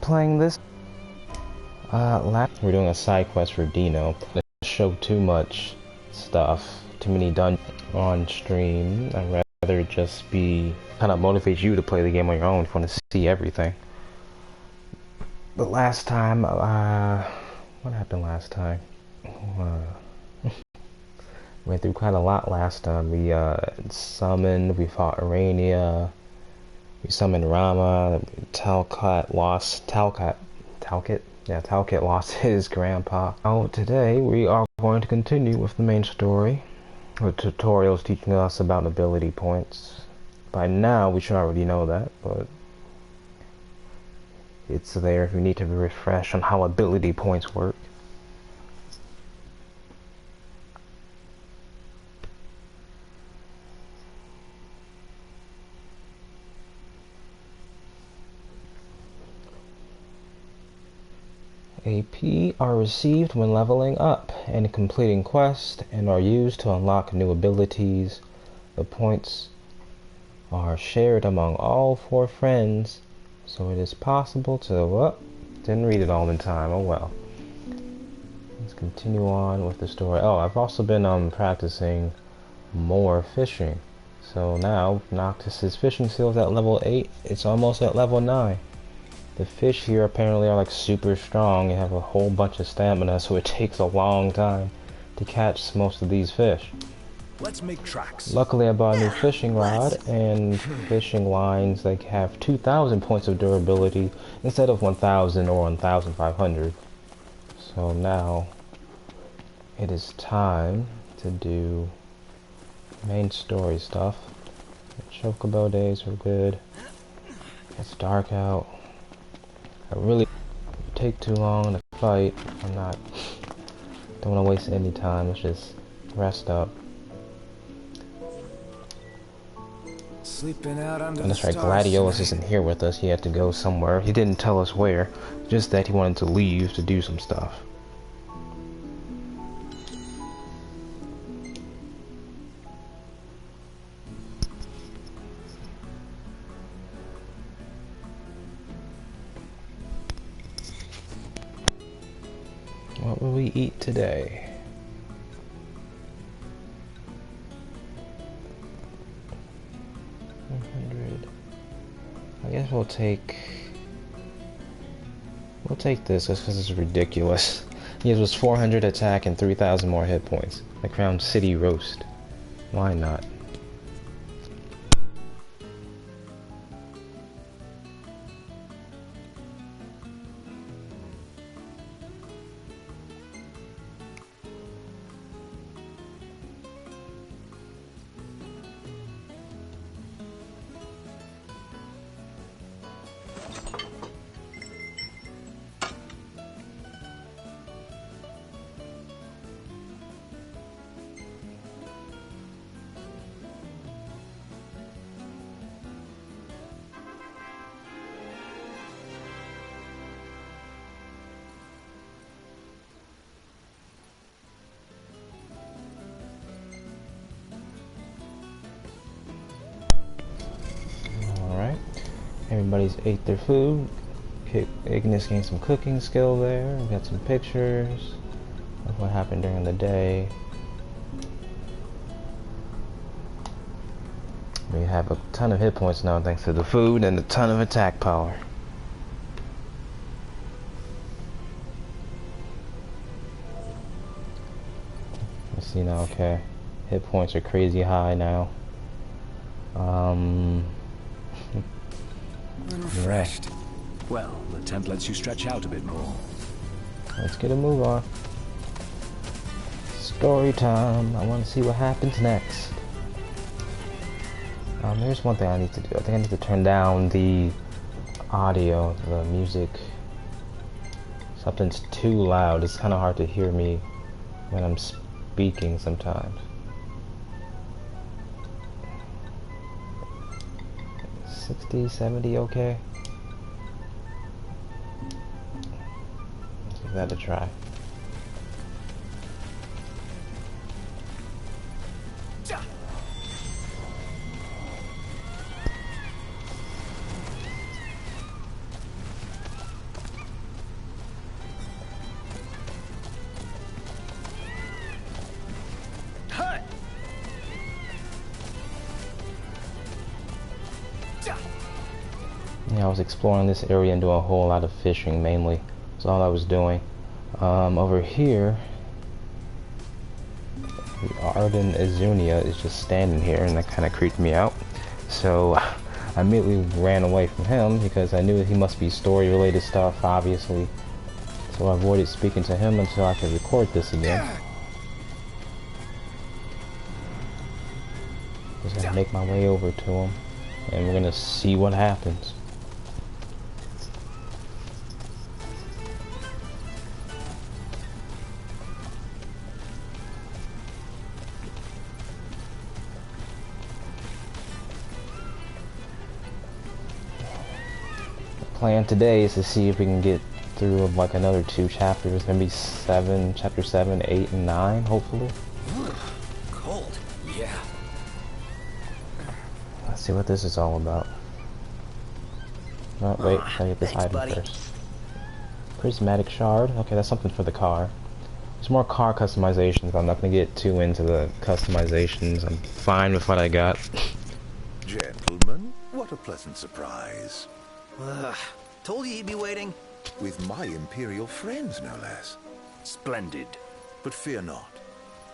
playing this. We're doing a side quest for Dino. They show too much stuff, too many dungeons on stream. I'd rather just be kind of motivate you to play the game on your own if you want to see everything. But last time, what happened last time? Went through quite a lot last time. We summoned, we fought Arania, we summoned Rama, Talcott lost his grandpa. Now today we are going to continue with the main story. The tutorial's teaching us about ability points. By now we should already know that, but it's there if you need to refresh on how ability points work. AP are received when leveling up and completing quests and are used to unlock new abilities. The points are shared among all 4 friends, so it is possible to... didn't read it all in time, oh well. Let's continue on with the story. Oh, I've also been practicing more fishing. So now Noctis's fishing skills at level 8, it's almost at level 9. The fish here apparently are like super strong and have a whole bunch of stamina, so it takes a long time to catch most of these fish. Let's make tracks. Luckily I bought a new fishing rod and fishing lines that have 2,000 points of durability instead of 1,000 or 1,500. So now it is time to do main story stuff. The Chocobo days were good. It's dark out. I really take too long to fight. Don't want to waste any time. Let's just rest up. Sleeping out under And that's the right, stars Gladiolus tonight. isn't here with us. He had to go somewhere. He didn't tell us where. Just that he wanted to leave to do some stuff. What will we eat today? I guess we'll take this just because it's ridiculous. He gives us 400 attack and 3,000 more hit points. The Crown City Roast. Why not? Everybody's ate their food. Ignis gained some cooking skill there. We got some pictures of what happened during the day. We have a ton of hit points now thanks to the food and a ton of attack power. Let's see now, okay. Hit points are crazy high now. Refreshed. Yeah. Well, the tent lets you stretch out a bit more. Let's get a move on. Story time. I want to see what happens next. There's one thing I need to do. I think I need to turn down the audio, the music. Something's too loud. It's kind of hard to hear me when I'm speaking sometimes. 60, 70, okay? Let's give that a try. was exploring this area and doing a whole lot of fishing mainly. That's all I was doing. Over here, Arden Azunia is just standing here, and that kind of creeped me out. So I immediately ran away from him because I knew that he must be story-related stuff, obviously. So I avoided speaking to him until I could record this again. Just gonna make my way over to him, and we're gonna see what happens. Plan today is to see if we can get through like another 2 chapters, maybe chapter 7, 8, and 9, hopefully. Cold. Yeah. Let's see what this is all about. Oh, wait, gotta get this item first. Prismatic shard. Okay, that's something for the car. There's more car customizations. I'm not gonna get too into the customizations. I'm fine with what I got. Gentlemen, what a pleasant surprise. Told you he'd be waiting. With my imperial friends, no less. Splendid. But fear not.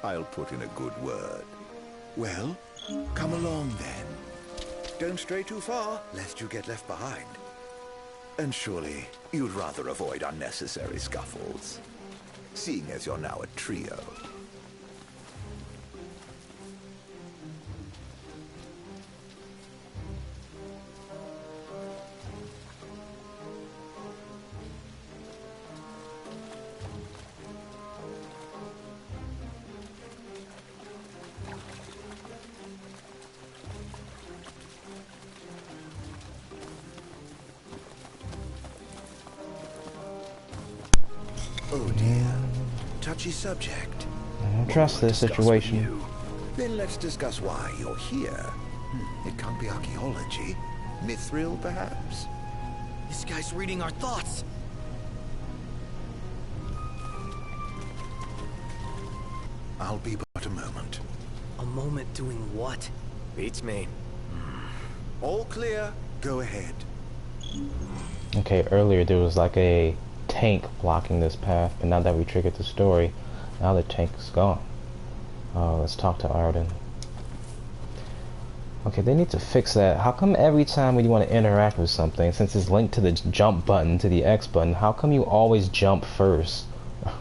I'll put in a good word. Well, come along then. Don't stray too far, lest you get left behind. And surely, you'd rather avoid unnecessary scuffles. Seeing as you're now a trio. Oh dear. Touchy subject. I don't trust this situation. Then let's discuss why you're here. It can't be archaeology. Mythril, perhaps? This guy's reading our thoughts. I'll be but a moment. A moment doing what? Beats me. All clear. Go ahead. Okay, earlier there was like a tank blocking this path, but now that we triggered the story, now the tank's gone. Let's talk to Arden. Okay, they need to fix that. How come every time when you want to interact with something, since it's linked to the jump button, to the X button, how come you always jump first?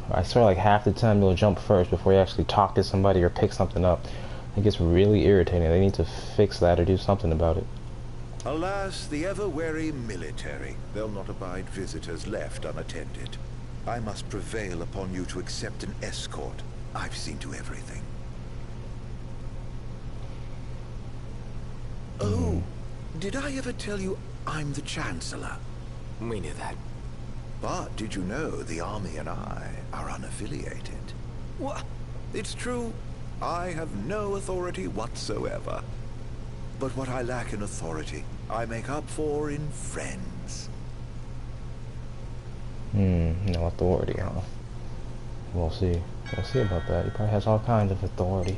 I swear like half the time you'll jump first before you actually talk to somebody or pick something up. It gets really irritating. They need to fix that or do something about it. Alas, the ever-wary military. They'll not abide visitors left unattended. I must prevail upon you to accept an escort. I've seen to everything. Oh, did I ever tell you I'm the Chancellor? We knew that. But did you know the army and I are unaffiliated? What? It's true. I have no authority whatsoever. But what I lack in authority, I make up for in friends. No authority, huh? We'll see. We'll see about that. He probably has all kinds of authority.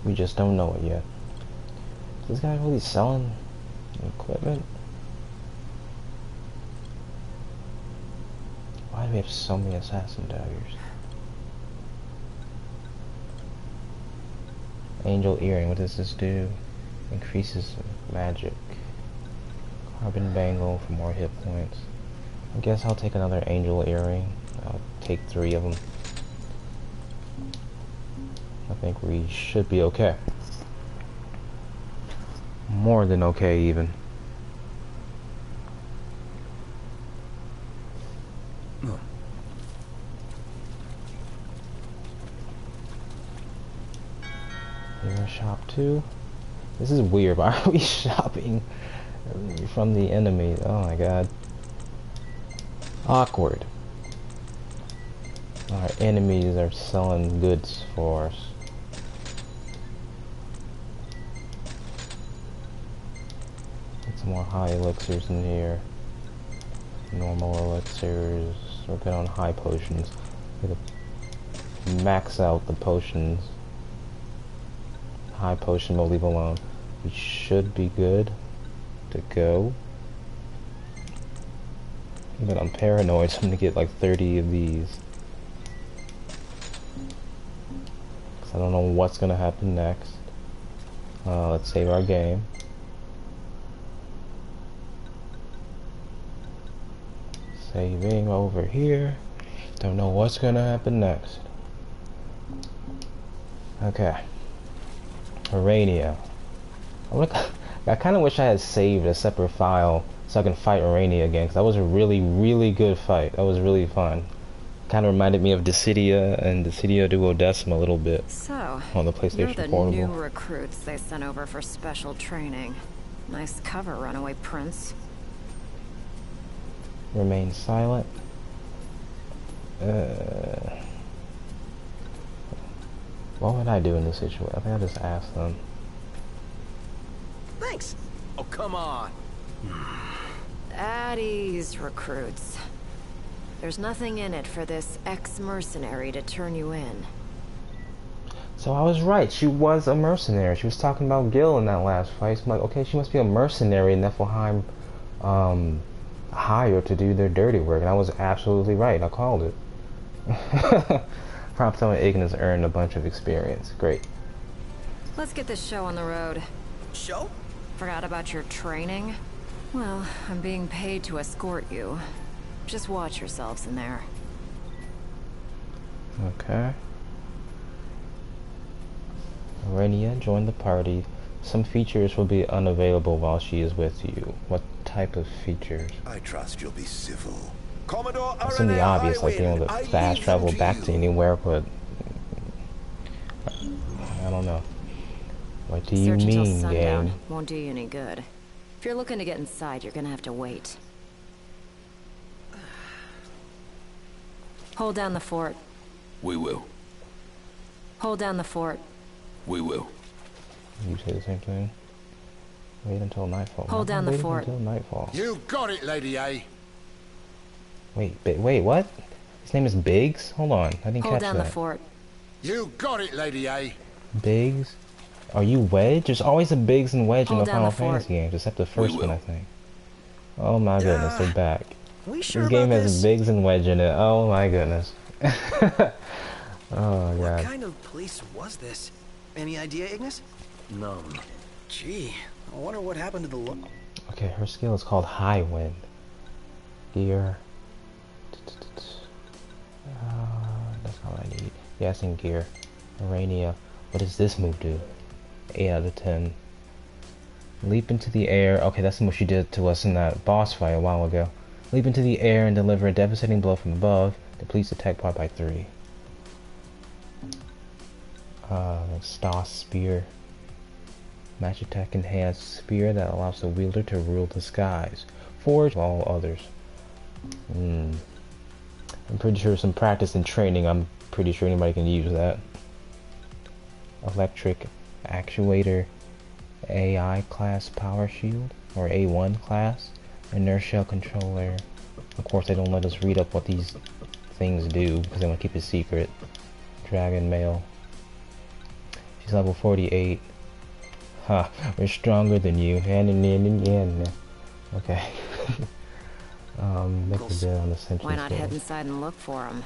We just don't know it yet. Is this guy really selling equipment? Why do we have so many assassin daggers? Angel earring, what does this do? Increases magic. Carbon bangle for more hit points. I guess I'll take another angel earring. I'll take 3 of them. I think we should be okay. More than okay, even. You're a shop too? This is weird. Why are we shopping from the enemy? Oh my god. Awkward. Our enemies are selling goods for us. Get some more high elixirs in here. Normal elixirs. We're good on high potions. We gotta max out the potions. High potion we'll leave alone. We should be good to go. But I'm paranoid, so I'm gonna get like 30 of these. I don't know what's gonna happen next. Let's save our game. Saving over here. Don't know what's gonna happen next. Okay. Urania. I kind of wish I had saved a separate file so I can fight Urania again, because that was a really, really good fight. That was really fun. Kind of reminded me of Dissidia and Dissidia Duodecima a little bit. So, On the you're PlayStation the Portable. new recruits they sent over for special training. Nice cover, runaway prince. Remain silent. What would I do in this situation? I think I just asked them. Thanks. Oh, come on. At ease, recruits. There's nothing in it for this ex-mercenary to turn you in. So I was right. She was a mercenary. She was talking about Gil in that last fight. So I'm like, okay, she must be a mercenary Niflheim hired to do their dirty work. And I was absolutely right. I called it. Props on Ignis earned a bunch of experience. Great. Let's get this show on the road. Show? Forgot about your training? Well, I'm being paid to escort you. Just watch yourselves in there. Okay. Renia, join the party. Some features will be unavailable while she is with you. What type of features? I trust you'll be civil. Commodore It's in the obvious, like being able to fast travel back to anywhere, but I don't know. What do you Search until mean, sundown. game? Won't do you any good. If you're looking to get inside, you're gonna have to wait. Hold down the fort. We will. Hold down the fort. We will. You say the same thing. Wait until nightfall. Hold down the Waiting fort. until nightfall. You got it, Lady A. Wait, what? His name is Biggs? Hold on, I didn't Hold catch down that. the fort. You got it, Lady A. Biggs? Are you Wedge? There's always a Biggs and Wedge in Hold the down Final the fort. Fantasy games, except the first one, will. I think. Oh my goodness, they're back. We sure This game about has this? Biggs and Wedge in it. Oh my goodness. Oh What god. kind of place was this? Any idea, Ignis? None. Gee, I wonder what happened to the look. Okay, her skill is called High Wind. Gear. That's all I need. Yes, in gear. Urania. What does this move do? 8 out of 10. Leap into the air. Okay, that's what she did to us in that boss fight a while ago. Leap into the air and deliver a devastating blow from above. Depletes attack bar by 3. Stoss Spear. Match attack enhanced spear that allows the wielder to rule the skies. Forge all others. I'm pretty sure some practice and training, I'm pretty sure anybody can use that. Electric actuator. AI class power shield. Or A1 class. Inertia controller. Of course they don't let us read up what these things do because they want to keep it secret. Dragon mail. She's level 48. Ha, we're stronger than you. Okay. Make a bid on the century. Why not head inside and look for him?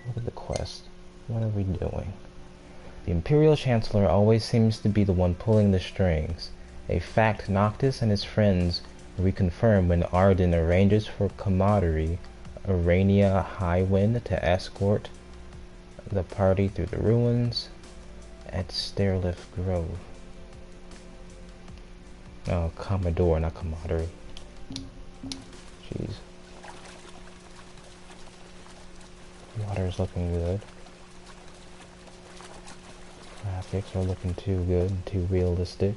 Look at the quest. What are we doing? The Imperial Chancellor always seems to be the one pulling the strings. A fact Noctis and his friends reconfirm when Arden arranges for camaraderie Urania Highwind to escort the party through the ruins at Stairlift Grove. Oh, Commodore, not camaraderie. Jeez. Water's looking good. Graphics are looking too good and too realistic.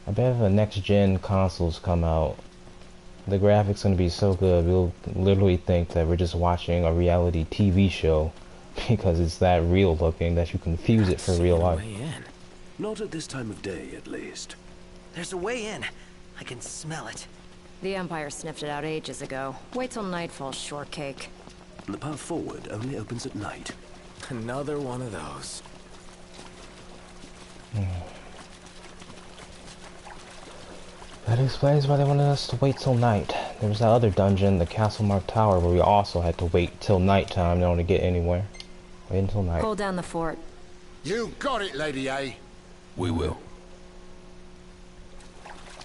I bet if the next gen consoles come out, the graphics gonna be so good we'll literally think that we're just watching a reality TV show because it's that real looking that you confuse it for real life. Way in. Not at this time of day, at least. There's a way in. I can smell it. The Empire sniffed it out ages ago. Wait till nightfall, shortcake. The path forward only opens at night. Another one of those. That explains why they wanted us to wait till night. There was that other dungeon, the Castle Mark Tower, where we also had to wait till nighttime in order to get anywhere. Wait until night. Hold down the fort. You got it, Lady A. We will.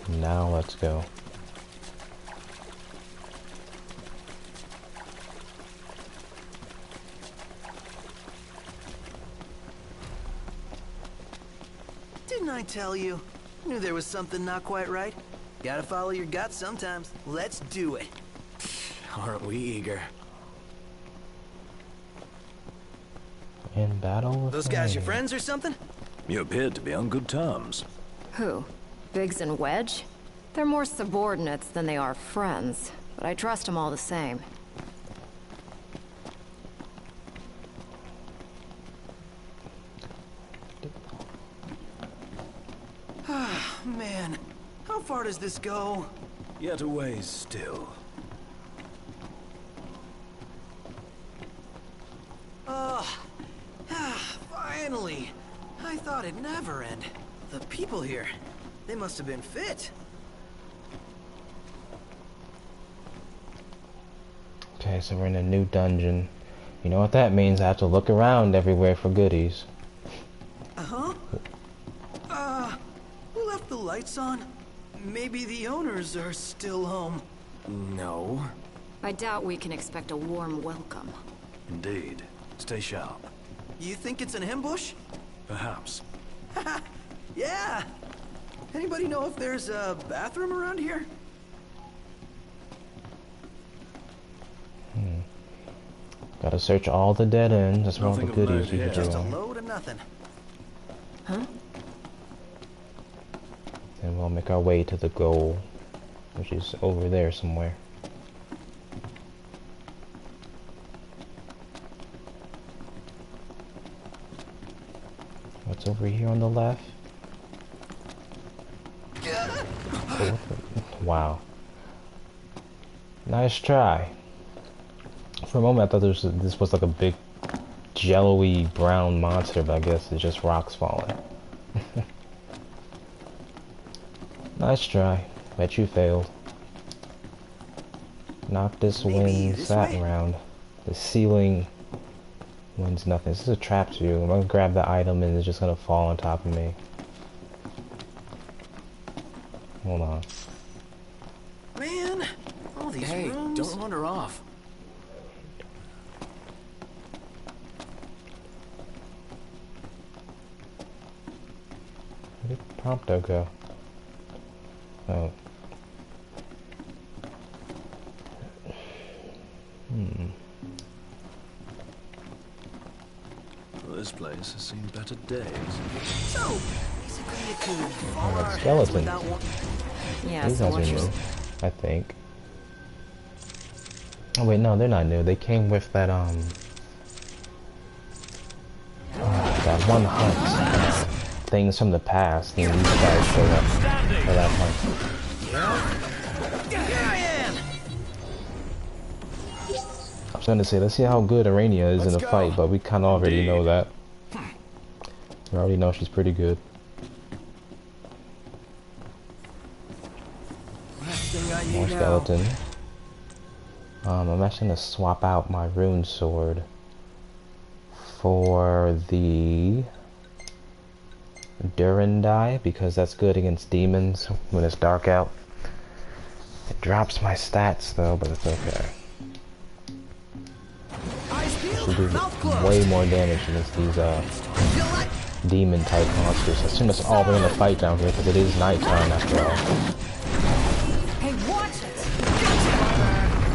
Now let's go. Didn't I tell you? Knew there was something not quite right. Gotta follow your gut sometimes. Let's do it. Aren't we eager? In battle with Those guys your me. friends or something? You appeared to be on good terms. Who? Biggs and Wedge? They're more subordinates than they are friends, but I trust them all the same. Man, how far does this go? Yet a ways still. Finally! I thought it'd never end. The people here, they must have been fit. Okay, so we're in a new dungeon. You know what that means? I have to look around everywhere for goodies. Uh-huh. Who left the lights on? Maybe the owners are still home. No. I doubt we can expect a warm welcome. Indeed. Stay sharp. You think it's an ambush? Perhaps. Yeah! Anybody know if there's a bathroom around here? Gotta search all the dead ends. That's where all the Nothing of goodies note you here. can Just a do. load of nothing. Huh? And we'll make our way to the goal, which is over there somewhere. What's over here on the left? Oh, wow. Nice try. For a moment I thought this was like a big jello-y brown monster, but I guess it's just rocks falling. Nice try. Bet you failed. Noctis Maybe wins this that way? round. The ceiling wins nothing. This is a trap too. I'm gonna grab the item and it's just gonna fall on top of me. Hold on. Man, all these Hey, rooms. don't wander off. Where did Prompto go? Oh. Well, this place has seen better days. So, basically you could fall Oh, on our that's heads skeletons. without one. Yeah, These so guys what's are your... new, I think. Oh wait, no, they're not new. They came with that that one hunt. Things from the past, and these guys showed up for that hunt. Here I am! I was gonna say, let's see how good Arania is in a Let's go. fight, but we kinda already know Indeed. that. We already know she's pretty good. Last thing I More need now. skeleton. I'm actually gonna swap out my rune sword for the Durandai, because that's good against demons when it's dark out. It drops my stats though, but it's okay. Eyes Should do peeled, mouth closed. way more damage against these Feel like demon type monsters. I assume that's all we're gonna fight down here because it is nighttime after all. Hey, watch it!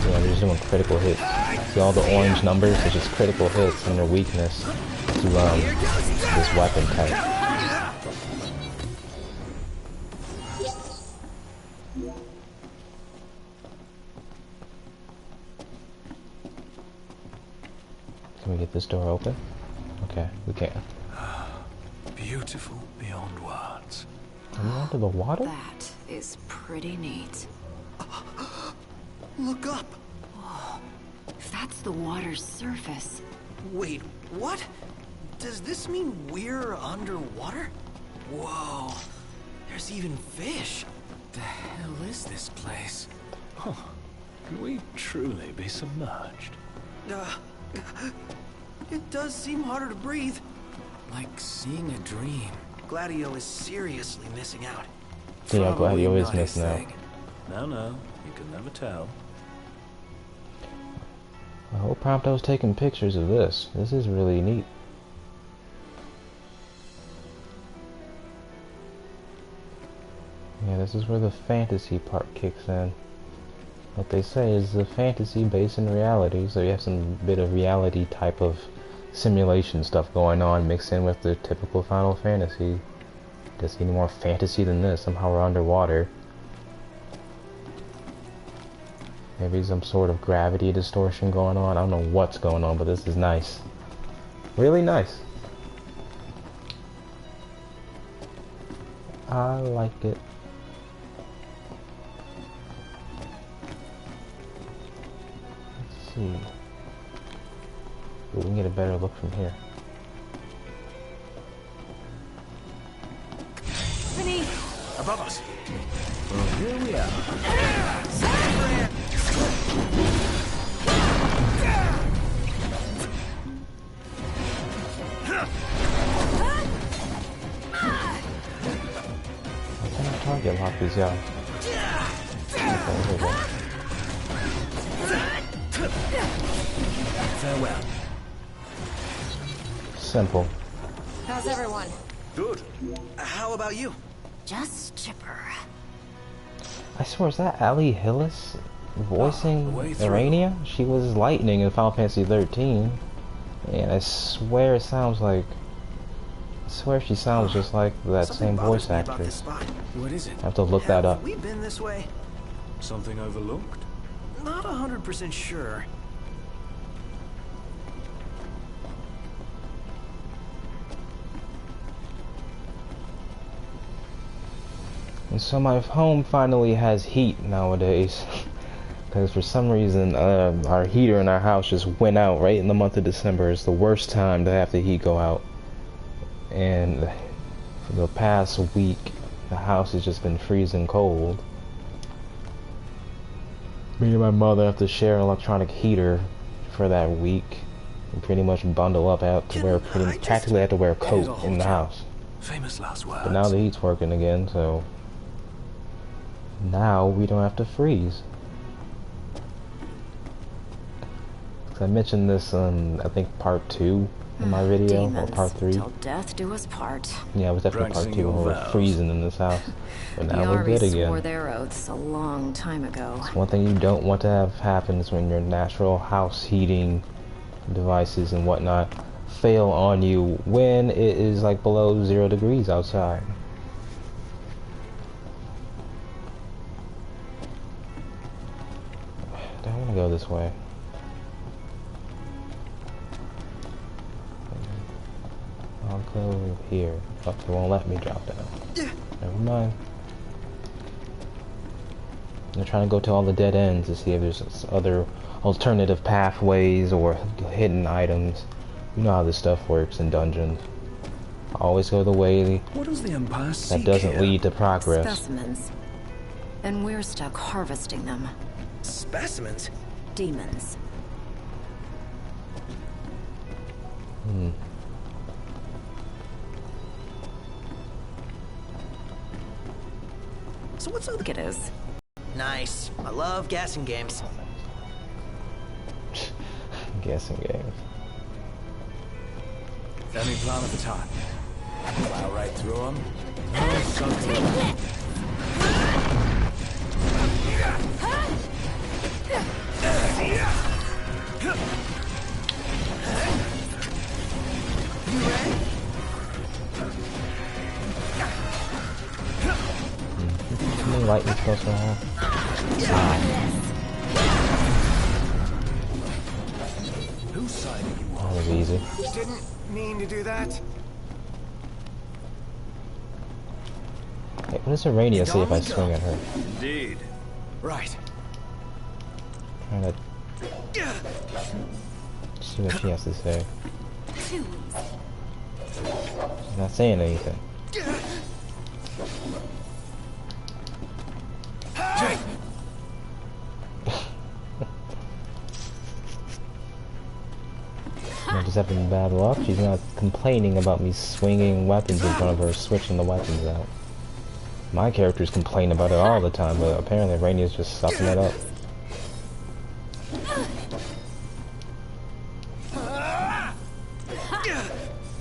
Yeah, they're just doing critical hits. See all the orange numbers? It's just critical hits and their weakness to this weapon type. Can we get this door open? Okay, we can. Beautiful beyond words. Are we under the water? That is pretty neat. look up. If that's the water's surface... Wait, what? Does this mean we're underwater? Whoa, there's even fish. The hell is this place? Huh. Can we truly be submerged? It does seem harder to breathe. Like seeing a dream. Gladio is seriously missing out. Yeah, Gladio is not his missing out. thing. No, you can never tell. I hope Prompto's taking pictures of this. This is really neat. Yeah, this is where the fantasy part kicks in. What they say is the fantasy based in reality, so you have some bit of reality type of simulation stuff going on mixed in with the typical Final Fantasy. Does any more fantasy than this? Somehow we're underwater. Maybe some sort of gravity distortion going on. I don't know what's going on, but this is nice. Really nice. I like it. Let's see. Ooh, we can get a better look from here. Above us. Well, here we are. What kind of target lock is y'all? Farewell. Simple. How's everyone? Good. How about you? Just chipper. I swear, is that Ali Hillis voicing way through. Urania? She was Lightning in Final Fantasy 13. And I swear it sounds like... I swear she sounds just like that Something same bothers voice me about this actress. spot. What is it? I have to look that up. Have we been this way? Something overlooked? Not 100% sure. And so my home finally has heat nowadays. Because for some reason, our heater in our house just went out right in the month of December. It's the worst time to have the heat go out. And for the past week, the house has just been freezing cold. Me and my mother have to share an electronic heater for that week. And pretty much bundle up out to wear practically have to wear a coat in the house. Famous last words. But now the heat's working again, so now we don't have to freeze. I mentioned this on, I think, part 2 in my video, or part 3. Till death do us part. Yeah, it was definitely part 2 when we were freezing in this house. But now we're Yari good swore again. their oaths a long time ago. One thing you don't want to have happen is when your natural house heating devices and whatnot fail on you when it is like below 0 degrees outside. I don't want to go this way. I'll go here. Oh, it won't let me drop down. Never mind. I'm trying to go to all the dead ends to see if there's other alternative pathways or hidden items. You know how this stuff works in dungeons. Always go the way What does the Empire that seek doesn't here? lead to progress. Specimens. And we're stuck harvesting them. Specimens? Demons. So what's up? Look, it is. Nice. I love gassing games. Guessing games. Let me plan at the time. Plow right through them. No something. How many lightning spells do I have? Whose side are you That was easy. Didn't mean to do that. Hey, what does Urania say if I swing at her? Indeed. Right. Trying to see what she has to say. She's not saying anything. having bad luck. She's not complaining about me swinging weapons in front of her, switching the weapons out. My characters complain about it all the time, but apparently Rainier's just sucking it up.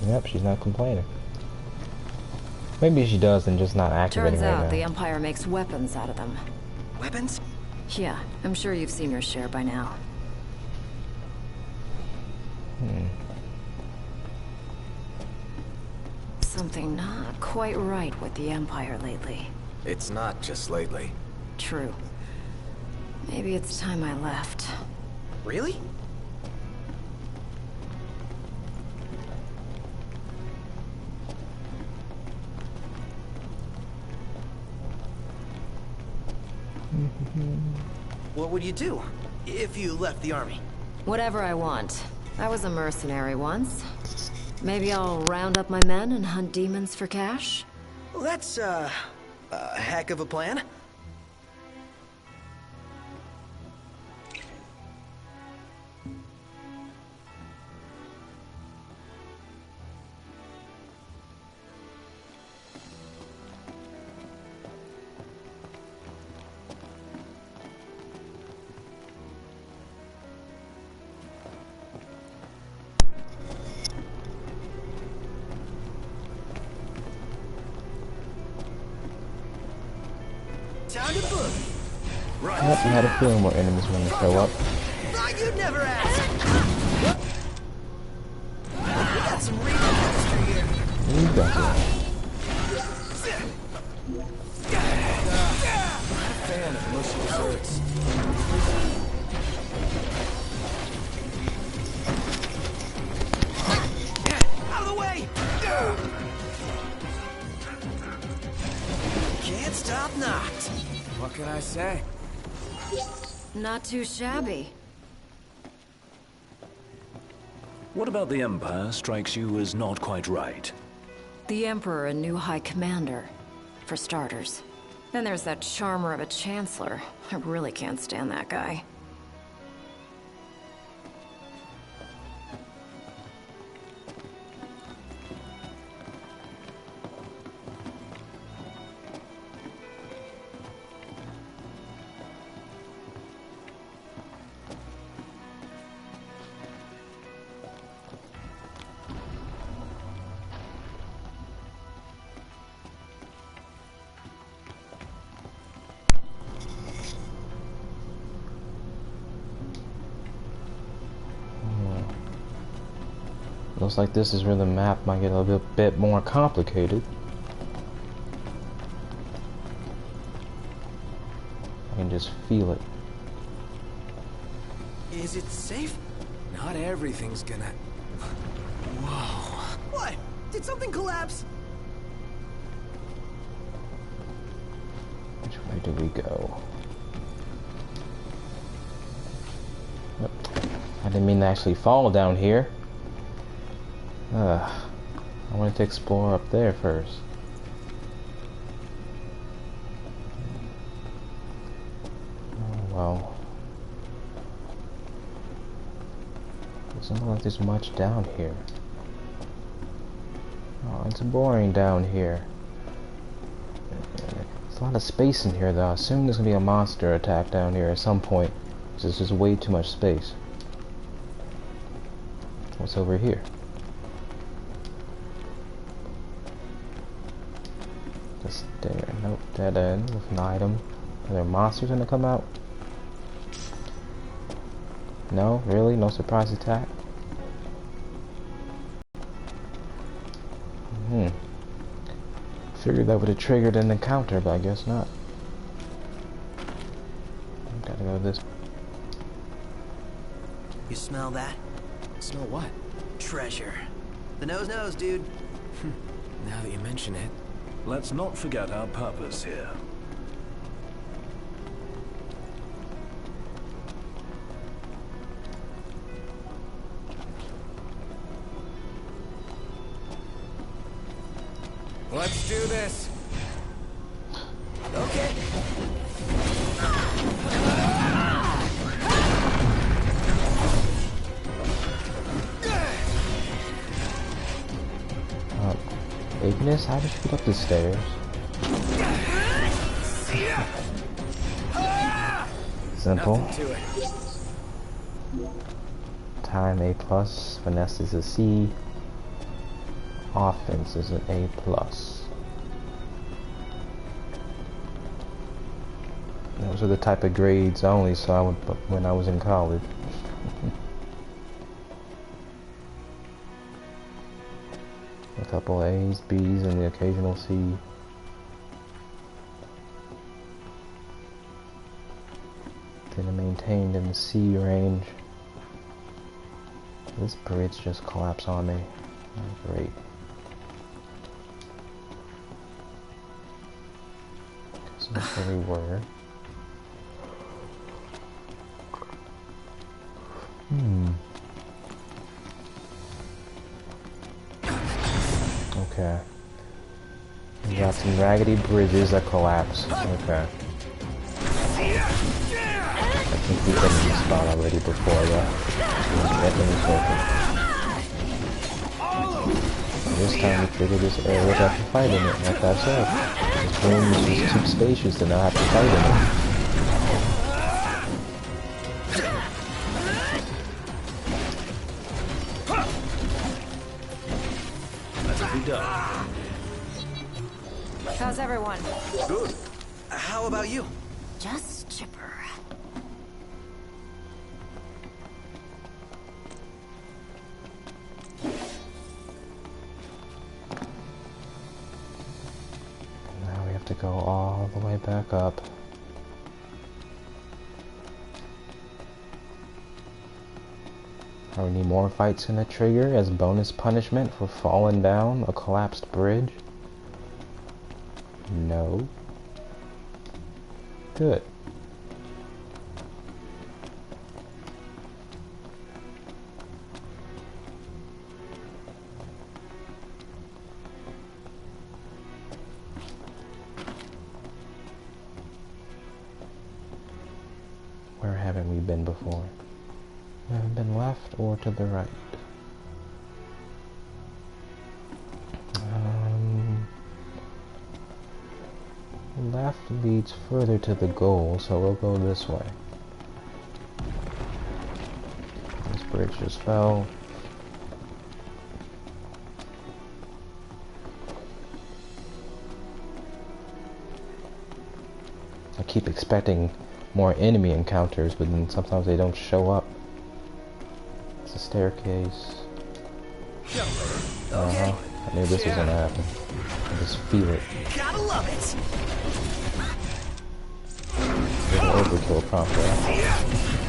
Yep, she's not complaining. Maybe she does and just not activating Turns right out now. the Empire makes weapons out of them. Weapons? Yeah, I'm sure you've seen your share by now. Something not quite right with the Empire lately. It's not just lately. True. Maybe it's time I left. Really? What would you do if you left the army? Whatever I want. I was a mercenary once. Maybe I'll round up my men and hunt demons for cash? Well, that's, a heck of a plan. Time to book. Yep, I had a feeling more enemies were gonna show up. Thought you'd never ask. We got some real history here. You got it. Fan of muscle desserts. Out of the way! Can't stop knocked. What can I say? Not too shabby. What about the Empire strikes you as not quite right? The Emperor and new High Commander, for starters. Then there's that charmer of a Chancellor. I really can't stand that guy. Looks like this is where the map might get a little bit more complicated. I can just feel it. Is it safe? Not everything's gonna... Whoa. What? Did something collapse? Which way do we go? Yep. I didn't mean to actually fall down here. I wanted to explore up there first. Oh well. Doesn't look like there's much down here. Oh, it's boring down here. There's a lot of space in here though. I assume there's gonna be a monster attack down here at some point. There's just way too much space. What's over here? Just there. Nope, dead end with an item. Are there monsters gonna come out? No, really? No surprise attack? Figured that would have triggered an encounter, but I guess not. Gotta go this. You smell that? Smell what? Treasure. The nose knows, dude. Now that you mention it. Let's not forget our purpose here. Let's do this. Okay. Ignis, how did you get up the stairs? Simple. Nothing to it. Time A+, finesse is a C, offense is an A+. Those are the type of grades I only saw when I was in college. A couple A's, B's, and the occasional C. Then maintained in the C range. This bridge just collapsed on me. Oh, great. Guess that's where we were. Okay. We got some raggedy bridges that collapse. Okay. I think we've been in this spot already before, though. This time we figured this area would have to fight in it, like I said. This room is just too spacious to not have to fight in it. How's everyone? Good. How about you? Just chipper. Now we have to go all the way back up. Are we need more fights in the trigger as bonus punishment for falling down a collapsed bridge? No. Good. Where haven't we been before? We haven't been left or to the right. Left leads further to the goal, so we'll go this way. This bridge just fell. I keep expecting more enemy encounters, but then sometimes they don't show up. It's a staircase. I knew this was gonna happen. I just feel it. Gotta love it. Overkill promptly.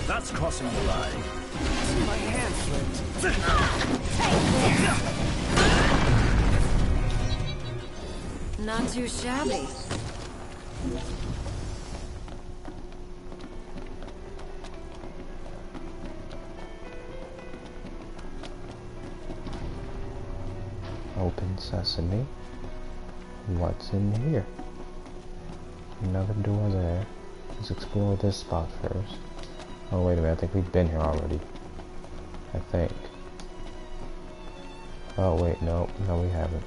That's crossing the line. My hand slipped. Not too shabby. Open sesame. What's in here? Another door there. Let's explore this spot first. Oh wait a minute, I think we've been here already. I think. Oh wait, no we haven't.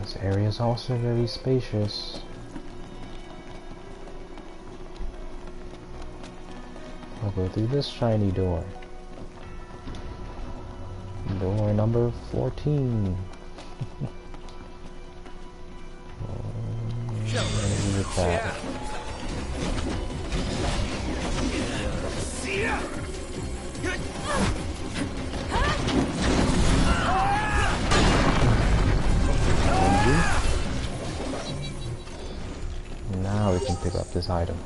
This area is also very spacious. I'll go through this shiny door. Door number 14. With that. Now we can pick up this item.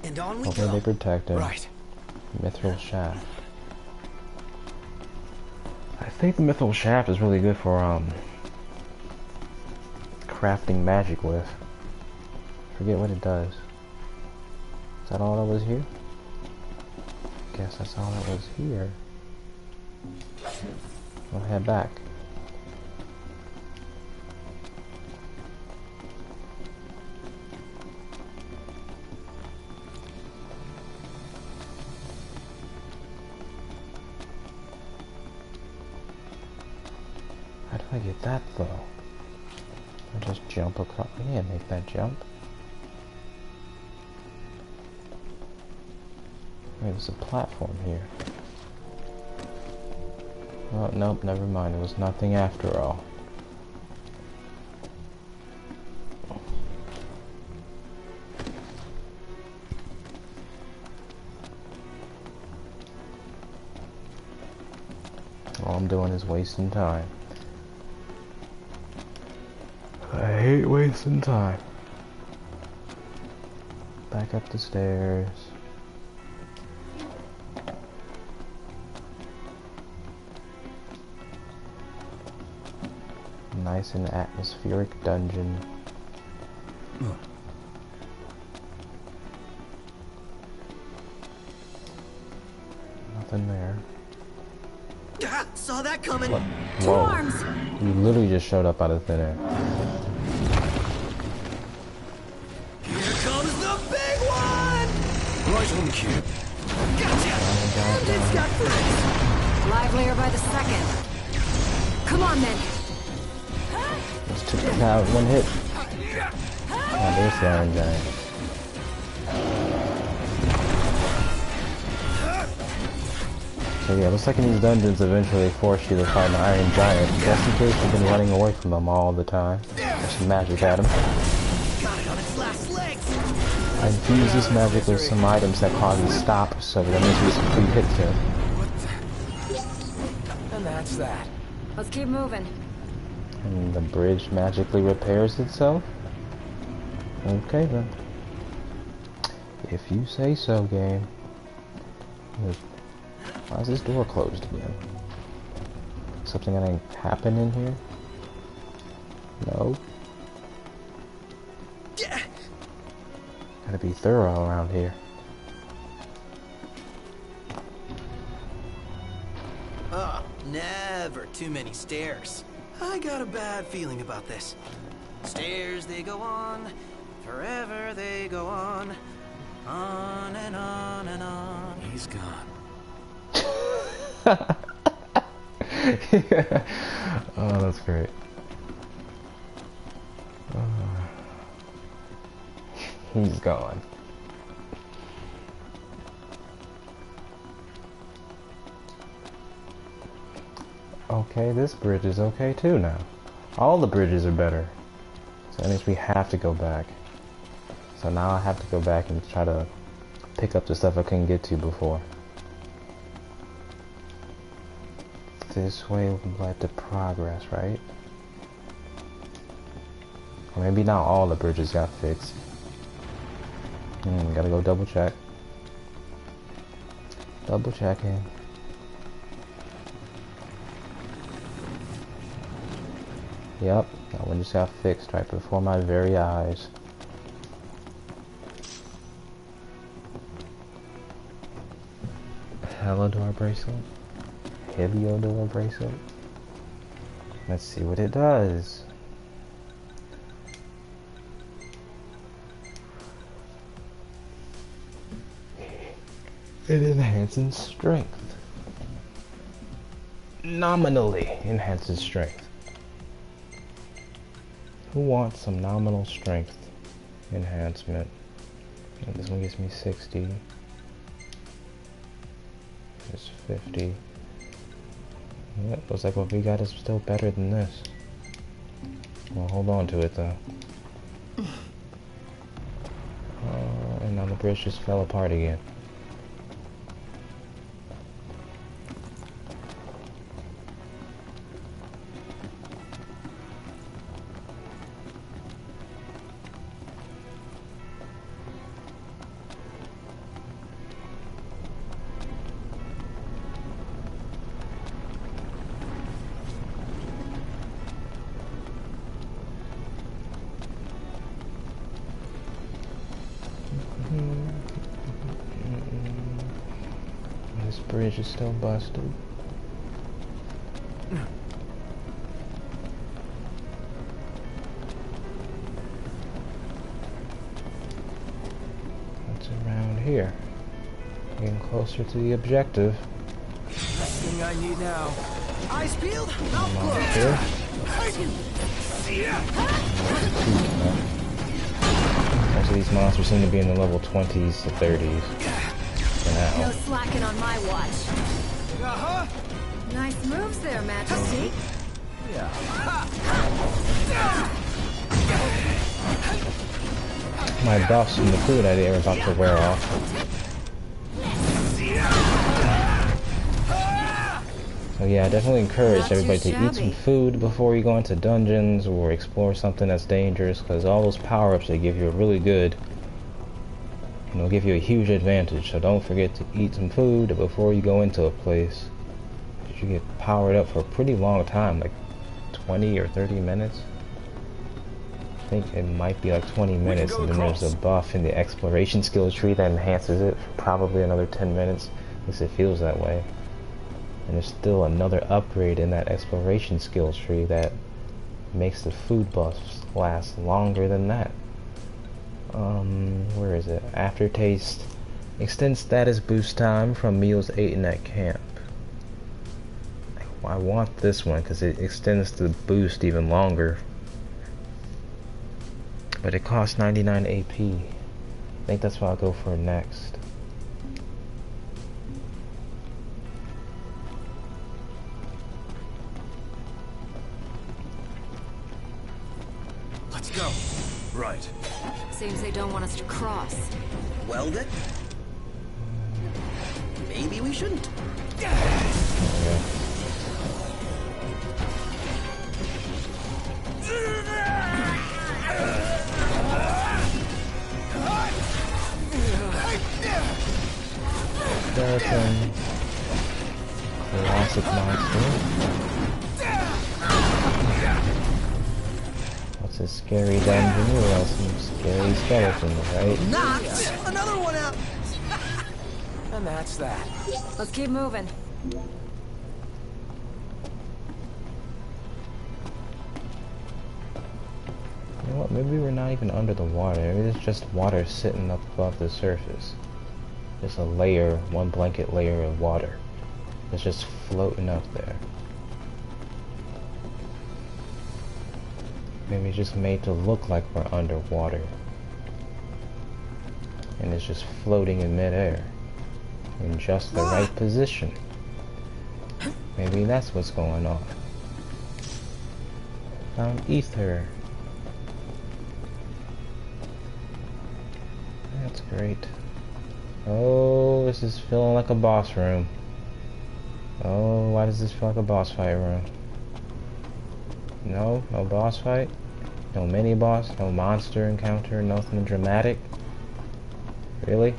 And on we Hopefully go. they protect him. Right. Mythril shaft. I think the Mythril shaft is really good for crafting magic with. Forget what it does. Is that all that was here? Guess that's all that was here. We'll head back. How do I get that though? I just jump across. Yeah, make that jump. Wait, there's a platform here. Oh, nope, never mind. It was nothing after all. All I'm doing is wasting time. I hate wasting time. Back up the stairs. Nice and atmospheric dungeon. Nothing there. Ah, saw that coming. What? Two Whoa. arms! You literally just showed up out of thin air. Here comes the big one! Right on cue. Gotcha! And it's got friends! Livelier by the second. Come on then. Just took it out one hit. Oh, there's the Iron Giant. So yeah, looks like in these dungeons eventually they force you to fight an Iron Giant, just in case you've been running away from them all the time. There's some magic at him. Got it on its last legs! I infuse this magic with some items that cause it to stop, so that means we some free hits here. And that's that. Let's keep moving. And the bridge magically repairs itself? Okay then. If you say so, game. Why is this door closed again? Something gonna happen in here? No. Gotta be thorough around here. Never too many stairs. I got a bad feeling about this. Stairs, they go on. Forever they go on. On and on and on. He's gone. Oh, that's great. He's gone. Okay, this bridge is okay too now. All the bridges are better. So that means we have to go back. So now I have to go back and try to pick up the stuff I couldn't get to before. This way will lead to progress, right? Or maybe not all the bridges got fixed. Gotta go double check. Double checking. Yep, that one just got fixed right before my very eyes. Helidor bracelet. Heliodor bracelet. Let's see what it does. It enhances strength. Nominally enhances strength. Who wants some nominal strength enhancement? And this one gives me 60. It's 50. Yeah, looks like what we got is still better than this. Well, hold on to it though. And now the bridge just fell apart again. This bridge is still busted. What's around here? Getting closer to the objective. Last thing I need now. Eyes peeled, mouth Monster. Most of these monsters seem to be in the level 20s to 30s for No now. slacking on my watch. Uh-huh. Nice moves there, Majesty. My buffs from the food I ate are about to wear off. So yeah, I definitely encourage Not too everybody to eat some shabby. food before you go into dungeons or explore something that's dangerous, because all those power-ups they give you are really good. And they'll give you a huge advantage, so don't forget to eat some food before you go into a place. You get powered up for a pretty long time, like 20 or 30 minutes. I think it might be like 20 minutes, and then there's a buff in the exploration skill tree that enhances it for probably another 10 minutes. At least it feels that way. And there's still another upgrade in that exploration skill tree that makes the food buffs last longer than that. Where is it? Aftertaste. Extend status boost time from meals eaten at camp. I want this one because it extends the boost even longer. But it costs 99 AP. I think that's what I'll go for next. Let's go. Right. Seems they don't want us to cross. Well then. Maybe we shouldn't. Yeah. Skeleton. Classic monster. What's a scary dungeon? You have some scary skeletons, right? Knocked another one out. And that's that. Let's keep moving. You know what? Maybe we're not even under the water. Maybe it's just water sitting up above the surface. Just a layer, one blanket layer of water. It's just floating up there. Maybe it's just made to look like we're underwater. And it's just floating in midair. In just the right position. Maybe that's what's going on. Found ether. That's great. Oh, this is feeling like a boss room. Oh, why does this feel like a boss fight room? No boss fight? No mini boss? No monster encounter? Nothing dramatic? Really?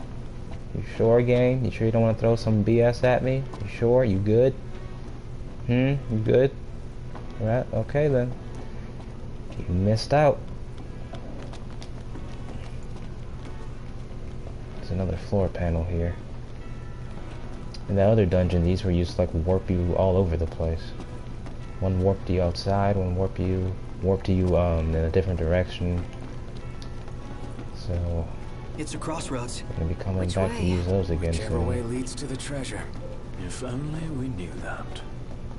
You sure, game? You sure you don't want to throw some BS at me? You sure? You good? You good? Alright, okay then. You missed out. There's another floor panel here. In the other dungeon, these were used to like warp you all over the place. One warped you outside, one warped you in a different direction. So It's a crossroads. I'm gonna be coming Which back to way? use those again Whichever way soon. leads to the treasure. If only we knew that.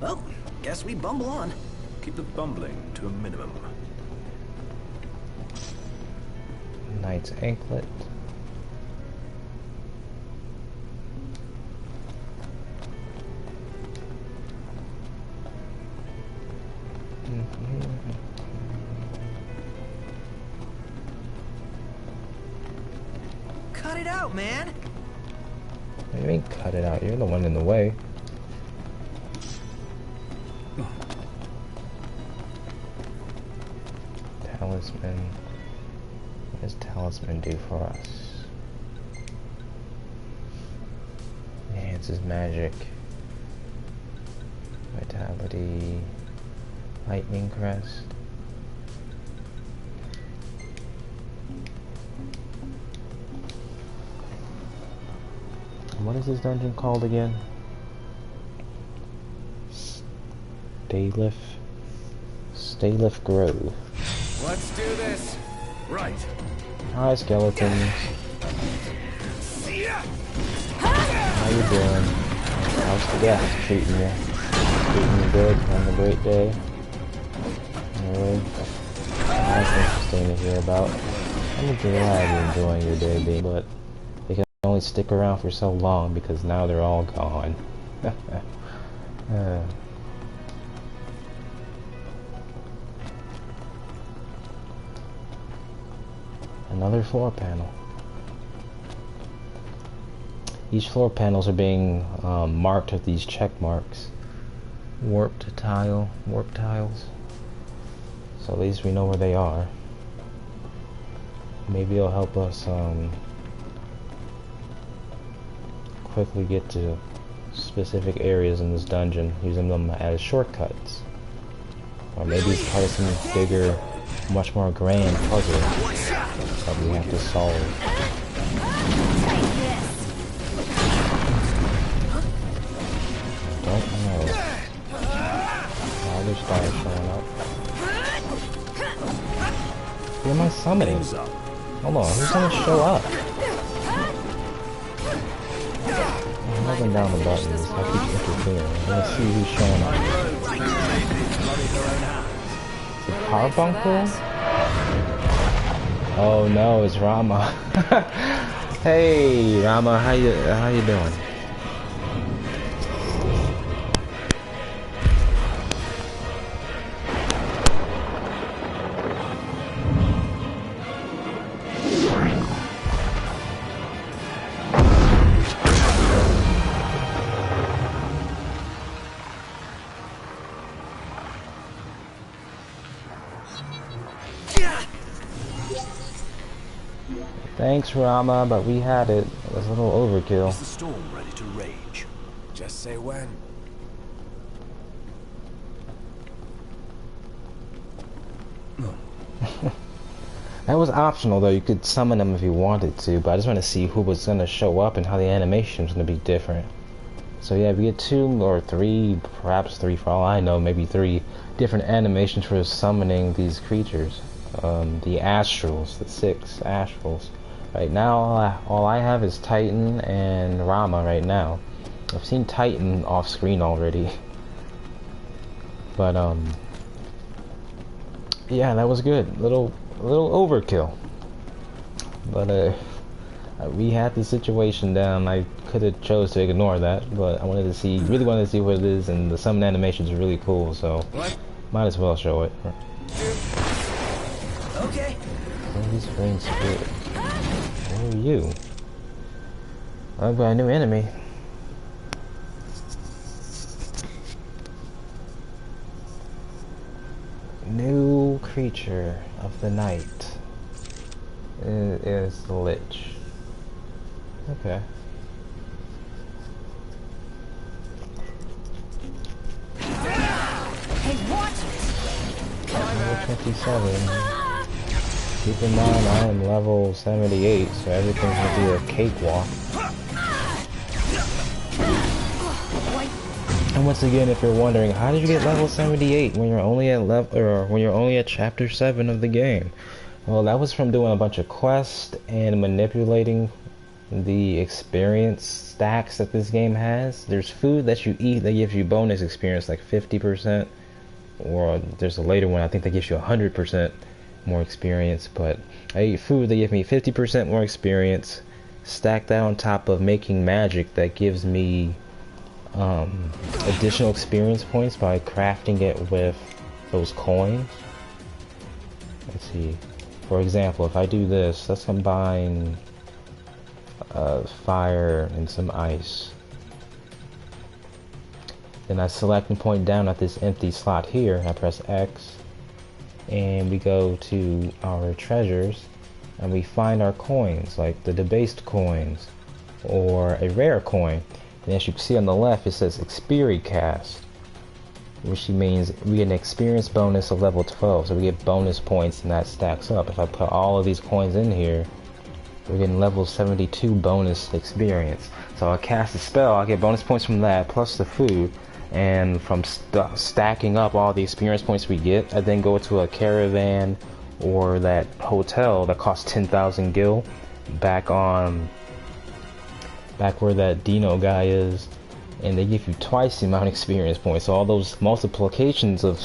Well, guess we bumble on. Keep the bumbling to a minimum. Knight's anklet. Cut it out, man. What do you mean cut it out? You're the one in the way. Talisman. What does talisman do for us? Enhances magic. Vitality. Lightning crest. What is this dungeon called again? Stayliff Grove. Let's do this. Right. Hi, skeletons. How you doing? How's the gas treating you? Treating you good, having a great day. Really? That's interesting to hear about. I'm glad you're enjoying your day, babe, but they can only stick around for so long because now they're all gone. Another floor panel. Each floor panels are being marked with these check marks. Warp tiles. So at least we know where they are. Maybe it'll help us quickly get to specific areas in this dungeon, using them as shortcuts. Or maybe it's part of some bigger, much more grand puzzle that we have to solve. I don't know. Other stars showing up. Who am I summoning? Hold on, who's gonna show up? I'm holding down the buttons. I keep interfering. I'm gonna see who's showing up. Is it Carbuncle? Oh no, it's Rama. Hey Rama, how you doing? Thanks, Rama, but we had it. It was a little overkill. Is the storm ready to rage? Just say when. That was optional, though. You could summon them if you wanted to, but I just want to see who was going to show up and how the animation was going to be different. So yeah, we get 2 or 3, perhaps 3 for all I know, maybe 3 different animations for summoning these creatures. The Astrals, the 6 Astrals. Right now, all I have is Titan and Rama right now. I've seen Titan off screen already. But, yeah, that was good. A little overkill. But, we had the situation down. I could have chose to ignore that, but I really wanted to see what it is, and the summon animation is really cool, so might as well show it. Okay. Holy Spring Spirit. Who are you? I've got a new enemy. New creature of the night. It is the Lich. Okay. Hey, watch it! Level 27. Keep in mind I am level 78, so everything's gonna be a cakewalk. And once again, if you're wondering, how did you get level 78 when you're only at chapter 7 of the game? Well, that was from doing a bunch of quests and manipulating the experience stacks that this game has. There's food that you eat that gives you bonus experience, like 50%, or there's a later one I think that gives you 100% more experience. But I ate food that gives me 50% more experience, stack that on top of making magic that gives me additional experience points by crafting it with those coins. Let's see, for example, if I do this, let's combine fire and some ice. Then I select and point down at this empty slot here. I press X and we go to our treasures and we find our coins, like the debased coins or a rare coin. And as you can see on the left, it says Expericast, which means we get an experience bonus of level 12, so we get bonus points and that stacks up. If I put all of these coins in here, we're getting level 72 bonus experience. So I cast a spell, I get bonus points from that, plus the food, and from stacking up all the experience points we get, I then go to a caravan or that hotel that costs 10,000 gil back where that Dino guy is and they give you twice the amount of experience points. So all those multiplications of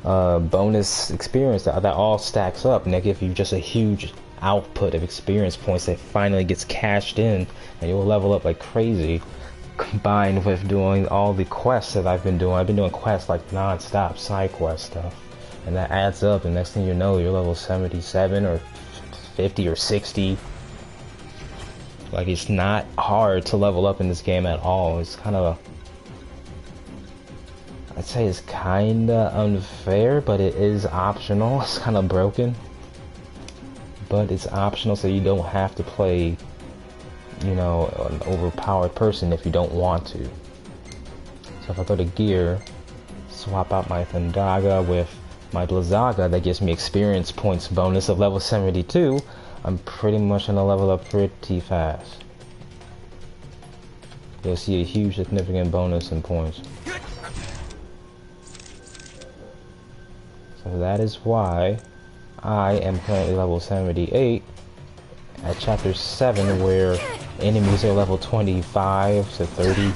bonus experience, that all stacks up, and they give you just a huge output of experience points that finally gets cashed in, and you'll level up like crazy, combined with doing all the quests that I've been doing. I've been doing quests like non-stop side quest stuff, and that adds up, and next thing you know, you're level 77 or 50 or 60. Like, it's not hard to level up in this game at all. It's kind of I'd say it's kinda unfair, but it is optional. It's kind of broken, but it's optional, so you don't have to play, you know, an overpowered person if you don't want to. So if I go to gear, swap out my Thundaga with my Blizzaga, that gives me experience points bonus of level 72, I'm pretty much gonna level up pretty fast. You'll see a huge significant bonus in points. So that is why I am currently level 78 at chapter 7, where enemies are level 25 to 30.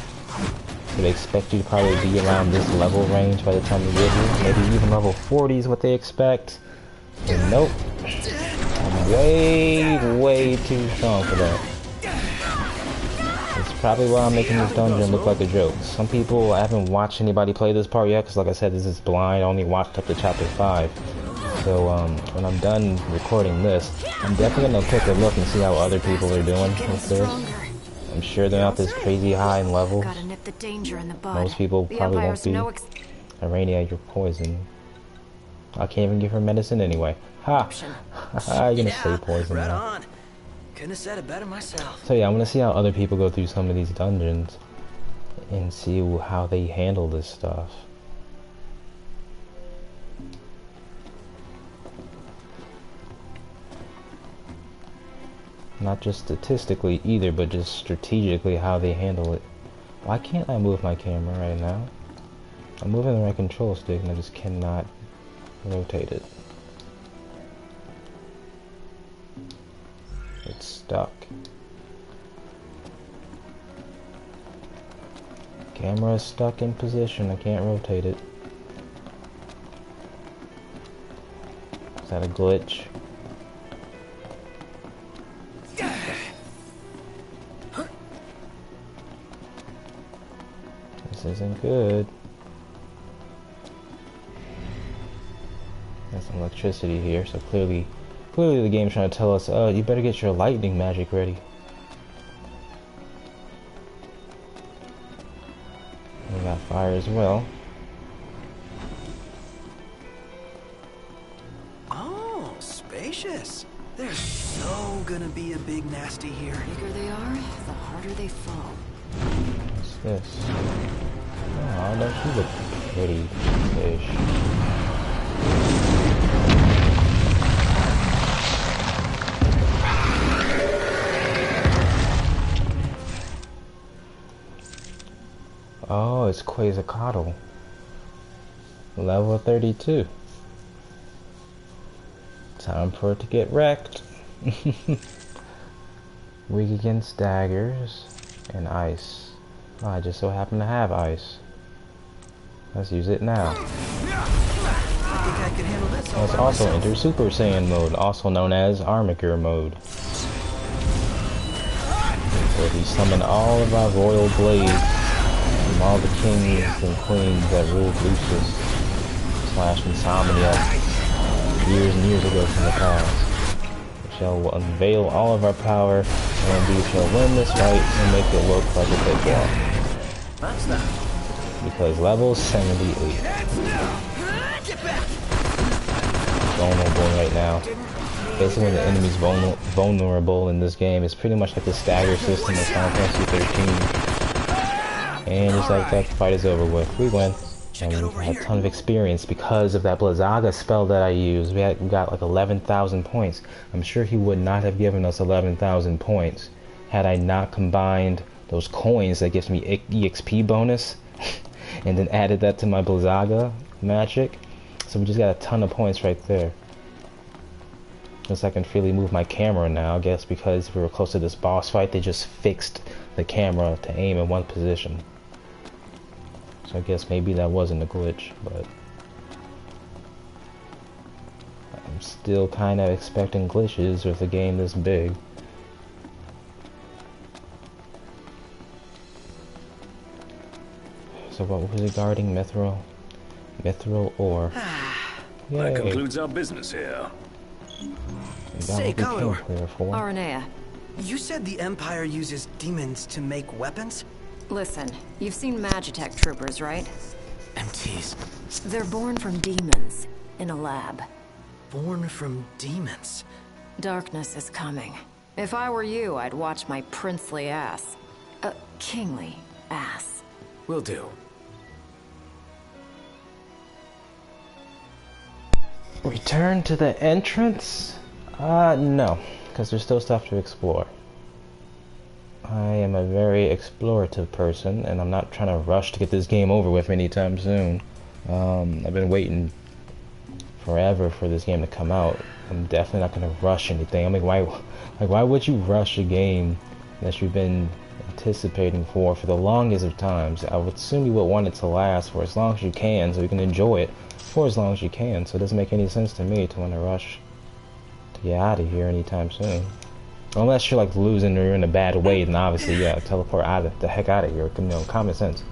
So they expect you to probably be around this level range by the time you get here. Maybe even level 40 is what they expect. And nope. I'm way too strong for that. It's probably why I'm making this dungeon look like a joke. Some people, I haven't watched anybody play this part yet, because like I said, this is blind. I only watched up to chapter 5. So when I'm done recording this, I'm definitely going to take a look and see how other people are doing with this. I'm sure they're not this crazy high in levels. Most people probably won't be. Irania, you're poison. I can't even give her medicine anyway. Ha! I'm gonna stay poison right now. on. Couldn't have said it better myself. So yeah, I'm gonna see how other people go through some of these dungeons and see how they handle this stuff. Not just statistically either, but just strategically how they handle it. Why can't I move my camera right now? I'm moving the right control stick and I just cannot rotate it. It's stuck. Camera is stuck in position. I can't rotate it. Is that a glitch? This isn't good. There's some electricity here, so clearly the game's trying to tell us, oh, you better get your lightning magic ready. We got fire as well. Oh, spacious. There's so gonna be a big nasty here. The bigger they are, the harder they fall. What's this? Oh, no, she's a pretty fish. Oh, it's Quezacotle. Level 32. Time for it to get wrecked. Weak against daggers and ice. Oh, I just so happen to have ice. Let's use it now. Let's also enter Super Saiyan mode, also known as Armature mode, where we summon all of our royal blades from all the kings and queens that ruled Lucius / Insomnia years and years ago from the past. We shall unveil all of our power, and we shall win this fight and make it look like a cakewalk. That's that. Because level 78. Vulnerable right now. Basically when the enemy's vulnerable in this game, it's pretty much like the stagger system of Final Fantasy 13. And just like that, the fight is over with. We win. And we had a ton of experience because of that Blizzaga spell that I used. We got like 11,000 points. I'm sure he would not have given us 11,000 points had I not combined those coins that gives me EXP bonus and then added that to my Blizzaga magic. So we just got a ton of points right there. Guess I can freely move my camera now. I guess because we were close to this boss fight, they just fixed the camera to aim in one position. So I guess maybe that wasn't a glitch, but I'm still kind of expecting glitches with a game this big. So what was it guarding? Mythril? Mythril ore. That concludes our business here. Say, Commodore. Aranea, You said the Empire uses demons to make weapons? listen. You've seen Magitech troopers, right? MTs. They're born from demons in a lab. Born from demons. Darkness is coming. If I were you, I'd watch my princely ass. Kingly ass. Will do. Return to the entrance? No, because there's still stuff to explore. I am a very explorative person, and I'm not trying to rush to get this game over with anytime soon. I've been waiting forever for this game to come out. I'm definitely not going to rush anything. I mean, why would you rush a game that you've been anticipating for the longest of times? I would assume you would want it to last for as long as you can, so you can enjoy it for as long as you can. So it doesn't make any sense to me to want to rush to get out of here anytime soon. Unless you're like losing or you're in a bad way, then obviously, yeah, teleport the heck out of here. You know, common sense.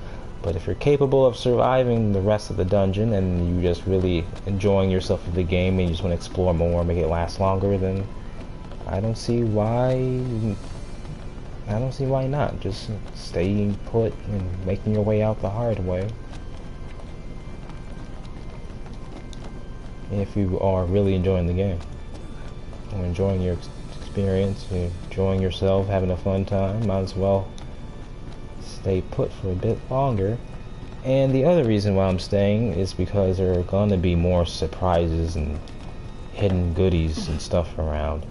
But if you're capable of surviving the rest of the dungeon and you just really enjoying yourself with the game and you just want to explore more, make it last longer, then I don't see why not. Just staying put and making your way out the hard way. If you are really enjoying the game, or enjoying your experience, you're enjoying yourself, having a fun time, might as well stay put for a bit longer. And the other reason why I'm staying is because there are going to be more surprises and hidden goodies and stuff around.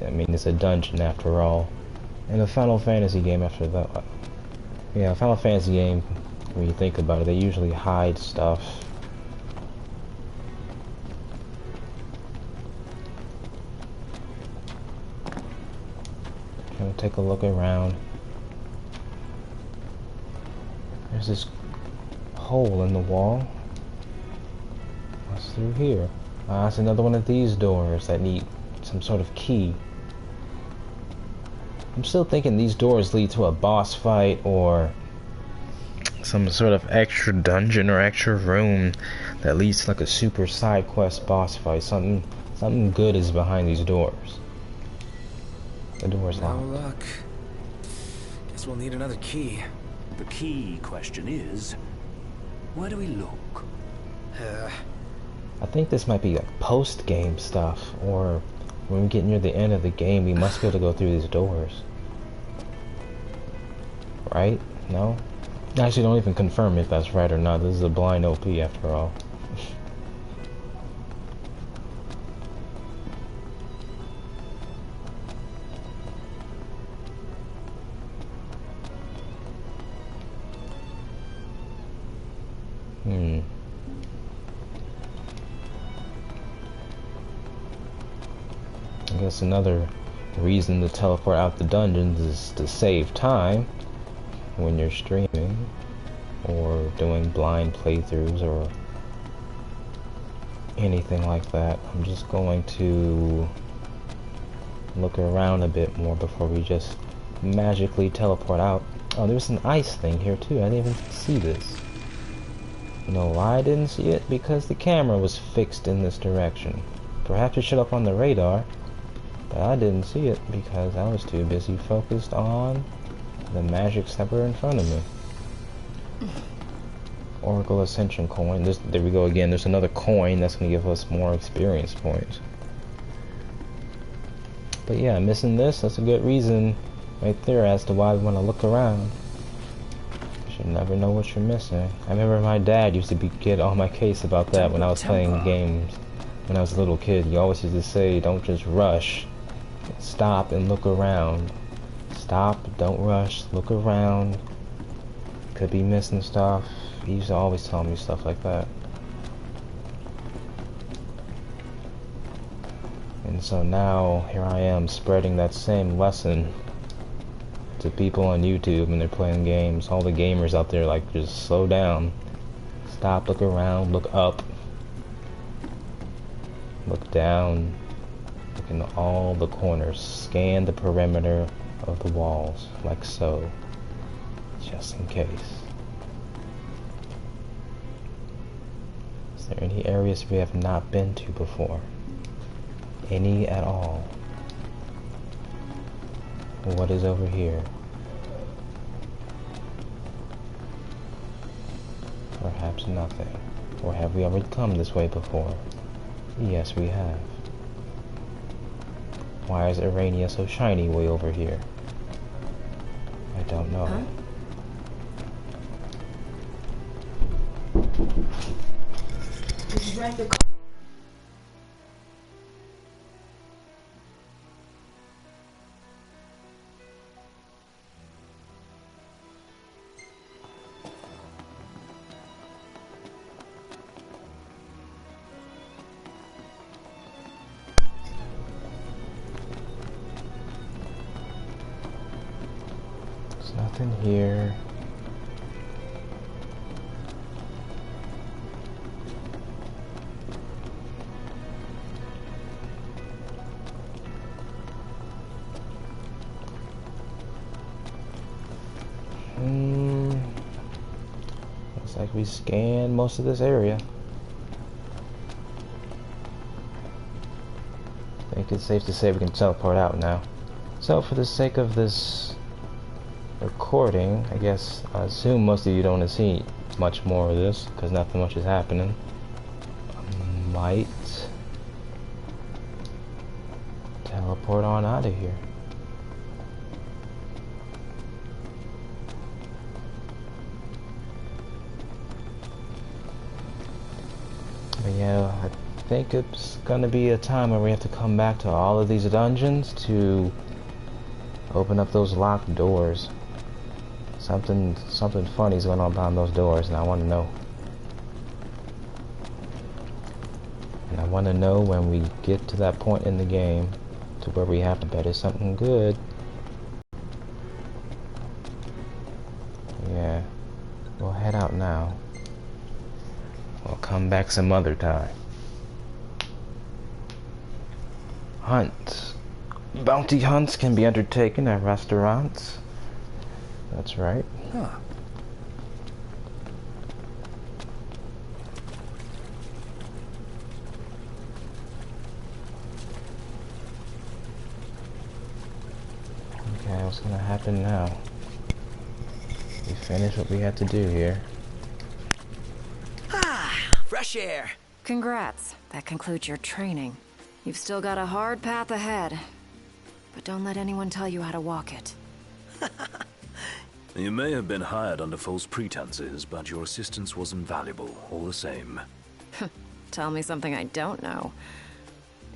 I mean, it's a dungeon after all. And a Final Fantasy game after that. Yeah, a Final Fantasy game, when you think about it, they usually hide stuff. Trying to take a look around. There's this hole in the wall. What's through here? It's another one of these doors that need some sort of key. I'm still thinking these doors lead to a boss fight or some sort of extra dungeon or extra room that leads to like a super side quest boss fight. Something good is behind these doors. The door's No locked. luck. Guess we'll need another key. The key question is, where do we look? I think this might be like post-game stuff, or when we get near the end of the game, we must be able to go through these doors. Right? No? Actually, don't even confirm if that's right or not. This is a blind OP after all. I guess another reason to teleport out the dungeons is to save time when you're streaming or doing blind playthroughs or anything like that. I'm just going to look around a bit more before we just magically teleport out. Oh, there's an ice thing here too. I didn't even see this. You know why I didn't see it? Because the camera was fixed in this direction. Perhaps it showed up on the radar, but I didn't see it because I was too busy focused on the magics that were in front of me. Oracle Ascension coin. There we go again. There's another coin that's going to give us more experience points. But yeah, missing this, that's a good reason right there as to why we want to look around. You should never know what you're missing. I remember my dad used to get on my case about that when I was playing games. When I was a little kid, he always used to say, don't just rush. Stop and look around. Stop, don't rush, look around. Could be missing stuff. He used to always tell me stuff like that. And so now, here I am spreading that same lesson to people on YouTube and they're playing games. All the gamers out there, like, just slow down. Stop, look around, look up. Look down. Look in all the corners. Scan the perimeter of the walls, like so. Just in case. Is there any areas we have not been to before? Any at all? What is over here? Perhaps nothing. Or have we already come this way before? Yes, we have. Why is Urania so shiny way over here? I don't know. Huh? There's nothing here. Looks like we scanned most of this area. I think it's safe to say we can teleport out now. So for the sake of this recording, I guess I assume most of you don't want to see much more of this because nothing much is happening. I might teleport on out of here. But yeah, I think it's gonna be a time where we have to come back to all of these dungeons to open up those locked doors. Something funny is going on behind those doors, and I want to know. And I want to know when we get to that point in the game to where we have to bet it's something good. Yeah, we'll head out now. We'll come back some other time. Hunt. Bounty hunts can be undertaken at restaurants. That's right. Huh. Okay, what's gonna happen now? We finished what we had to do here. Ah, fresh air. Congrats. That concludes your training. You've still got a hard path ahead. But don't let anyone tell you how to walk it. You may have been hired under false pretenses, but your assistance was invaluable, all the same. Tell me something I don't know.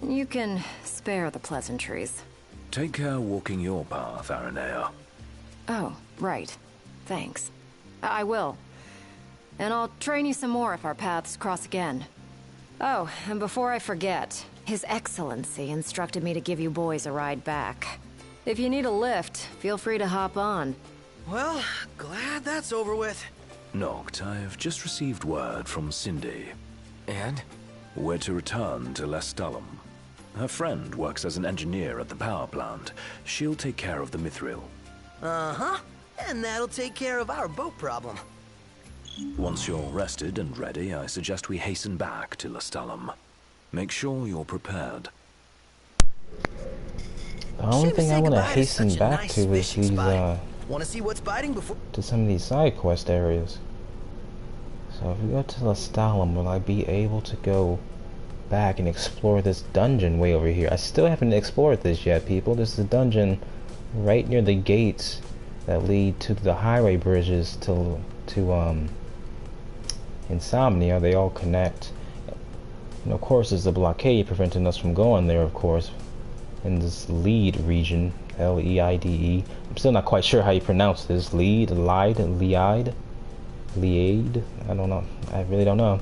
You can spare the pleasantries. Take care walking your path, Aranea. Oh, right. Thanks. I will. And I'll train you some more if our paths cross again. Oh, and before I forget, His Excellency instructed me to give you boys a ride back. If you need a lift, feel free to hop on. Well, glad that's over with. Noct, I've just received word from Cindy. And? We're to return to Lestalum. Her friend works as an engineer at the power plant. She'll take care of the Mythril. Uh-huh. And that'll take care of our boat problem. Once you're rested and ready, I suggest we hasten back to Lestalum. Make sure you're prepared. The only thing I want to goodbye hasten such a back nice to is fishing these, spot. Want to see what's biting before? to some of these side quest areas. So if we go to Lestalum, will I be able to go back and explore this dungeon way over here? I still haven't explored this yet, people. This is a dungeon right near the gates that lead to the highway bridges to Insomnia. They all connect. And of course, there's a blockade preventing us from going there, of course, in this lead region, L-E-I-D-E. I'm still not quite sure how you pronounce this. Lead, Liade? I don't know. I really don't know.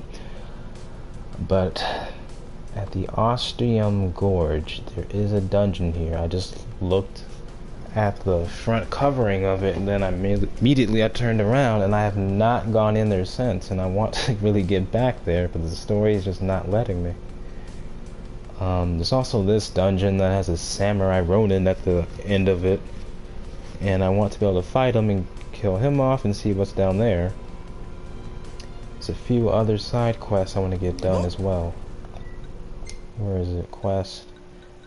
But at the Ostrium Gorge, there is a dungeon here. I just looked at the front covering of it, and then immediately I turned around, and I have not gone in there since, and I want to really get back there, but the story is just not letting me. There's also this dungeon that has a samurai ronin at the end of it, and I want to be able to fight him and kill him off and see what's down there. There's a few other side quests I want to get done as well. Where is it? Quest.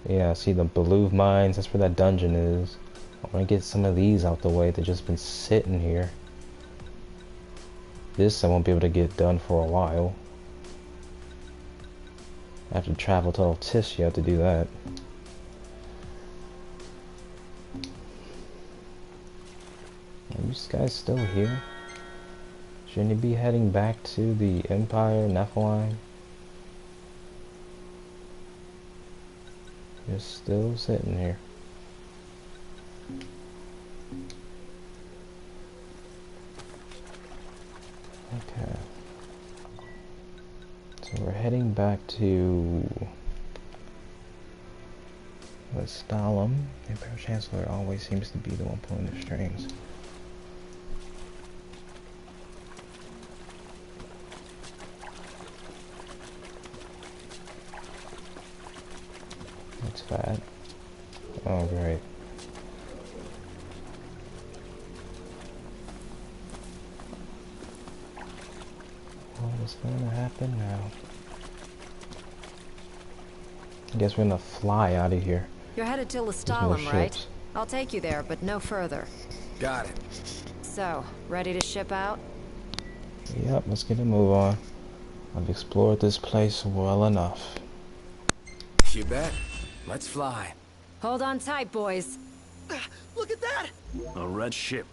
Yeah, see the Balouve mines, that's where that dungeon is. I want to get some of these out the way. They've just been sitting here. This I won't be able to get done for a while. I have to travel to Altissia to do that. Are you guys still here? Shouldn't you be heading back to the Empire, Nephilim? You're still sitting here. Okay. So we're heading back to Crestholm. The Imperial Chancellor always seems to be the one pulling the strings. That's bad. Oh, great. What is going to happen now? I guess we're gonna fly out of here. You're headed to No Crestholm, right? ships. I'll take you there, but no further. Got it. So, ready to ship out? Yep, let's get a move on. I've explored this place well enough. You bet. Let's fly. Hold on tight, boys. Look at that! A red ship.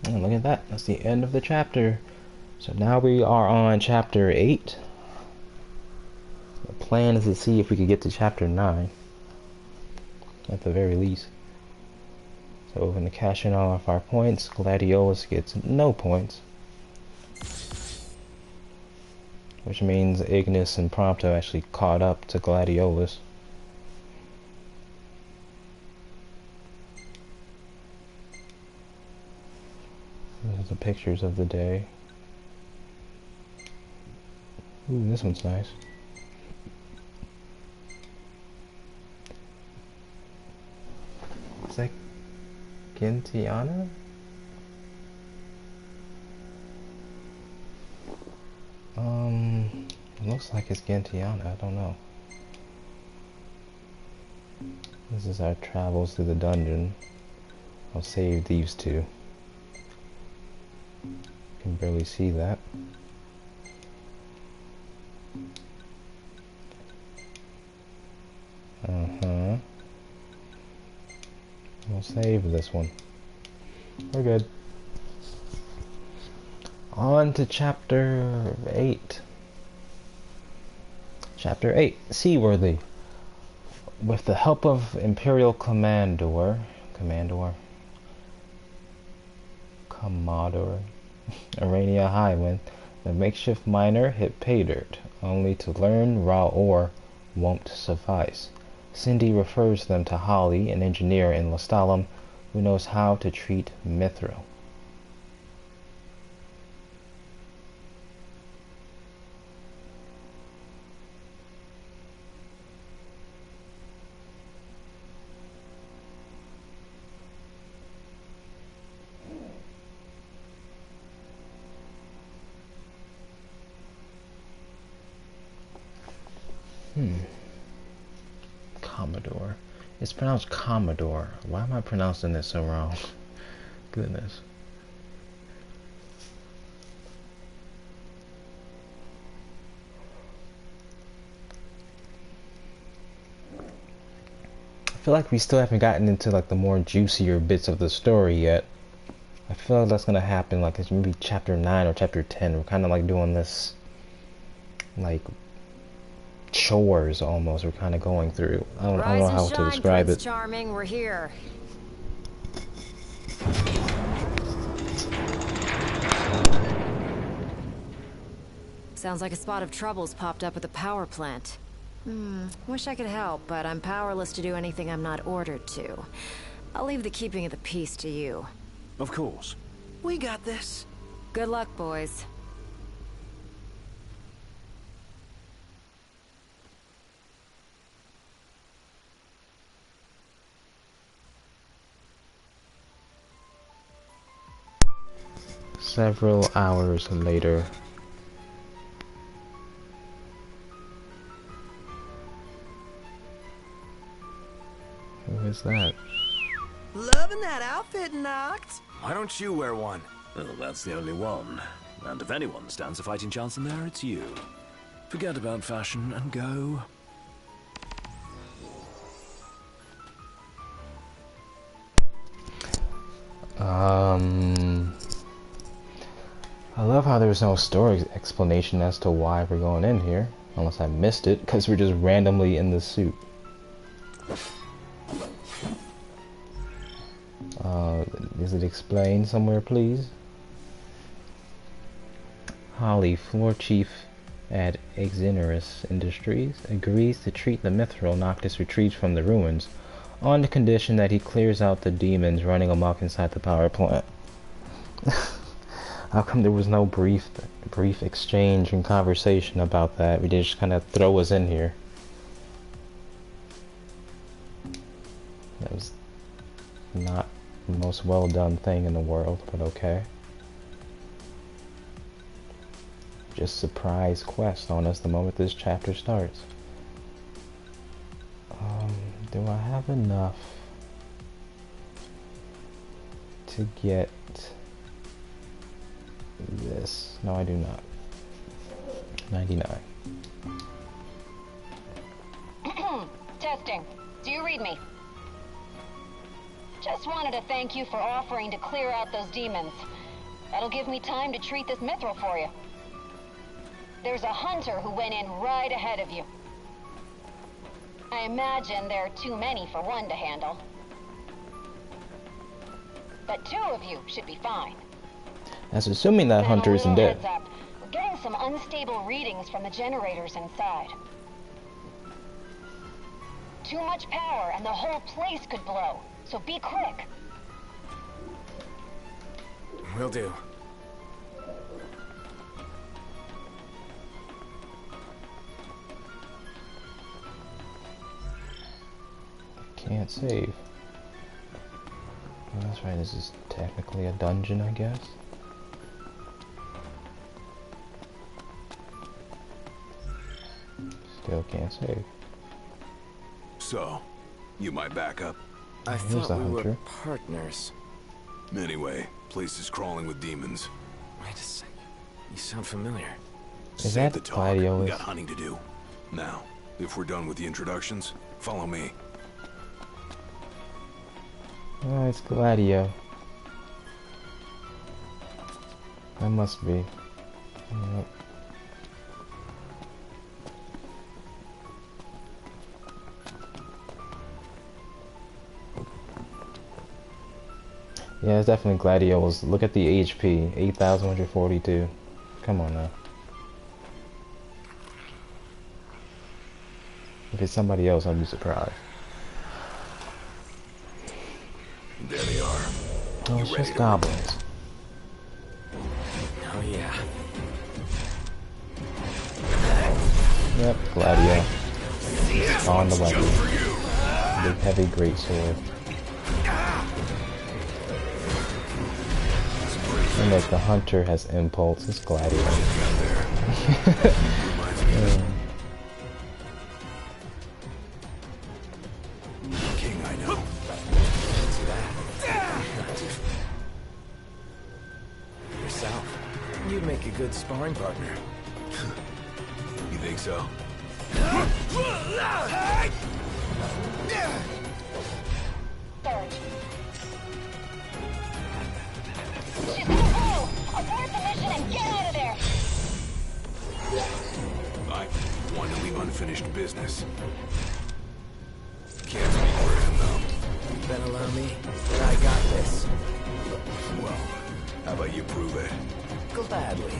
And look at that. That's the end of the chapter. So now we are on chapter 8. The plan is to see if we could get to chapter 9. At the very least. So we're going to cash in all of our points. Gladiolus gets no points. Which means Ignis and Prompto actually caught up to Gladiolus. These are the pictures of the day. Ooh, this one's nice. Is that Gentiana? It looks like it's Gentiana, I don't know. This is our travels through the dungeon. I'll save these two. Can barely see that. We'll save this one. We're good. On to chapter 8. Chapter 8, Seaworthy. With the help of Imperial Commodore, Arania Highwind, the makeshift miner hit pay dirt, only to learn raw ore won't suffice. Cindy refers them to Holly, an engineer in Crestholm, who knows how to treat Mythril. Commodore. It's pronounced Commodore. Why am I pronouncing this so wrong? Goodness. I feel like we still haven't gotten into like the more juicier bits of the story yet. I feel like that's gonna happen like it's maybe chapter 9 or chapter 10. We're kind of like doing this like chores almost we're kind of going through. I don't Rise know and how to shine, describe Prince it. Charming, we're here. Sounds like a spot of trouble's popped up at the power plant. Wish I could help, but I'm powerless to do anything I'm not ordered to. I'll leave the keeping of the peace to you. Of course. We got this. Good luck, boys. Several hours later. Who is that? Loving that outfit, Noct. Why don't you wear one? Well, that's the only one. And if anyone stands a fighting chance in there, it's you. Forget about fashion and go. I love how there's no story explanation as to why we're going in here. Unless I missed it, because we're just randomly in the suit. Is it explained somewhere, please? Holly, floor chief at Exenerus Industries, agrees to treat the Mythril Noctis retreats from the ruins, on the condition that he clears out the demons running amok inside the power plant. How come there was no brief exchange and conversation about that? We just kind of throw us in here. That was not the most well done thing in the world, but okay. Just surprise quest on us the moment this chapter starts. Do I have enough to get this? No, I do not. 99. Testing. Do you read me? Just wanted to thank you for offering to clear out those demons. That'll give me time to treat this Mythril for you. There's a hunter who went in right ahead of you. I imagine there are too many for one to handle. But 2 of you should be fine. That's assuming that Then hunter a isn't little dead. heads up. We're getting some unstable readings from the generators inside. Too much power and the whole place could blow. So be quick. Will do. Can't save. Oh, that's right, this is technically a dungeon, I guess. Still can't save. So, you my backup? I Here's thought the we were hunter. partners. Anyway, place is crawling with demons. Wait a second. You sound familiar. Is Save that the talk. Gladiolus? We got hunting to do. Now, if we're done with the introductions, follow me. Oh, it's Gladio. That must be. Yep. Yeah, it's definitely Gladiolus. Look at the HP, 8,142. Come on now. If it's somebody else, I'd be surprised. There they are. Oh, it's You just ready to goblins. Oh yeah. Yep, Gladio. On the weapon. Big heavy greatsword. And like the hunter has impulse, it's Gladio. King, I know. Yourself. You'd make a good sparring partner. You think so? Surge. She's gonna blow! Abort the mission and get out of there! I wanted to leave unfinished business. Can't speak for him, though. Then allow me. I got this. Well, how about you prove it? Gladly.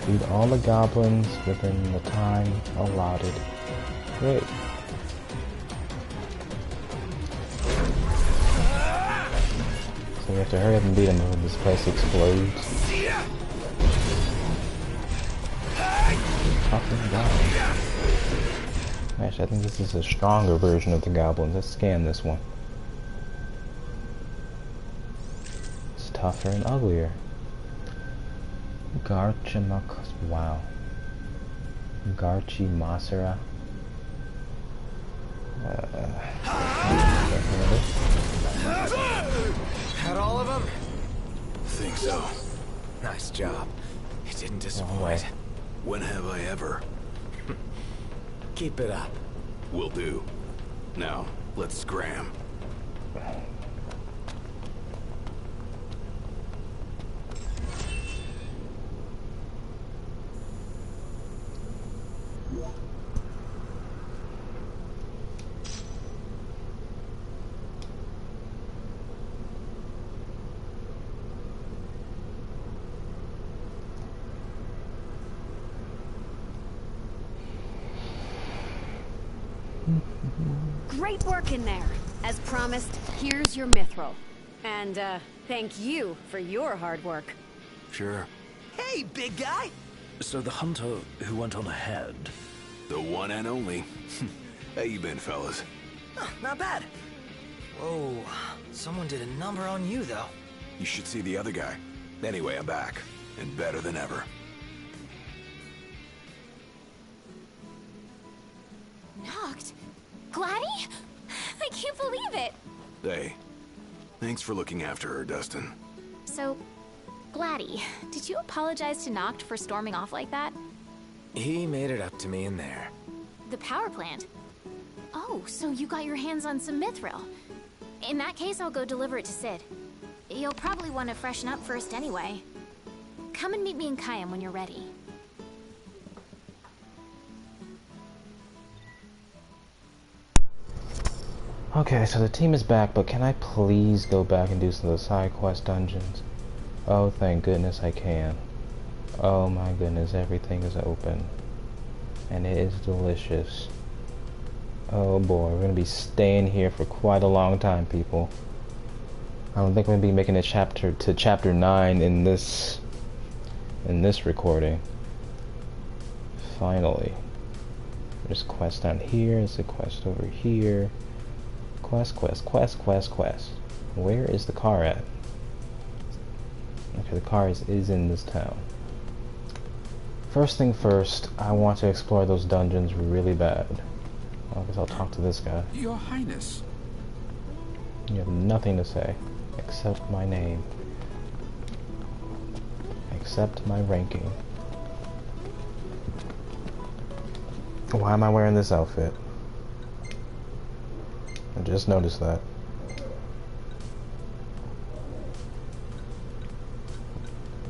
Defeat all the goblins within the time allotted. Great. So we have to hurry up and beat him before this place explodes. Fucking god. Actually, I think this is a stronger version of the goblins. Let's scan this one. It's tougher and uglier. Garchimakus. Wow. Garchimasera. Had all of them? Think so. Nice job. You didn't disappoint. When have I ever? Keep it up. Will do. Now, let's scram. Great work in there. As promised, here's your Mythril. And, thank you for your hard work. Sure. Hey, big guy! So the hunter who went on ahead... The one and only. How you been, fellas? Not bad. Whoa, someone did a number on you, though. You should see the other guy. Anyway, I'm back. And better than ever. Knocked? Gladdy? I can't believe it! Hey, thanks for looking after her, Dustin. So, Gladdy, did you apologize to Noct for storming off like that? He made it up to me in there. The power plant? Oh, so you got your hands on some Mythril. In that case, I'll go deliver it to Sid. You'll probably want to freshen up first anyway. Come and meet me in Kayam when you're ready. Okay, so the team is back, but can I please go back and do some of the side quest dungeons? Oh, thank goodness I can. Oh my goodness, everything is open. And it is delicious. Oh boy, we're gonna be staying here for quite a long time, people. I don't think I'm gonna be making a chapter 9 in this recording. Finally. There's a quest down here, there's a quest over here. Quest. Where is the car at? Okay, the car is in this town. First thing first, I want to explore those dungeons really bad. I guess I'll talk to this guy. Your Highness. You have nothing to say, except my name. Except my ranking. Why am I wearing this outfit? I just noticed that.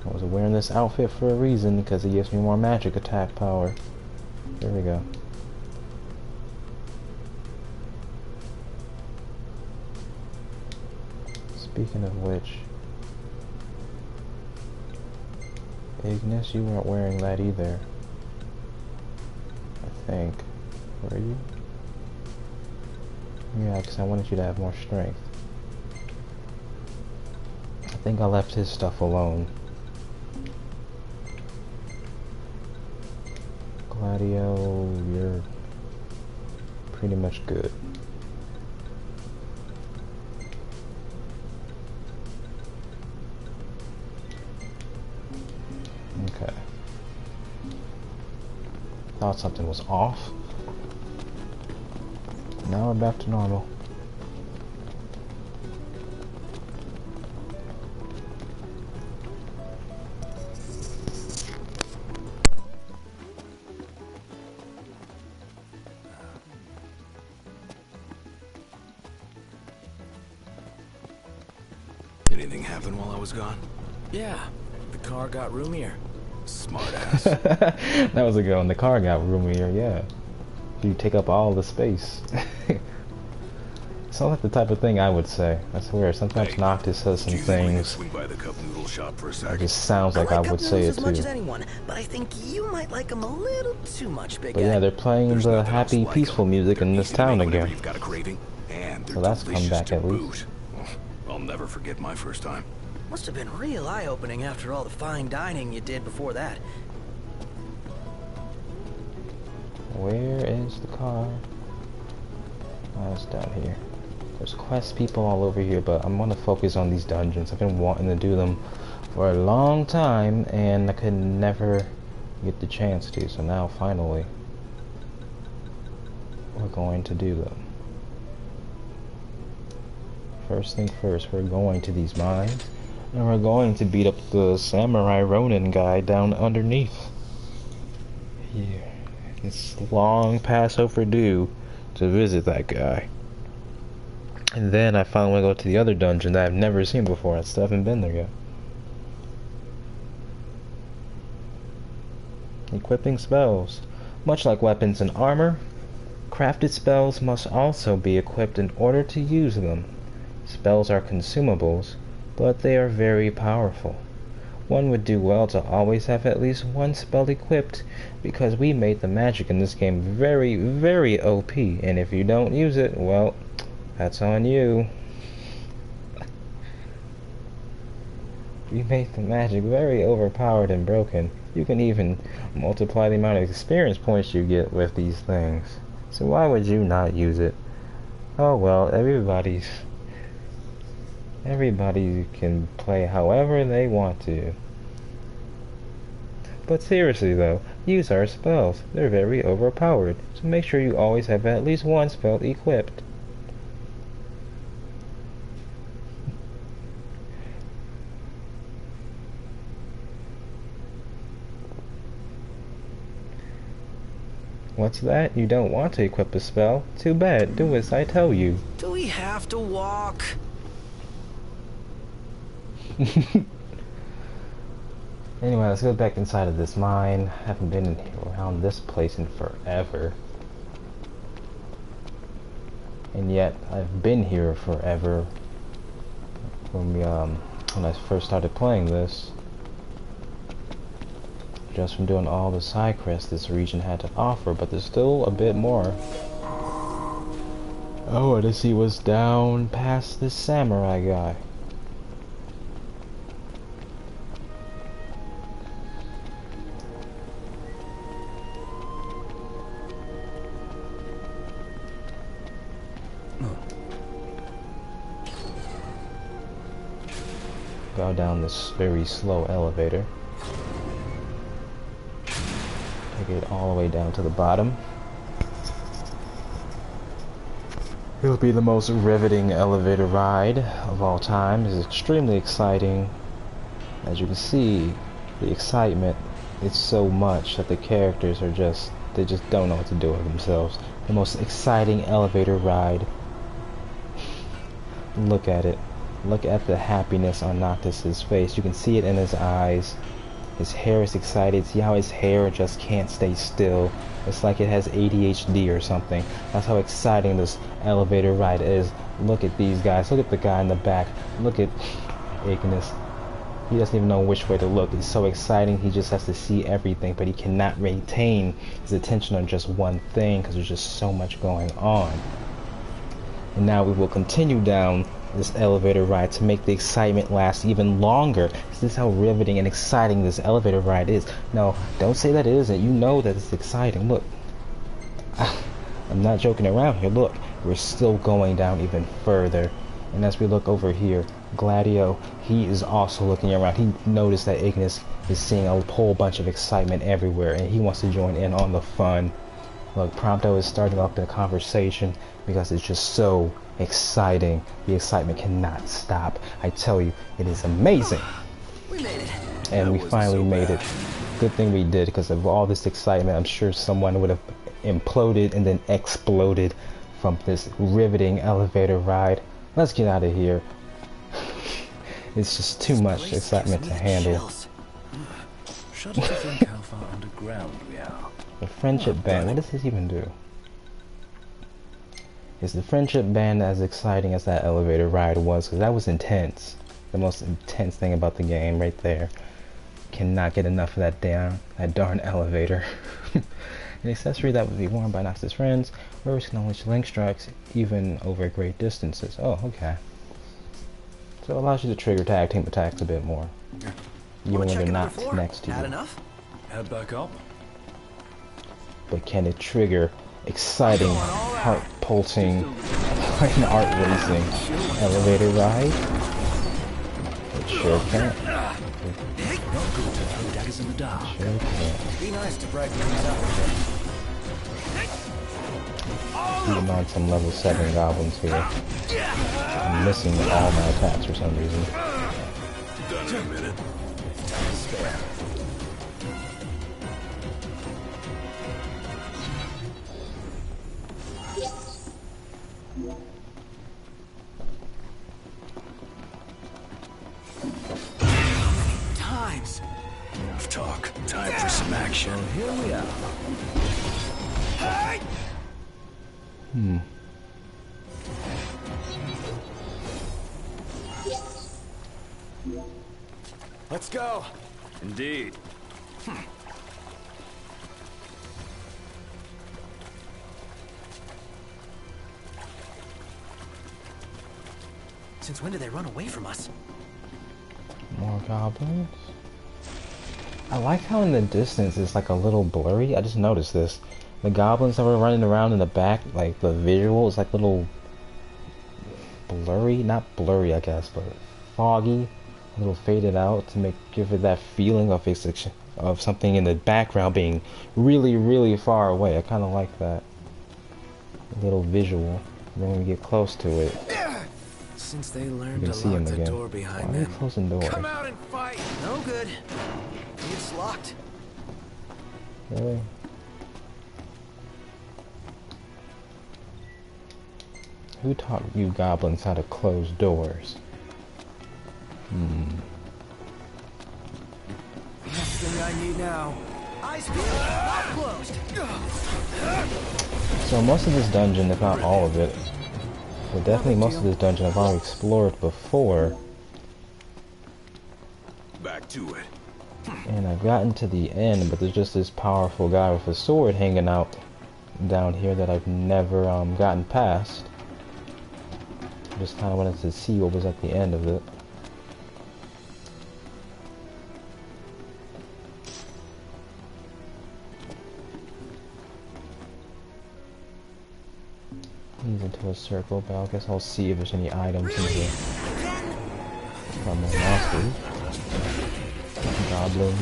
I was wearing this outfit for a reason, because it gives me more magic attack power. There we go. Speaking of which, Ignis, you weren't wearing that either. I think. Were you? Yeah, because I wanted you to have more strength. I think I left his stuff alone. Gladio, you're pretty much good. Okay. Thought something was off. Now we're back to normal. Anything happen while I was gone? Yeah. The car got roomier. Smart ass. That was a good one. The car got roomier, yeah. You take up all the space. Sounds like the type of thing I would say. I swear, sometimes Noctis says some things. Swing by the cup noodle shop for a sec? It just sounds like I would say it as much too. as anyone, but I think you might like them a little too much, big But yeah, guy. they're playing the happy, peaceful music in this town again. You've got a craving, and So that's come back at least. I'll never forget my first time. Must have been real eye-opening after all the fine dining you did before that. Where is the car? Oh, it's down here. There's quest people all over here, but I'm gonna focus on these dungeons. I've been wanting to do them for a long time, and I could never get the chance to. So now, finally, we're going to do them. First thing first, we're going to these mines, and we're going to beat up the Samurai Ronin guy down underneath. Here. It's long past overdue to visit that guy. And then I finally go to the other dungeon that I've never seen before. I still haven't been there yet. Equipping spells. Much like weapons and armor, crafted spells must also be equipped in order to use them. Spells are consumables, but they are very powerful. One would do well to always have at least one spell equipped, because we made the magic in this game very, very OP, and if you don't use it, well, that's on you. We made the magic very overpowered and broken. You can even multiply the amount of experience points you get with these things. So why would you not use it? Oh well, everybody can play however they want to. But seriously though, use our spells. They're very overpowered, so make sure you always have at least one spell equipped. What's that? You don't want to equip a spell? Too bad. Do as I tell you. Do we have to walk? Anyway, let's go back inside of this mine. Haven't been around this place in forever. And yet, I've been here forever. When I first started playing this. Just from doing all the side quests this region had to offer, but there's still a bit more. I want to see what's down past this samurai guy. Go down this very slow elevator. Take it all the way down to the bottom. It'll be the most riveting elevator ride of all time. It's extremely exciting. As you can see, the excitement is so much that the characters are they just don't know what to do with themselves. The most exciting elevator ride. Look at it. Look at the happiness on Noctis's face. You can see it in his eyes. His hair is excited. See how his hair just can't stay still. It's like it has ADHD or something. That's how exciting this elevator ride is. Look at these guys. Look at the guy in the back. Look at Ignis. He doesn't even know which way to look. It's so exciting. He just has to see everything, but he cannot maintain his attention on just one thing because there's just so much going on. And now we will continue down this elevator ride to make the excitement last even longer. This is how riveting and exciting this elevator ride is. No, don't say that it isn't. You know that it's exciting. Look, I'm not joking around here. Look, we're still going down even further. And as we look over here, Gladio, he is also looking around. He noticed that Ignis is seeing a whole bunch of excitement everywhere, and he wants to join in on the fun. Look, Prompto is starting up the conversation because it's just so exciting. The excitement cannot stop. I tell you, it is amazing. We made it. And we finally made it. Good thing we did, because of all this excitement, I'm sure someone would have imploded and then exploded from this riveting elevator ride. Let's get out of here. It's just too much excitement to handle. Shudder to think how far underground we are. The friendship band. What does this even do? Is the friendship band as exciting as that elevator ride was? Because that was intense. The most intense thing about the game right there. Cannot get enough of that darn elevator. An accessory that would be worn by Nox's friends. Wearers can unleash link strikes even over great distances. Oh, okay. So it allows you to trigger tag team attacks a bit more. Even when they're not next to you. Enough? Head back up. But can it trigger exciting, heart-pulsing, and art-racing elevator ride? It sure can. Not good to throw daggers in the dark. Sure can. Be nice to brighten things up a bit. Even on some level 7 goblins here. I'm missing all my attacks for some reason. Done in a minute. Time to spare. Times. Enough talk. Time for some action. Here we are. Let's go. Indeed. Since when did they run away from us? More goblins. I like how in the distance it's like a little blurry. I just noticed this. The goblins that were running around in the back, like the visual is like little blurry, not blurry I guess, but foggy, a little faded out to give it that feeling of something in the background being really, really far away. I kind of like that little visual. And then when we get close to it, Since they you learned can to see lock him the again. door Why behind are you them. closing doors? Come out and fight. No good. It's locked. Really? Who taught you goblins how to close doors? Last thing I need now. Eyes peeled, mouth closed. So most of this dungeon, if not all of it, but definitely most of this dungeon I've already explored before, Back to it. and I've gotten to the end, but there's just this powerful guy with a sword hanging out down here that I've never gotten past. Just kind of wanted to see what was at the end of it. He's into a circle, but I guess I'll see if there's any items in here. Got more monsters. Goblins.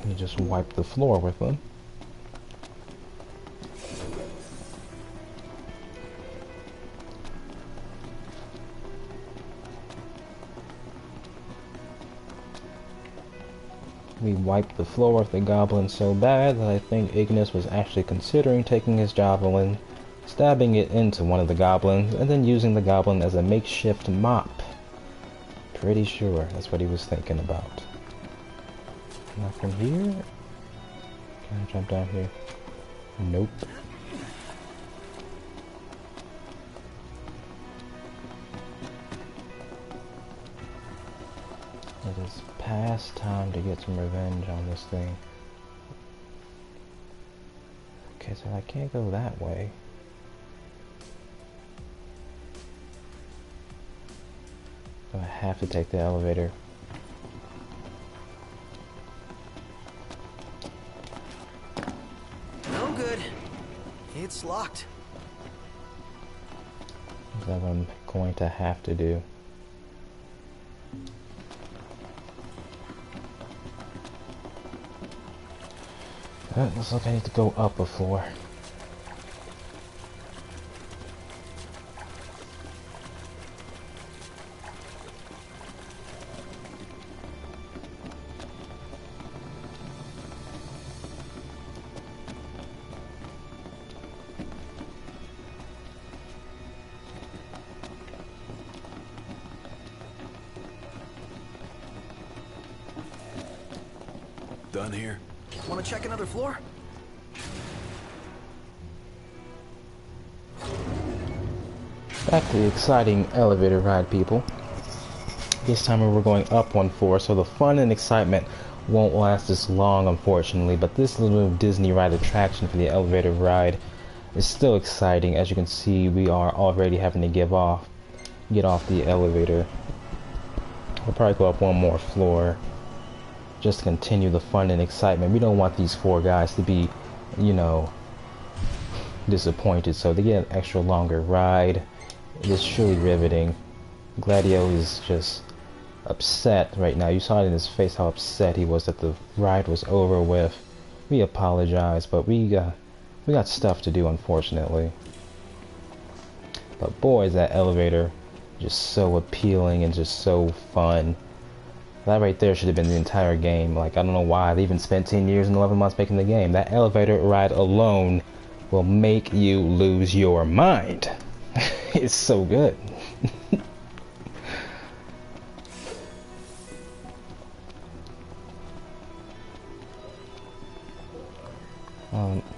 You just wipe the floor with them. We wiped the floor with the goblin so bad that I think Ignis was actually considering taking his javelin, stabbing it into one of the goblins, and then using the goblin as a makeshift mop. Pretty sure that's what he was thinking about. Not from here? Can I jump down here? Nope. It is past time to get some revenge on this thing. Okay, so I can't go that way. So I have to take the elevator. No good. It's locked. That's what I'm going to have to do. Looks like I need to go up a floor. Done here? Want to check another floor? Back to the exciting elevator ride, people. This time we're going up one floor, so the fun and excitement won't last this long, unfortunately. But this little Disney ride attraction for the elevator ride is still exciting. As you can see, we are already having to get off the elevator. We'll probably go up one more floor just to continue the fun and excitement. We don't want these four guys to be, you know, disappointed, so they get an extra longer ride. It is truly riveting. Gladio is just upset right now. You saw it in his face how upset he was that the ride was over with. We apologize, but we got stuff to do, unfortunately. But boy, is that elevator just so appealing and just so fun. That right there should have been the entire game. Like, I don't know why they even spent 10 years and 11 months making the game. That elevator ride alone will make you lose your mind. It's so good.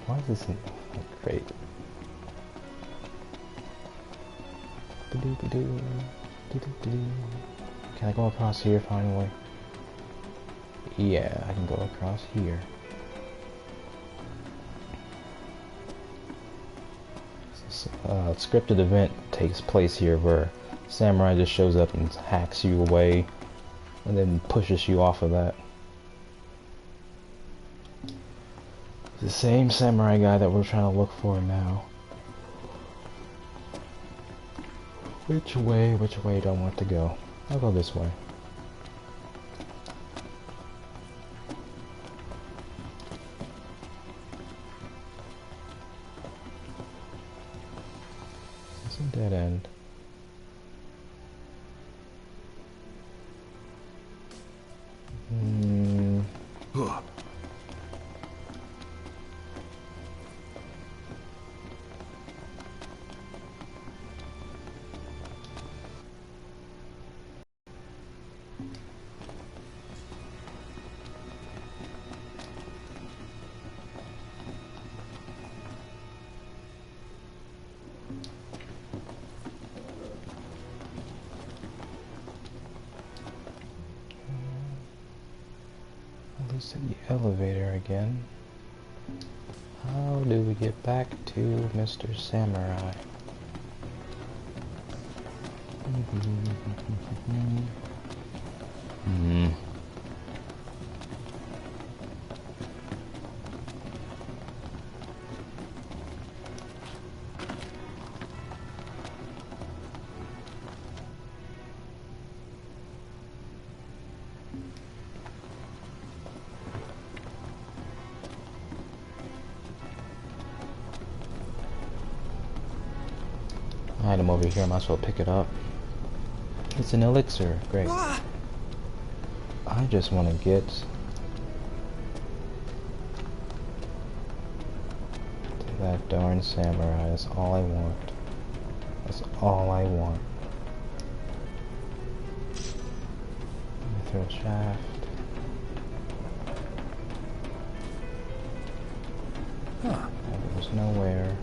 Why is this great? Can I go across here finally? Yeah, I can go across here. Scripted event takes place here where Samurai just shows up and hacks you away and then pushes you off of that. The same Samurai guy that we're trying to look for now. Which way do I want to go? I'll go this way. It's a dead end. To the elevator again. How do we get back to Mr. Samurai? Item over here, I might as well pick it up. It's an elixir, great. I just want to get to that darn samurai. That's all I want. That's all I want. Mythril shaft. Huh. There's nowhere.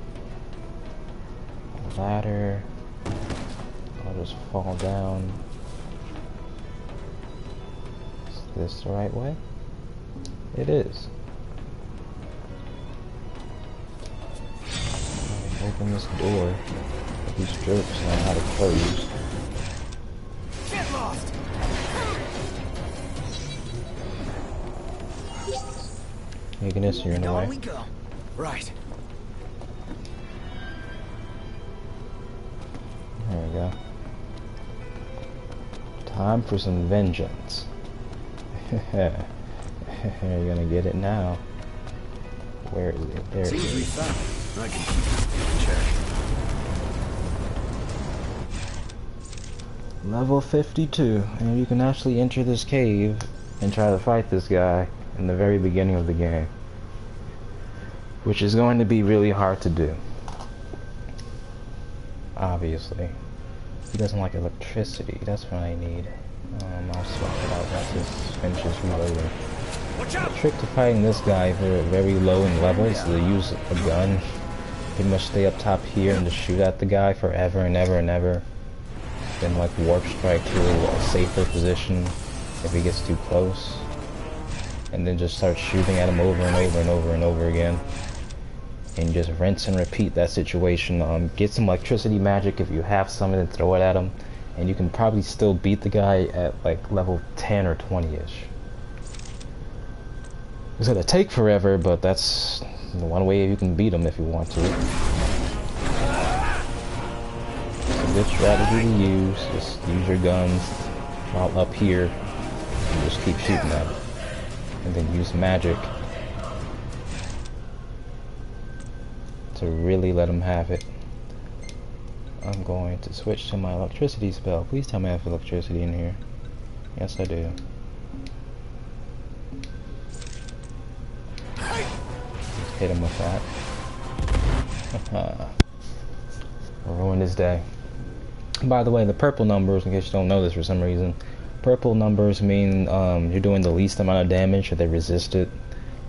Ladder. I'll just fall down. Is this the right way? It is. Open this door that these jerks know how to close. Get lost! Ignis, you're in the way. Down we go. Right. There we go. Time for some vengeance. You're gonna get it now. Where is it? There it Seems we is. found. I can keep it in check. Level 52, and you can actually enter this cave and try to fight this guy in the very beginning of the game, which is going to be really hard to do. Obviously. He doesn't like electricity, that's what I need. I'll swap it out once this finishes reloading. The trick to fighting this guy if you're very low in levels is to use a gun. Pretty much stay up top here and just shoot at the guy forever and ever and ever. Then like warp strike to a safer position if he gets too close. And then just start shooting at him over and over and over and over again. And just rinse and repeat that situation. Get some electricity magic if you have some and throw it at him. And you can probably still beat the guy at like level 10 or 20-ish. It's gonna take forever, but that's the one way you can beat him if you want to. It's a good strategy to use. Just use your guns while up here and just keep shooting at him. And then use magic to really let him have it. I'm going to switch to my electricity spell. Please tell me I have electricity in here. Yes, I do. Just hit him with that. Ruin his day. By the way, the purple numbers, in case you don't know this for some reason, purple numbers mean you're doing the least amount of damage, or they resist it.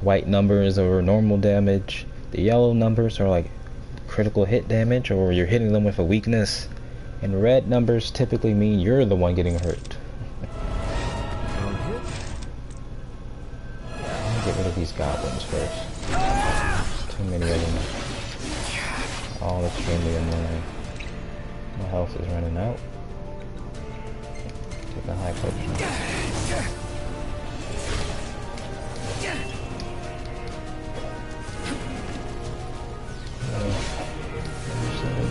White numbers are normal damage. The yellow numbers are like critical hit damage, or you're hitting them with a weakness. And red numbers typically mean you're the one getting hurt. I'll get rid of these goblins first. There's too many of them. All extremely annoying. My health is running out. Take a high potion.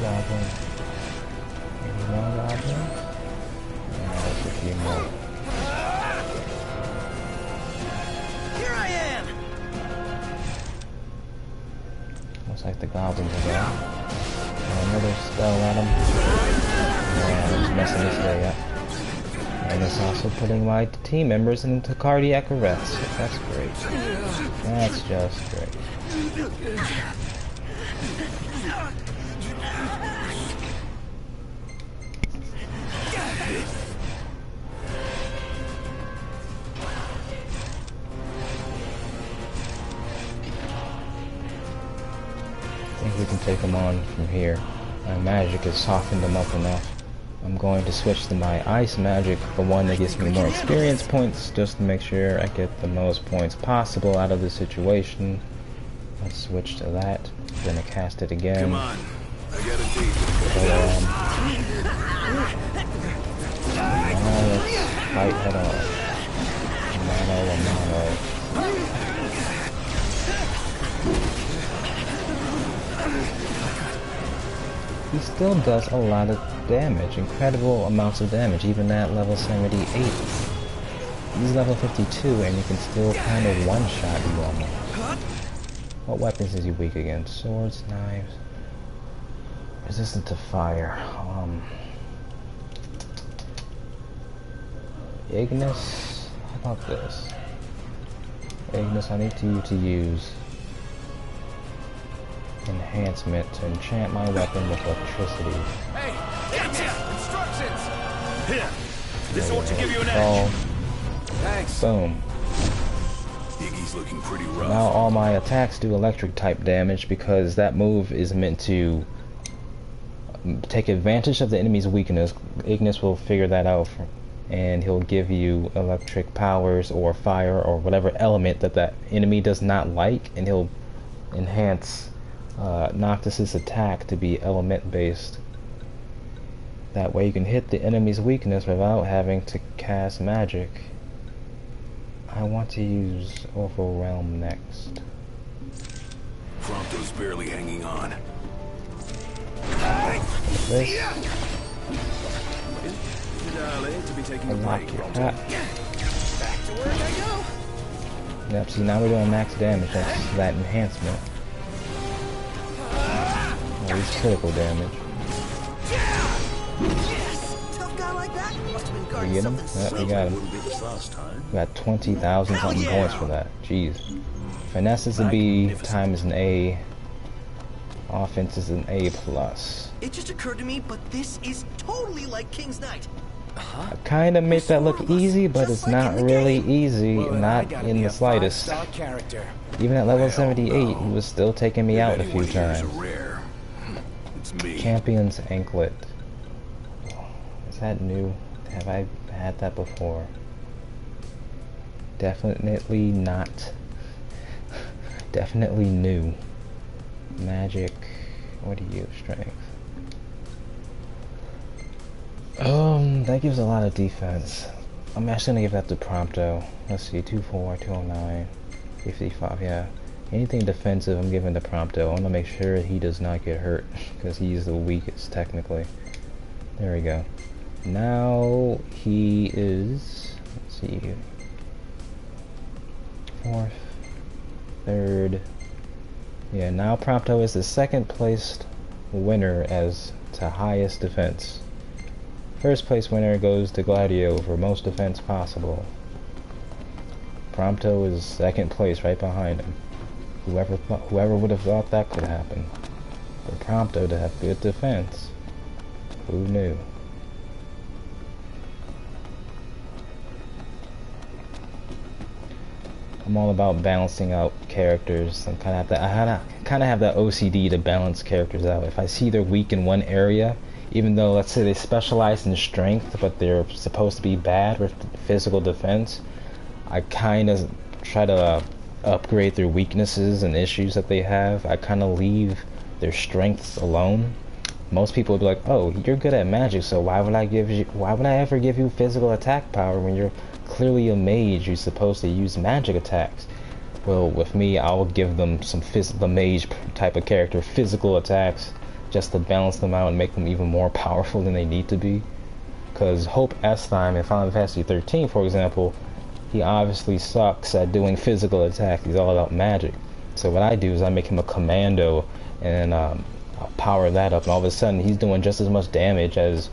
Goblin. Maybe one goblin. And there's a few more. Here I am. Looks like the goblins are gone. Another spell at him. Yeah, it's messing this day up. And it's also putting my team members into cardiac arrest. That's great. That's just great. I think we can take them on from here. My magic has softened them up enough. I'm going to switch to my ice magic, the one that gives me more experience points, just to make sure I get the most points possible out of the situation. Let's switch to that. I'm gonna cast it again. Come on, I got a date. Now let's fight head on. Mano. He still does a lot of damage, incredible amounts of damage, even at level 78. He's level 52 and you can still kind of one-shot you almost. What weapons is he weak against? Swords, knives, resistant to fire. Ignis, how about this? Ignis, I need you to use enhancement to enchant my weapon with electricity. Hey, gotcha! Instructions! Here, this ought to give you an edge. Thanks. Boom. Iggy's looking pretty rough. Now all my attacks do electric type damage because that move is meant to take advantage of the enemy's weakness. Ignis will figure that out and he'll give you electric powers or fire or whatever element that that enemy does not like, and he'll enhance Noctis's attack to be element based. That way you can hit the enemy's weakness without having to cast magic. I want to use Overwhelm next. Prompto's barely hanging on. This. To be taking a Unlock break, your Prompto. hat. Back to work I go. Yep, see now we're doing max damage, that's that enhancement. At least critical damage. Yes! Tough guy like that must have been We guarding get him? something Yep, we sweet. got him. Wouldn't be the first time. We got 20,000 something Hell yeah. points for that. Jeez. Finesse is a B, time is an A. Offense is an A+. It just occurred to me, but this is totally like King's Knight. Huh? I kind of made that look Four of us, easy, but just it's like not in the really game. easy, Well, then I not gotta in be the a slightest. 5-star character. Even at level Well, 78, he no. was still taking me If out a anyone few here is a times. rare, it's me. Champion's Anklet. Is that new? Have I had that before? Definitely not. Definitely new. Magic. What do you use? Strength. That gives a lot of defense. I'm actually gonna give that to Prompto. Let's see, 2-4, 209, 55, yeah. Anything defensive, I'm giving to Prompto. I want to make sure he does not get hurt, because he's the weakest, technically. There we go. Now, he is, let's see, 4th, 3rd. Yeah, now Prompto is the second placed winner as to highest defense. First place winner goes to Gladio for most defense possible. Prompto is second place right behind him. Whoever would have thought that could happen. For Prompto to have good defense. Who knew? I'm all about balancing out characters. I kind of have that OCD to balance characters out. If I see they're weak in one area, even though let's say they specialize in strength, but they're supposed to be bad with physical defense, I kind of try to upgrade their weaknesses and issues that they have. I kind of leave their strengths alone. Most people would be like, "Oh, you're good at magic, so why would I ever give you physical attack power when you're clearly a mage? You're supposed to use magic attacks." Well, with me, I'll give them the mage type of character physical attacks just to balance them out and make them even more powerful than they need to be. Because Hope Estheim in Final Fantasy 13, for example, he obviously sucks at doing physical attacks. He's all about magic. So what I do is I make him a commando and I'll power that up, and all of a sudden he's doing just as much damage as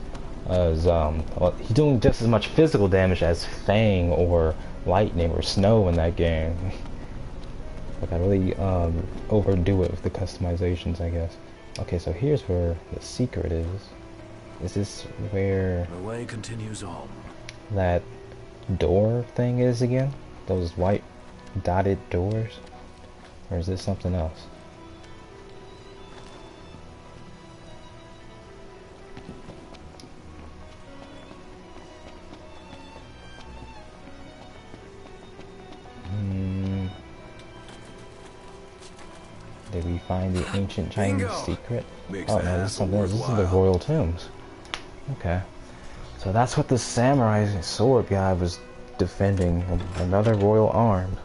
he's doing just as much physical damage as Fang or Lightning or Snow in that game. Like I really overdo it with the customizations, I guess. Okay, so here's where the secret is. Is this where The way continues on. that door thing is again? Those white dotted doors? Or is this something else? Did we find the ancient Chinese Bingo! secret? Makes Oh the no, this is hassle something. This is the worthwhile. royal tombs. Okay. So that's what the samurai sword guy was defending. Another royal arm.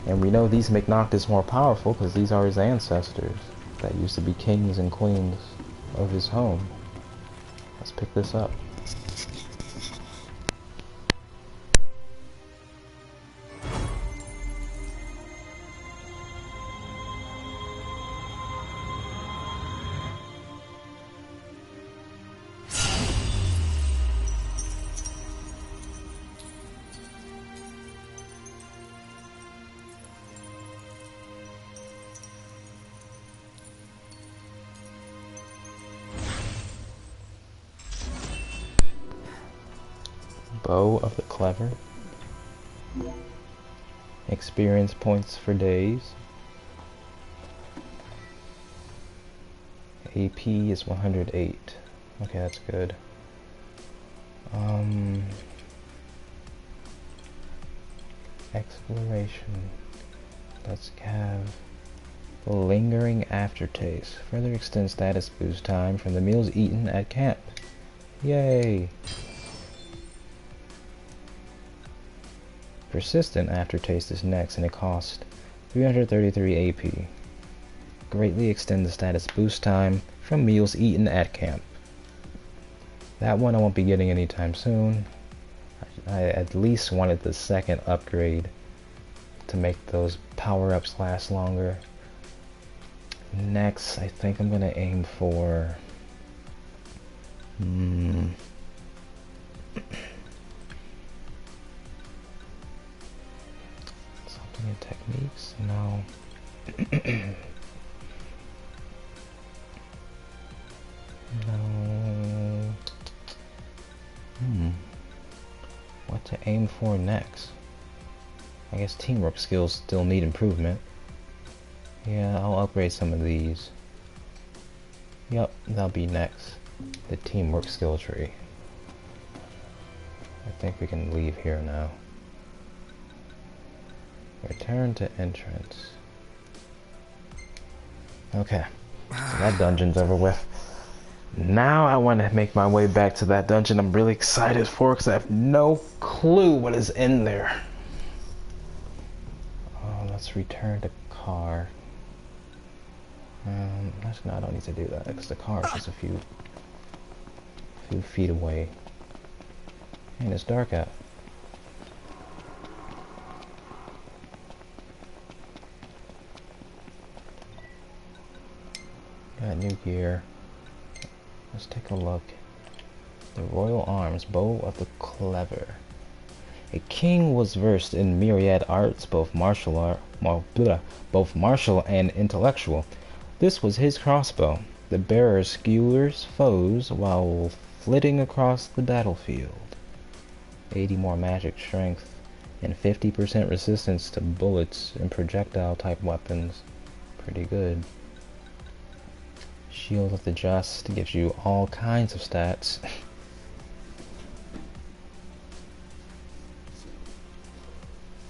And we know these make Noctis more powerful because these are his ancestors that used to be kings and queens of his home. Let's pick this up. Bow of the Clever. Experience points for days. AP is 108. Okay, that's good. Exploration. Let's have lingering aftertaste. Further extend status boost time from the meals eaten at camp. Yay! Persistent aftertaste is next, and it costs 333 AP. Greatly extend the status boost time from meals eaten at camp. That one I won't be getting anytime soon. I at least wanted the second upgrade to make those power-ups last longer. Next, I think I'm gonna aim for something in techniques? No. No. to aim for next? I guess teamwork skills still need improvement. Yeah, I'll upgrade some of these. Yep, that'll be next. The teamwork skill tree. I think we can leave here now. Return to entrance. Okay, so that dungeon's over with. Now I want to make my way back to that dungeon I'm really excited for because I have no clue what is in there. Oh, let's return to car. Actually, no, I don't need to do that because the car is just a few feet away. And it's dark out. Got new gear. Let's take a look. The Royal Arms, Bow of the Clever. A king was versed in myriad arts, both martial and intellectual. This was his crossbow. The bearer skewers foes while flitting across the battlefield. 80 more magic strength and 50% resistance to bullets and projectile type weapons. Pretty good. Shield of the Just gives you all kinds of stats.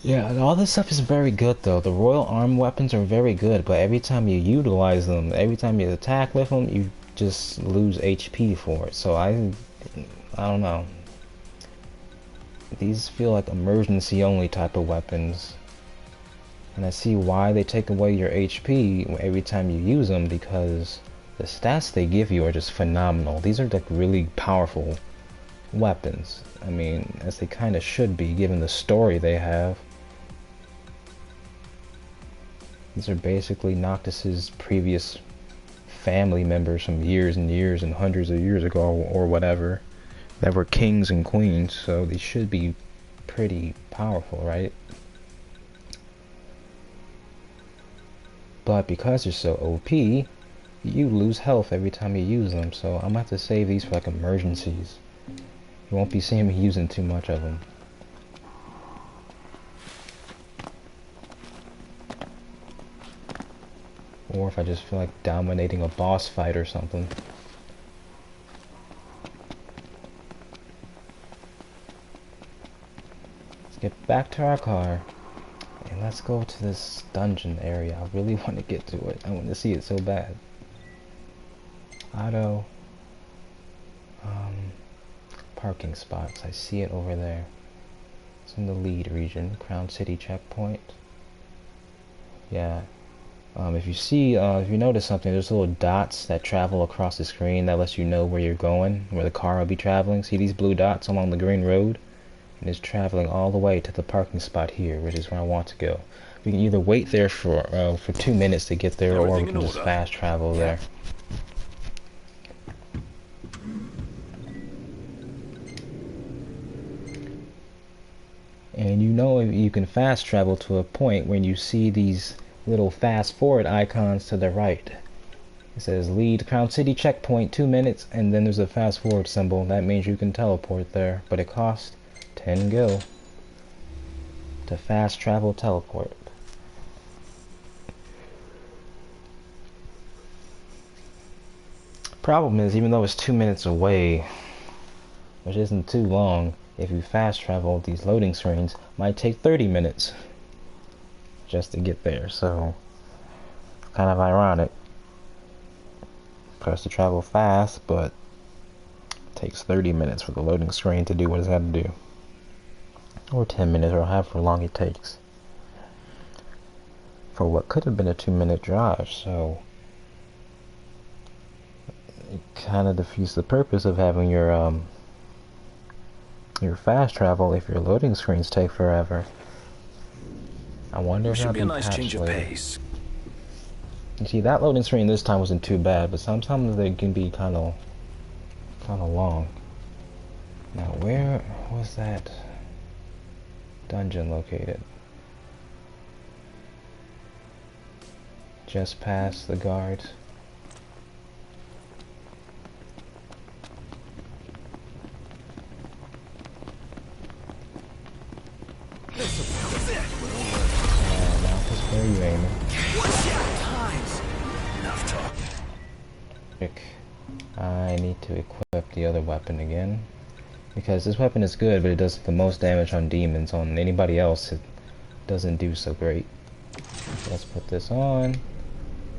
Yeah, and all this stuff is very good though. The Royal Arm weapons are very good, but every time you utilize them, every time you attack with them, you just lose HP for it. So I don't know. These feel like emergency only type of weapons. And I see why they take away your HP every time you use them, because the stats they give you are just phenomenal. These are like really powerful weapons. I mean, as they kind of should be, given the story they have. These are basically Noctis's previous family members from years and years and hundreds of years ago or whatever that were kings and queens, so they should be pretty powerful, right? But because they're so OP, you lose health every time you use them, so I'm gonna have to save these for like emergencies. You won't be seeing me using too much of them. Or if I just feel like dominating a boss fight or something. Let's get back to our car. And let's go to this dungeon area. I really want to get to it. I want to see it so bad. Auto. Parking spots. I see it over there. It's in the lead region. Crown City checkpoint. Yeah. If you notice something, there's little dots that travel across the screen that lets you know where you're going, where the car will be traveling. See these blue dots along the green road? And it's traveling all the way to the parking spot here, which is where I want to go. We can either wait there for 2 minutes to get there, or we can just fast travel there. And you know you can fast travel to a point when you see these little fast forward icons to the right. It says lead Crown City checkpoint 2 minutes, and then there's a fast forward symbol. That means you can teleport there, but it costs 10 gil to fast travel teleport. Problem is, even though it's 2 minutes away, which isn't too long, if you fast travel, these loading screens might take 30 minutes just to get there, so kind of ironic. Press to travel fast, but it takes 30 minutes for the loading screen to do what it's got to do. Or 10 minutes, or however long it takes. For what could have been a 2-minute drive, so it kind of defeats the purpose of having your fast travel if your loading screens take forever. I wonder if that'll be a nice change of pace. You see, that loading screen this time wasn't too bad, but sometimes they can be kind of long. Now, where was that dungeon located? Just past the guards. Marcus, where are you aiming? Enough talk. I need to equip the other weapon again. Because this weapon is good, but it does the most damage on demons. On anybody else, it doesn't do so great. So let's put this on.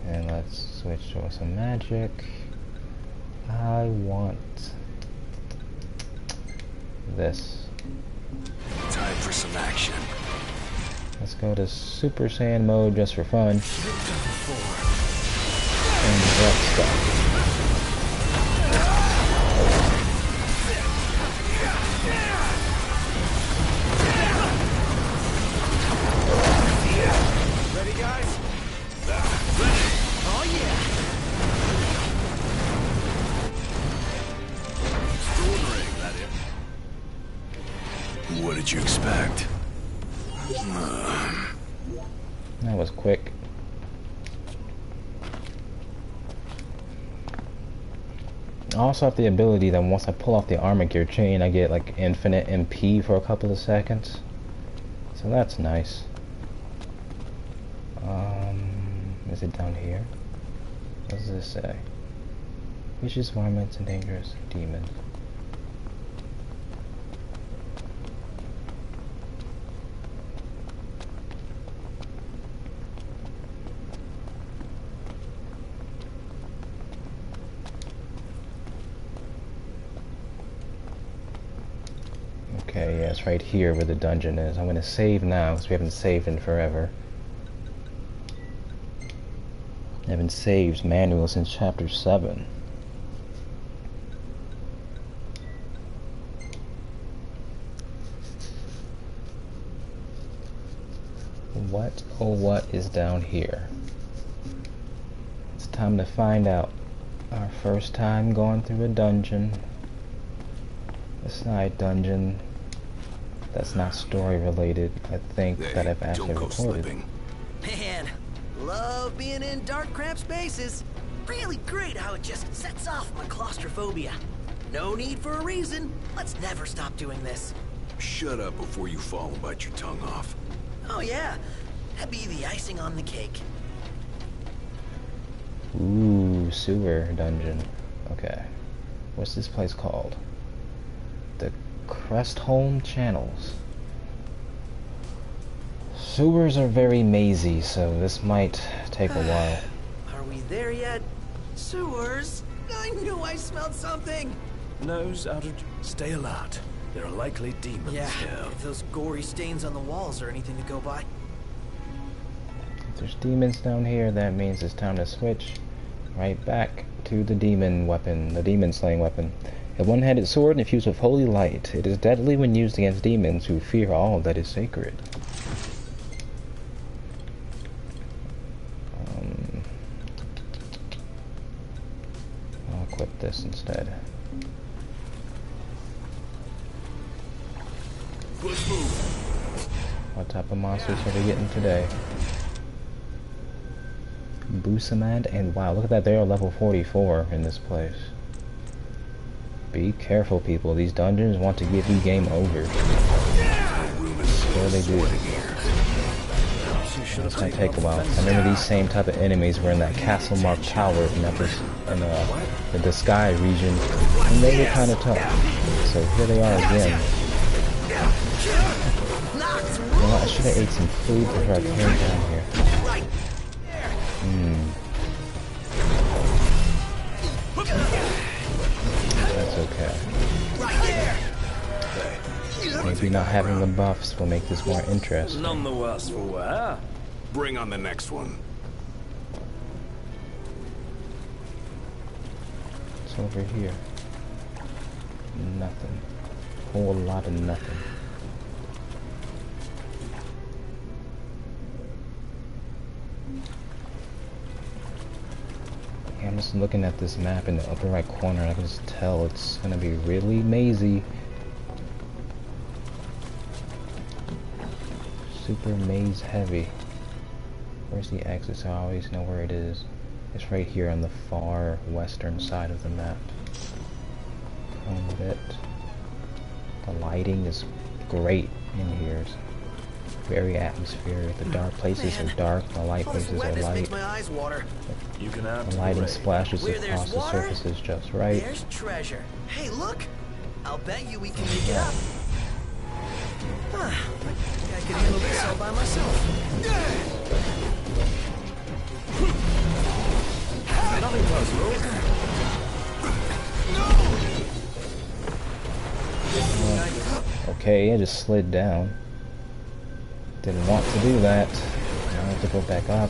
And let's switch to some magic. I want this. Time for some action. Let's go to Super Saiyan mode just for fun. And that stuff. Ready, guys? Oh, yeah. Extraordinary, that is. What did you expect? That was quick. I also have the ability that once I pull off the armor gear chain, I get like infinite MP for a couple of seconds. So that's nice. Is it down here? What does this say? Vicious varmints and dangerous demons. Okay, yeah, it's right here where the dungeon is. I'm gonna save now because we haven't saved in forever. I haven't saved manual since chapter 7. What, oh what is down here? It's time to find out. Our first time going through a dungeon. A side dungeon that's not story related. I think that I've actually recorded. Man, love being in dark, cramped spaces. Really great how it just sets off my claustrophobia. No need for a reason. Let's never stop doing this. Shut up before you fall and bite your tongue off. Oh yeah, that'd be the icing on the cake. Ooh, sewer dungeon. Okay. What's this place called? The Crestholm channels. Sewers are very mazy, so this might take a while. Are we there yet? Sewers? I knew I smelled something! Nose out of... Stay alert. There are likely demons Yeah, here. if those gory stains on the walls are anything to go by. If there's demons down here, that means it's time to switch right back to the demon weapon, the demon slaying weapon. A one-handed sword infused with holy light. It is deadly when used against demons who fear all that is sacred. I'll equip this instead. Let's move. What type of monsters are we getting today? Busamad, and wow, look at that, they are level 44 in this place. Be careful, people. These dungeons want to give you game over. Sure they do. It's gonna take a while. I remember these same type of enemies were in that castle mark tower in the Sky region, and they were kind of tough. So here they are again. You know, I should have ate some food before I came down here. That's okay. Maybe not having the buffs will make this more interesting. None the worse for wear. Bring on the next one. What's over here? Nothing. Whole lot of nothing. I'm just looking at this map in the upper right corner and I can just tell it's gonna be really mazy. Super maze heavy. Where's the exit? So I always know where it is. It's right here on the far western side of the map. A bit. The lighting is great in here. very atmospheric. The dark places are dark, the light All this places are wetness makes light. my eyes water. You can add The to lighting the splashes Where across there's the water, surfaces just right. there's treasure. Hey, look! I'll bet you we can make it up. Huh. I think I could handle this all by myself. Nothing personal. Okay, I just slid down. Didn't want to do that. Now I have to go back up.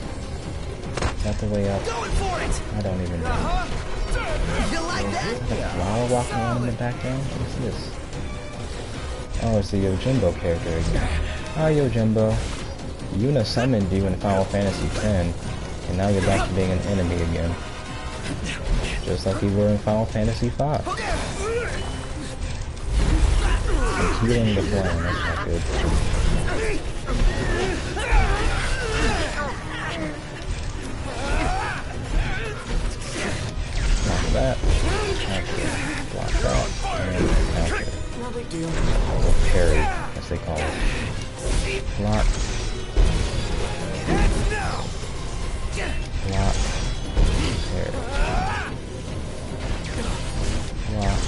Is that the way up? Going for it! I don't even know. You like that? Is that a flower walking around in the background? What's this? Oh, it's the Yojimbo character again. Hi, Yojimbo. Yuna summoned you in Final Fantasy X, and now you're back to being an enemy again. Just like you were in Final Fantasy V. I'm healing the flame, that's not good. Block that. Counter. Block that. And counter. No big deal. Or parry, as they call it. Block. Block. Parry. Block.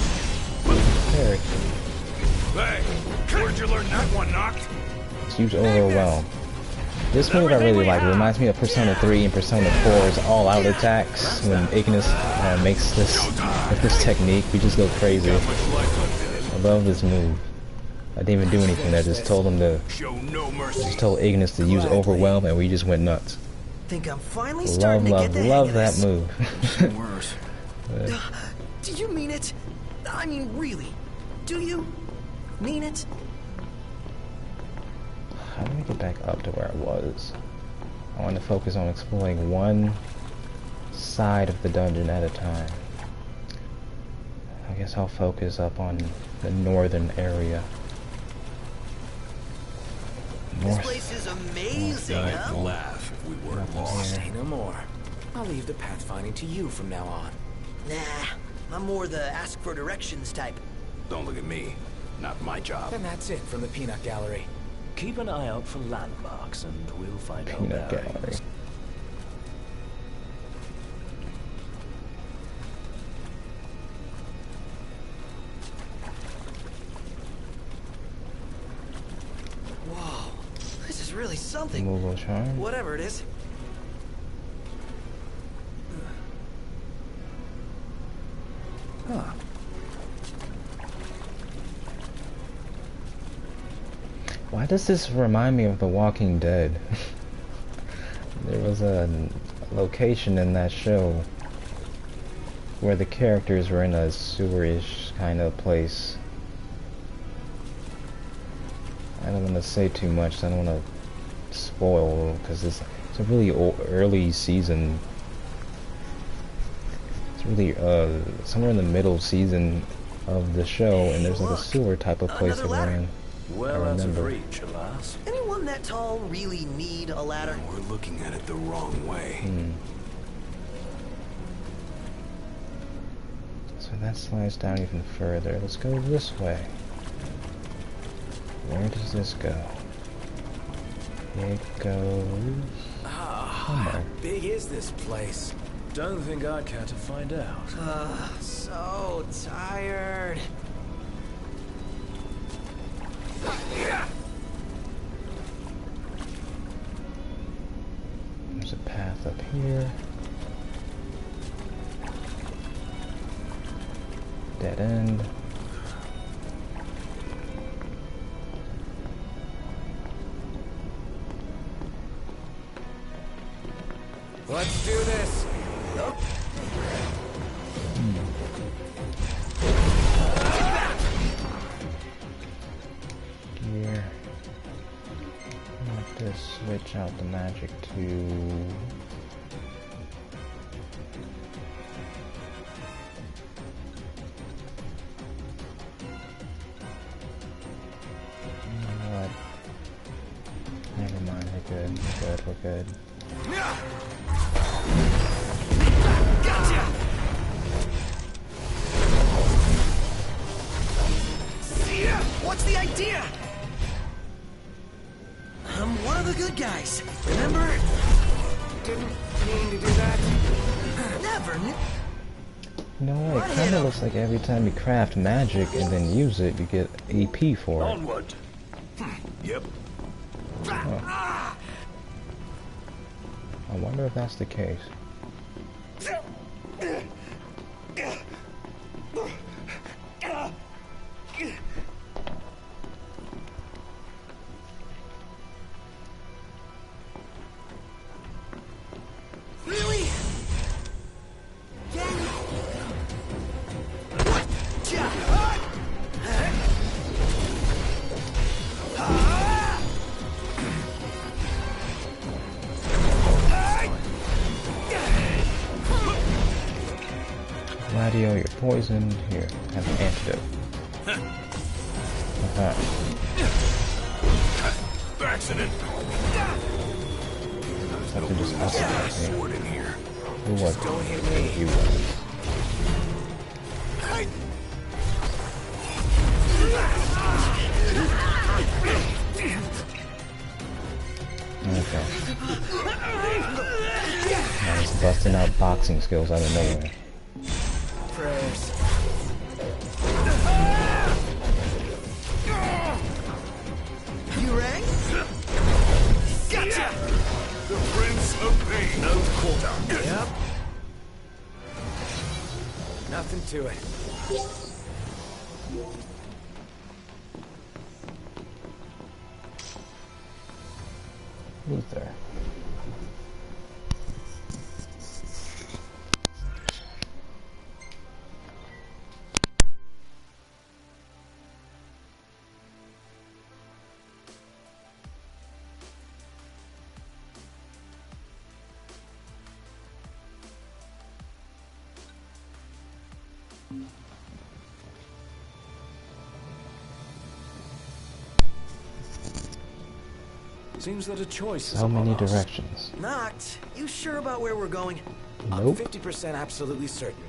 Parry. Hey, where'd you learn that one, Noct? Let's use Overwhelm. This move I really like. It reminds me of Persona 3 and Persona 4's all-out attacks. When Ignis makes this with this technique, we just go crazy. I love this move. I didn't even do anything. I just told him to, just told Ignis to use Overwhelm, and we just went nuts. Think I'm finally starting to get the Love hang of that this. move. Worse. Do you mean it? I mean, really? Do you mean it? How do we get back up to where I was? I want to focus on exploring one side of the dungeon at a time. I guess I'll focus up on the northern area. This place is amazing, huh? Laugh if we were lost. Say no more. I'll leave the pathfinding to you from now on. Nah, I'm more the ask for directions type. Don't look at me. Not my job. And that's it from the peanut gallery. Keep an eye out for landmarks and we'll find our Peanut bearings. gallery. Whoa, this is really something. Removal charm. Whatever it is. Huh. Why does this remind me of The Walking Dead? There was a location in that show where the characters were in a sewerish kind of place. I don't want to say too much, I don't want to spoil, because it's a really early season. It's really somewhere in the middle season of the show, and there's like a sewer type of place that we're in. Well, I out of remember. reach, alas. Anyone that tall really need a ladder? We're looking at it the wrong way. So that slides down even further. Let's go this way. Where does this go? It goes How somewhere. big is this place? Don't think I'd care to find out. So tired. There's a path up here. Dead end. Let's do this. Here. Like this, switch out the magic to... What? Never mind, we're good, we're good. Gotcha! What's the idea? the good guys, remember? Didn't mean to do that. Never knew. You know what? It kind of looks like every time you craft magic and then use it, you get AP for it. Onward. Yep. Oh. I wonder if that's the case. Really? Gladio, you're poisoned. Here, have an antidote. Accident. Something just happened. Sword in here. Who was it? Don't hit me. You was. Okay. Now he's busting out boxing skills out of nowhere. Prayers. You rang? Gotcha! The Prince of Pain. No quarter. Yep. Nothing to it. Luther. Seems that a choice is So upon many us. directions. Noct, you sure about where we're going? I'm Nope. 50% absolutely certain.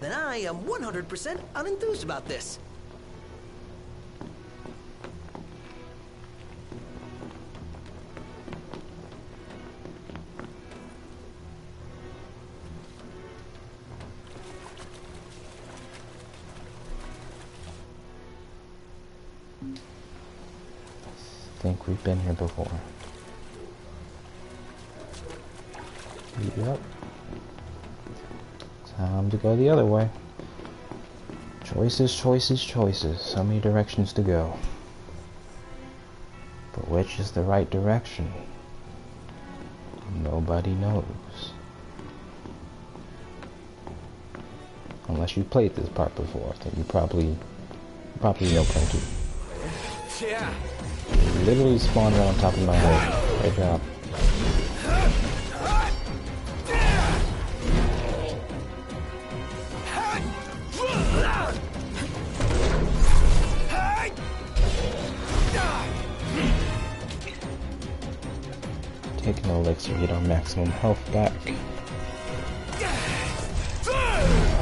Then I am 100% unenthused about this. I think we've been here before. Yep. Time to go the other way. Choices, choices, choices. So many directions to go. But which is the right direction? Nobody knows. Unless you played this part before, then you probably know plenty. Yeah. Literally spawned right on top of my head. Great job. Take an elixir, get our maximum health back.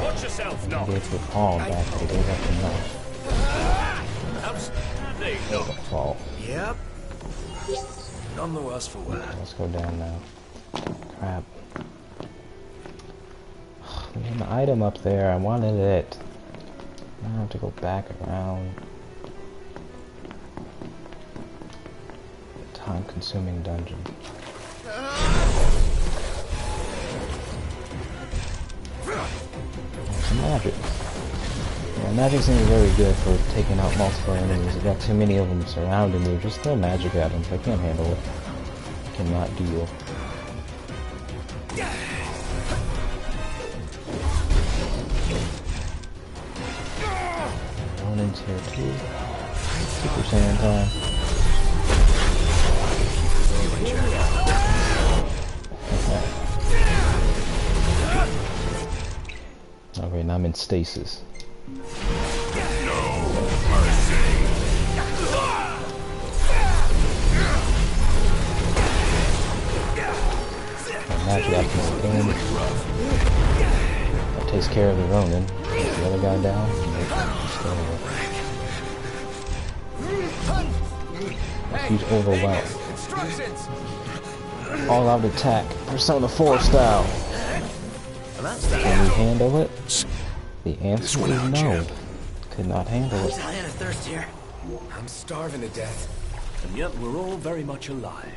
Watch yourself, no. Get the palm back, they gave up enough. Outstanding. Don't fall. Yep. None the worse for wear. Let's go down now. Crap. There's an item up there, I wanted it. I have to go back around. Time-consuming dungeon. Some magic. Yeah, magic seems very good for taking out multiple enemies. If you got too many of them surrounding you, just throw magic at them. They can't handle it. Cannot deal. Ronan's here too. Super Saiyan time. Okay, now I'm in stasis. Magic items again. That takes care of the Ronin. Get the other guy down. Let's use Overwhelm. All out attack. Persona 4 style. Can we handle it? The answer is no. Chap. Could not handle it. Dying of thirst here. I'm starving to death. And yet we're all very much alive.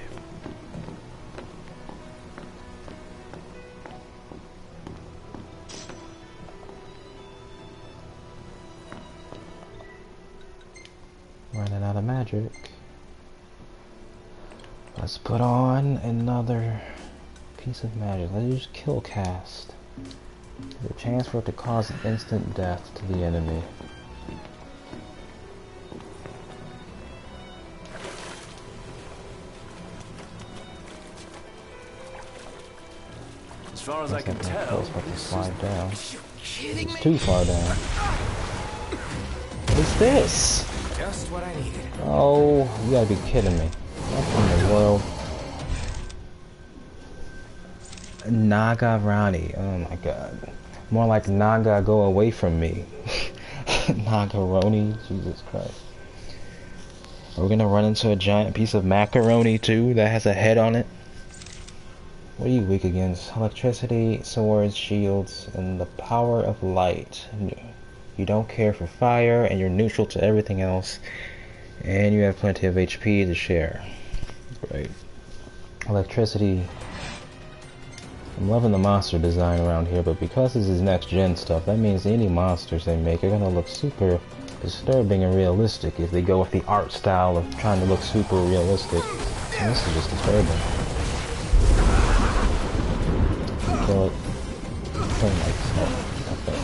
Running out of magic. Let's put on another piece of magic. Let's use Kill Cast. There's a chance for it to cause instant death to the enemy. As far as I can tell, It's about to slide down. Kidding It's me? too far down. What is this? Just what I needed. Oh, you gotta be kidding me. What in the world? Nagarani. Oh my god. More like Naga, go away from me. Nagaroni. Jesus Christ. Are we gonna run into a giant piece of macaroni too that has a head on it? What are you weak against? Electricity, swords, shields, and the power of light. You don't care for fire, and you're neutral to everything else. And you have plenty of HP to share. Right. Electricity. I'm loving the monster design around here, but because this is next gen stuff, that means any monsters they make are gonna look super disturbing and realistic if they go with the art style of trying to look super realistic. And this is just disturbing. Kill it. Kill it like so. Okay.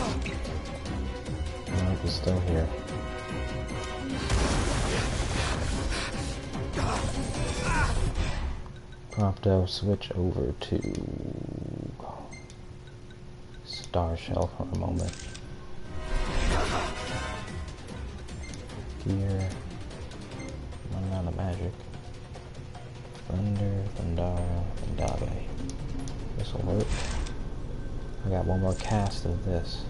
No, it's still here. Propto, switch over to Star Shell for a moment. Gear. Running out of magic. Thunder, Thundara, Thundabe. This'll work. I got one more cast of this.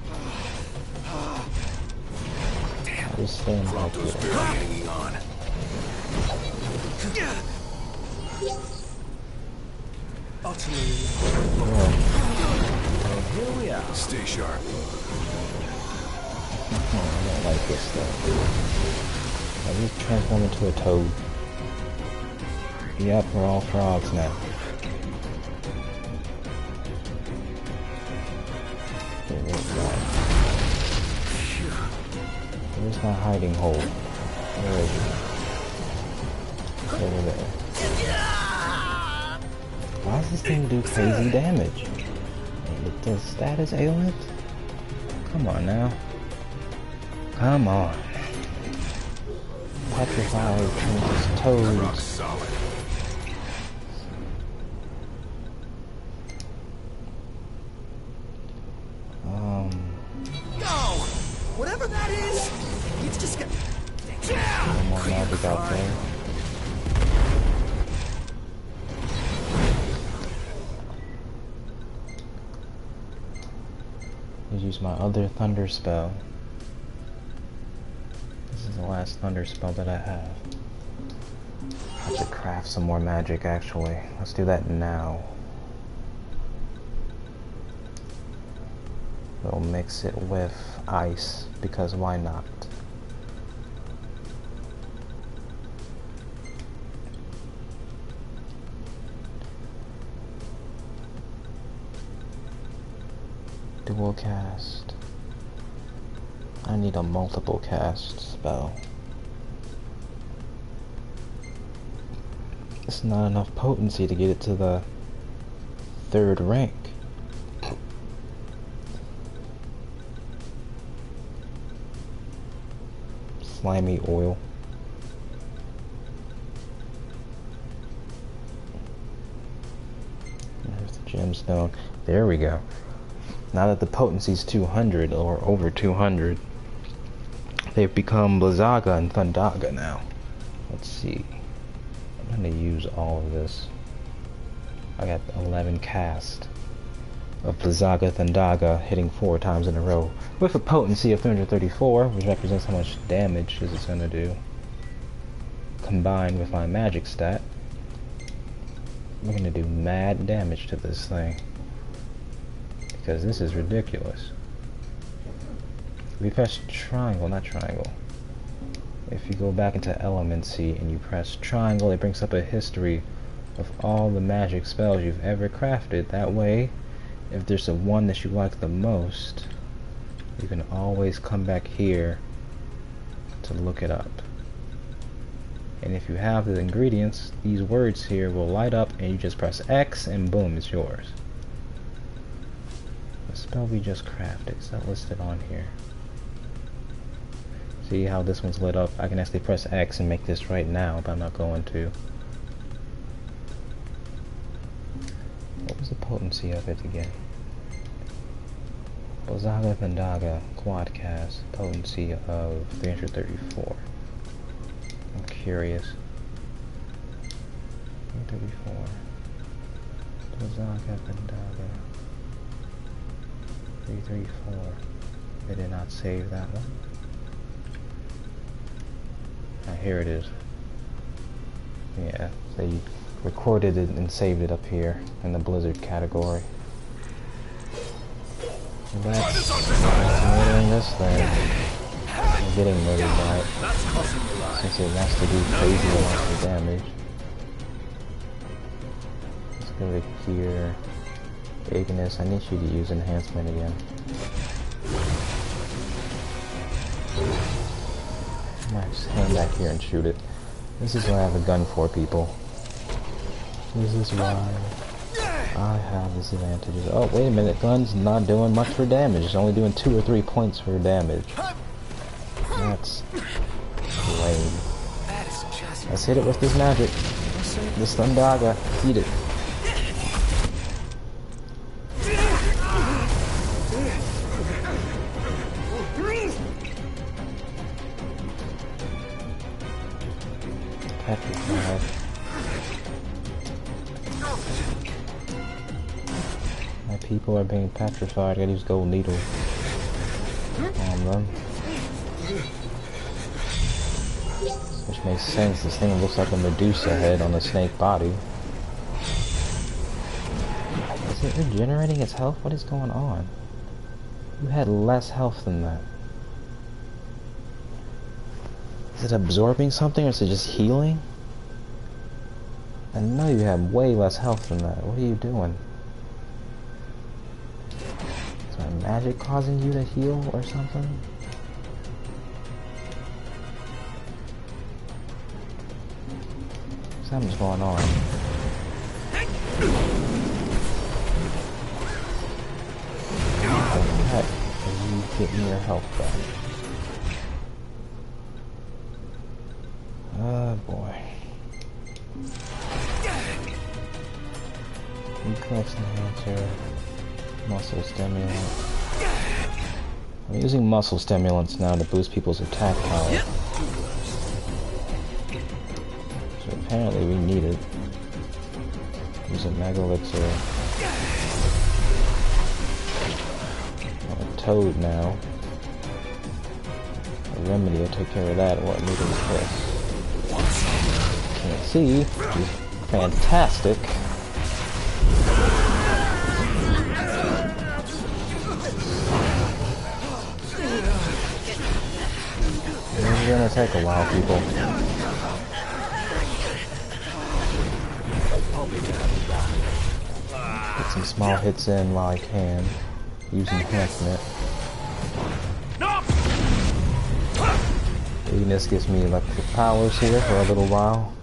I'll just stand back here. Hanging on. Here we are. Stay sharp. I don't like this stuff. I just transform into a toad. Yep, we're all frogs now. Okay, where's my hiding hole? Where is it? Over there. Why does this thing do crazy damage? The status ailment? Come on now. Come on. Petrified Princess Toads. Solid. No! Whatever that is, it's just got... No more magic out there. Use my other thunder spell. This is the last thunder spell that I have. I have to craft some more magic actually. Let's do that now. We'll mix it with ice because why not? Dual cast. I need a multiple cast spell. It's not enough potency to get it to the 3rd rank. Slimy oil. There's the gemstone. There we go. Now that the potency's 200 or over 200, they've become Blizzaga and Thundaga now. Let's see. I'm gonna use all of this. I got 11 cast of Blizzaga Thundaga hitting 4 times in a row with a potency of 334, which represents how much damage this is gonna do. combined with my magic stat, we're gonna do mad damage to this thing. Because this is ridiculous. We press triangle, not triangle. If you go back into Elemency and you press triangle, it brings up a history of all the magic spells you've ever crafted. That way, if there's a one that you like the most, you can always come back here to look it up. And if you have the ingredients, these words here will light up and you just press X and boom, it's yours. The spell we just crafted, is that listed on here? See how this one's lit up? I can actually press X and make this right now, but I'm not going to. What was the potency of it again? Bozaga Vendaga Quadcast, potency of 334. I'm curious. 334. Bozaga Vendaga 334. They did not save that one. Here it is. Yeah, they recorded it and saved it up here in the Blizzard category. That's murdering this thing. I'm getting murdered by it. Since it wants to do crazy amounts of damage. Let's go to here. Ignis, I need you to use enhancement again. I might just hang back here and shoot it. This is why I have a gun for, people. This is why I have this advantage. Oh, wait a minute. Gun's not doing much for damage. It's only doing 2 or 3 points for damage. That's lame. Let's hit it with this magic. This Thundaga. Eat it. Petrified. My people are being petrified. I gotta use gold needle on them. Which makes sense. This thing looks like a Medusa head on a snake body. Is it regenerating its health? What is going on? You had less health than that. Is it absorbing something or is it just healing? I know you have way less health than that. What are you doing? Is my magic causing you to heal or something? Something's going on. How the heck are you getting your health back? Oh boy. Reflex enhancer, muscle stimulant. I'm using muscle stimulants now to boost people's attack power. So apparently we need it. Use a mega elixir. A toad now. A remedy will take care of that. What needle is this? Can't see. He's fantastic. This is gonna take a while, people. Get some small hits in while I can. Use enhancement. Ignis gives me electric powers here for a little while,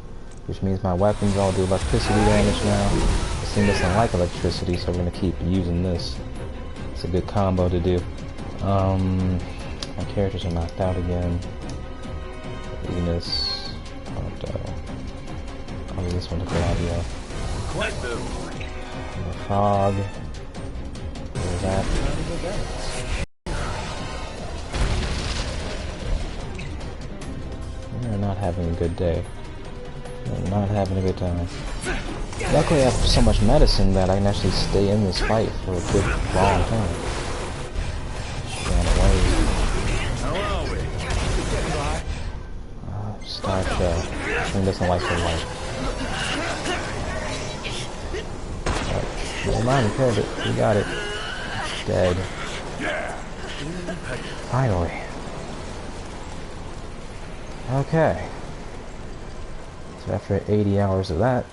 which means my weapons all do electricity damage now. This thing doesn't like electricity, so we're gonna keep using this. It's a good combo to do. My characters are knocked out again. Ignis, I'll leave this one to Gladio. The fog. There's that. We're not having a good day. We're not having a good time. Luckily I have so much medicine that I can actually stay in this fight for a good long time. Ran away. start turning this on light for light. Never mind, we killed it. We got it. Dead. Finally. Okay. So after 80 hours of that,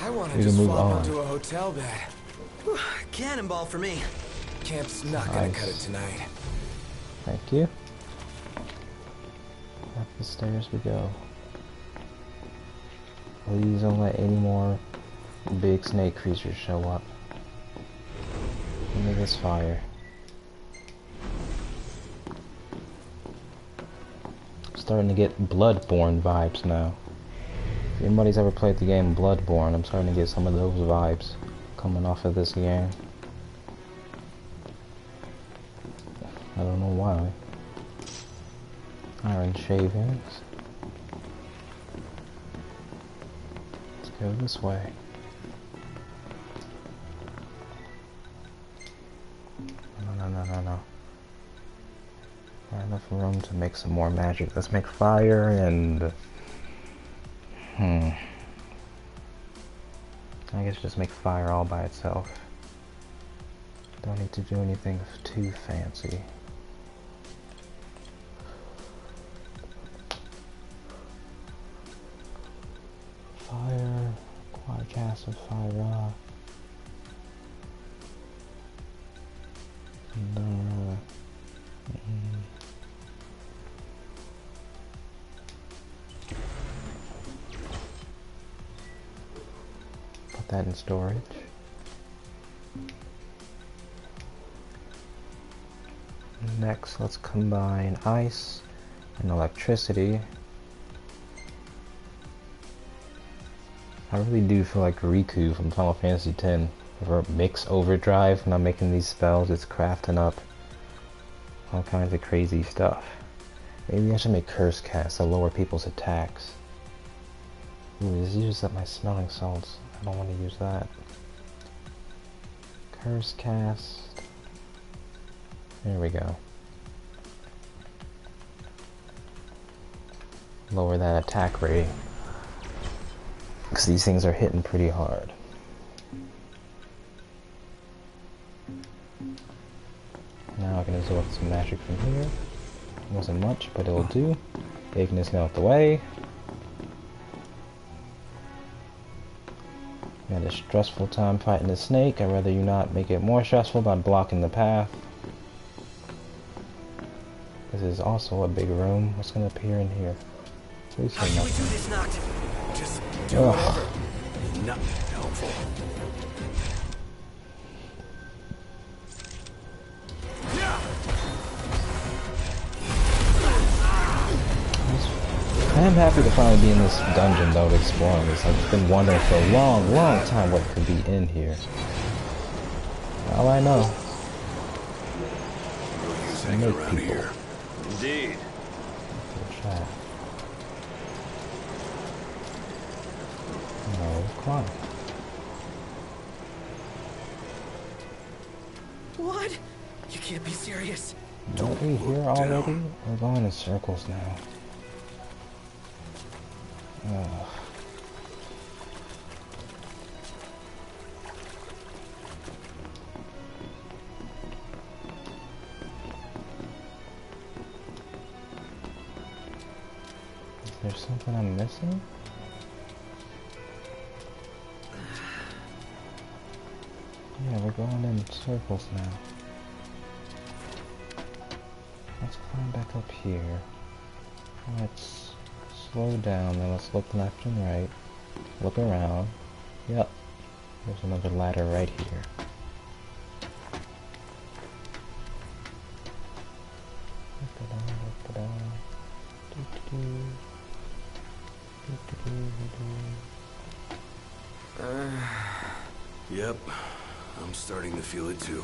I want to we can just move flop on. onto a hotel bed. Whew, cannonball for me. Camp's not gonna cut it tonight. Thank you. Up the stairs we go. Please don't let any more big snake creatures show up. Give me this fire. Starting to get Bloodborne vibes now. If anybody's ever played the game Bloodborne, I'm starting to get some of those vibes coming off of this game. I don't know why. Iron shavings. Let's go this way. No. Not enough room to make some more magic. Let's make fire and... I guess just make fire all by itself. Don't need to do anything too fancy. Fire, quark acid, fire. No. Put that in storage. Next, let's combine ice and electricity. I really do feel like Riku from Final Fantasy X. For mix overdrive when I'm making these spells, it's crafting up all kinds of crazy stuff. Maybe I should make curse casts to lower people's attacks. Ooh, this uses up my smelling salts. I don't want to use that. Curse cast. There we go. Lower that attack rating. Because these things are hitting pretty hard. Now I can absorb some magic from here. Wasn't much, but it'll do. Ignis out the way. We had a stressful time fighting the snake. I'd rather you not make it more stressful by blocking the path. This is also a big room. What's gonna appear in here? Please say nothing. Do this, Noct? Just do whatever. Nothing helpful. I am happy to finally be in this dungeon though, to exploring this. I've been wondering for a long time what could be in here. All I know. Hang around here. Indeed. Chat. No, come on. What? You can't be serious. Don't we here already? We're going in circles now. Ugh. Is there something I'm missing? Yeah, we're going in circles now. Let's climb back up here. Let's slow down, then let's look left and right. Look around. Yep. There's another ladder right here. Yep. I'm starting to feel it too.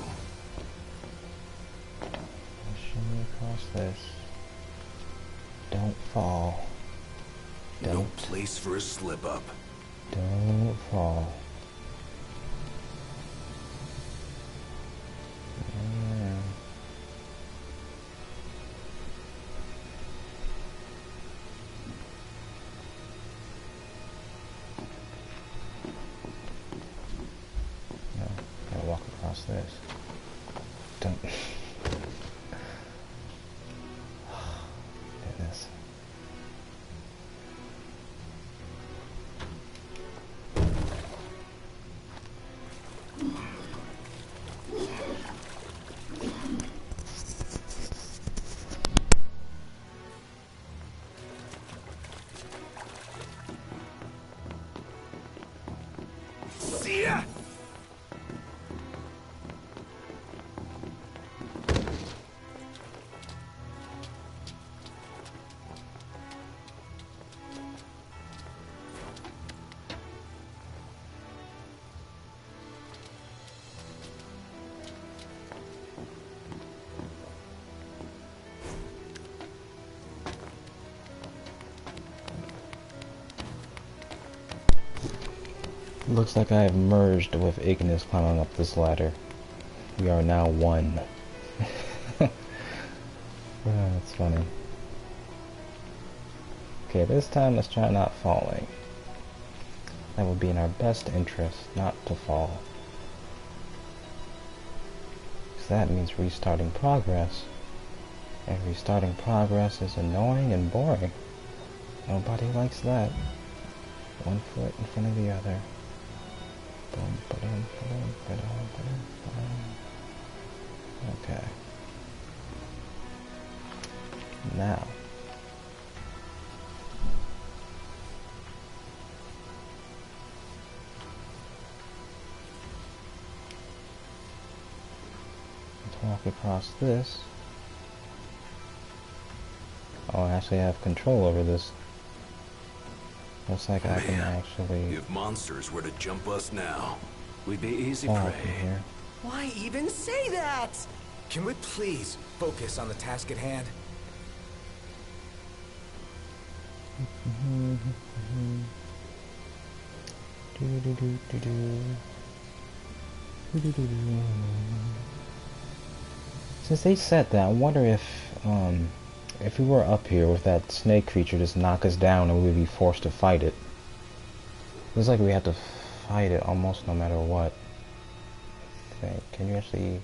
Shimmy across this. Don't fall. No place for a slip-up. Don't fall. this? Don't. Goodness. Looks like I have merged with Ignis climbing up this ladder. We are now one. That's funny. Okay, this time let's try not falling. That would be in our best interest not to fall. Because that means restarting progress. And restarting progress is annoying and boring. Nobody likes that. One foot in front of the other. Okay. Now. Let's walk across this. Oh, I actually have control over this. Looks like I can actually... If monsters were to jump us now, we'd be easy fall prey. from here. Why even say that? Can we please focus on the task at hand? Since they said that, I wonder if we were up here with that snake creature just knock us down and we'd be forced to fight it. Looks like we have to fight it almost no matter what. I think. Can you actually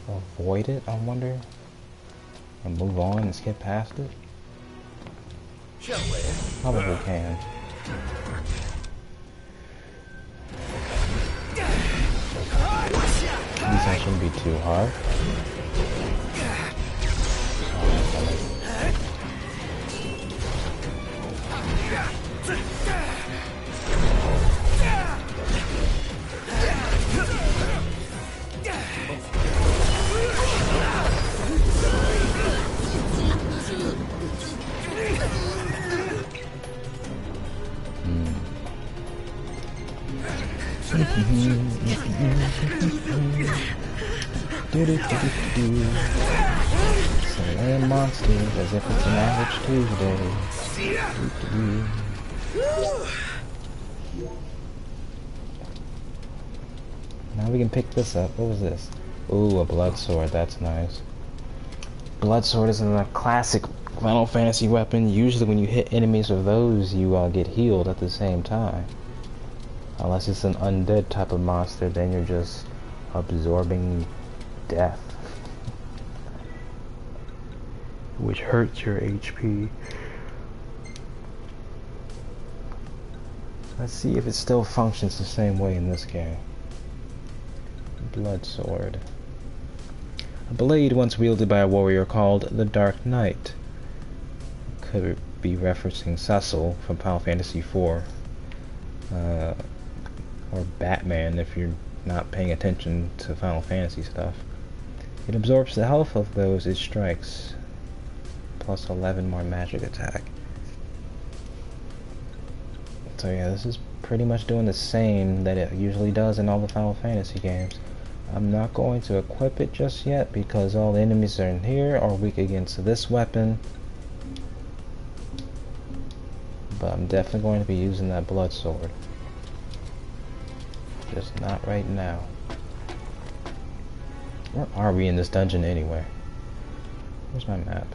avoid it, I wonder? And move on and skip past it? Probably can. These ones shouldn't be too hard. Slaying monsters as if it's an average Tuesday. Now we can pick this up. What was this? Ooh, a blood sword. That's nice. Blood sword is a classic Final Fantasy weapon. Usually when you hit enemies with those, you get healed at the same time. Unless it's an undead type of monster, then you're just absorbing death. Which hurts your HP. Let's see if it still functions the same way in this game. Blood sword. A blade once wielded by a warrior called the Dark Knight. Could be referencing Cecil from Final Fantasy IV. Or Batman if you're not paying attention to Final Fantasy stuff. It absorbs the health of those it strikes, plus 11 more magic attack. So yeah, this is pretty much doing the same that it usually does in all the Final Fantasy games. I'm not going to equip it just yet because all the enemies are in here are weak against this weapon. But I'm definitely going to be using that blood sword. Just not right now. Where are we in this dungeon anyway? Where's my map?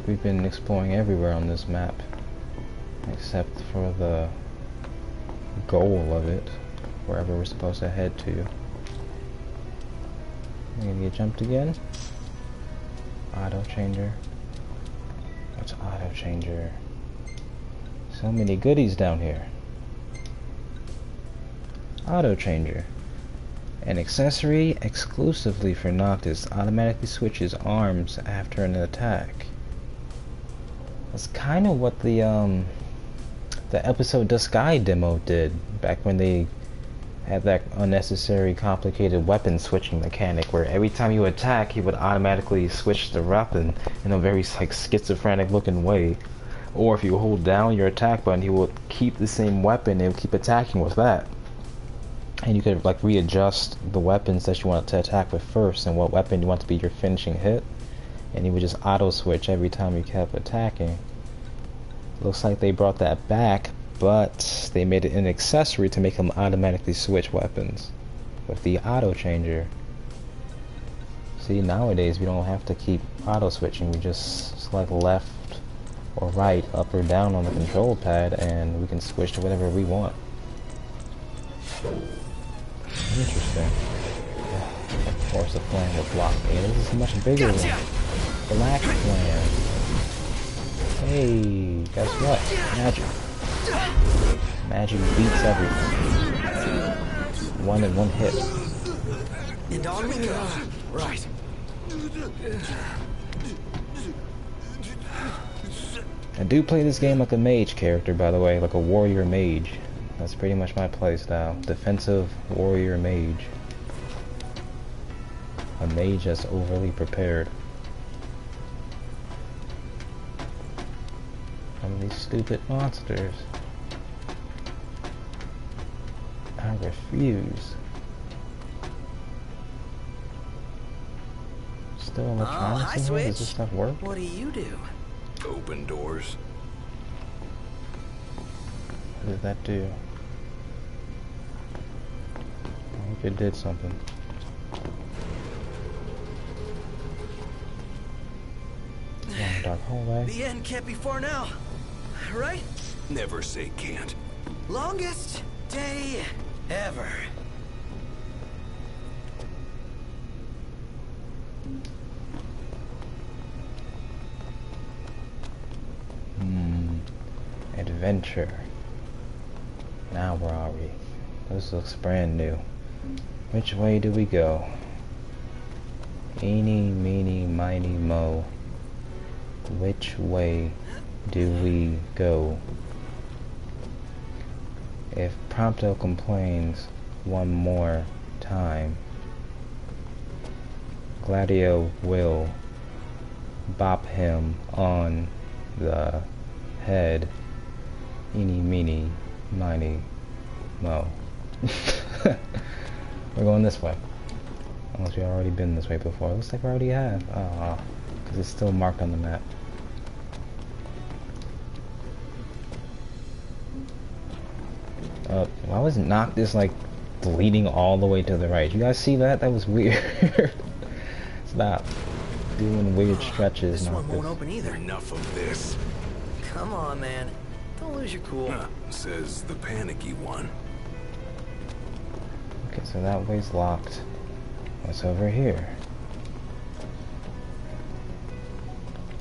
like we've been exploring everywhere on this map, except for the goal of it, wherever we're supposed to head to. I'm gonna get jumped again. Auto changer. What's auto changer? So many goodies down here. Auto changer. An accessory exclusively for Noctis, automatically switches arms after an attack. That's kind of what the episode The Sky demo did back when they had that unnecessary complicated weapon switching mechanic where every time you attack he would automatically switch the weapon in a very like schizophrenic looking way, or if you hold down your attack button he will keep the same weapon and keep attacking with that, and you could like readjust the weapons that you want to attack with first and what weapon you want to be your finishing hit, and he would just auto switch every time you kept attacking. Looks like they brought that back, but they made it an accessory to make them automatically switch weapons with the auto changer. See, nowadays we don't have to keep auto switching, we just select left or right, up or down on the control pad, and we can switch to whatever we want. Interesting. Yeah, of course the flame will block me. This is a much bigger one. Black flame. Hey, guess what? Magic. Magic beats everything. One in one hit. And on we go. Right. I do play this game like a mage character, by the way, like a warrior mage. That's pretty much my playstyle. Defensive warrior mage. A mage that's overly prepared. From these stupid monsters. I refuse. Still electronics in here? Does this stuff work? What do you do? Open doors. What did that do? I hope it did something. Long dark hallway. The end can't be far now, right? Never say can't. Longest day ever. Adventure. Now where are we? This looks brand new. Which way do we go? Eeny, meeny, miny, mo. Which way do we go? If Prompto complains one more time, Gladio will bop him on the head. Eeny, meeny, miny, mo. We're going this way. Unless we've already been this way before. Looks like we already have. Because it's still marked on the map. Why was Noctis like bleeding all the way to the right? You guys see that? That was weird. Stop doing weird stretches. This Noctis. one won't open either. Enough of this. Come on, man. Don't lose your cool. Says the panicky one. Okay, so that way's locked. What's over here?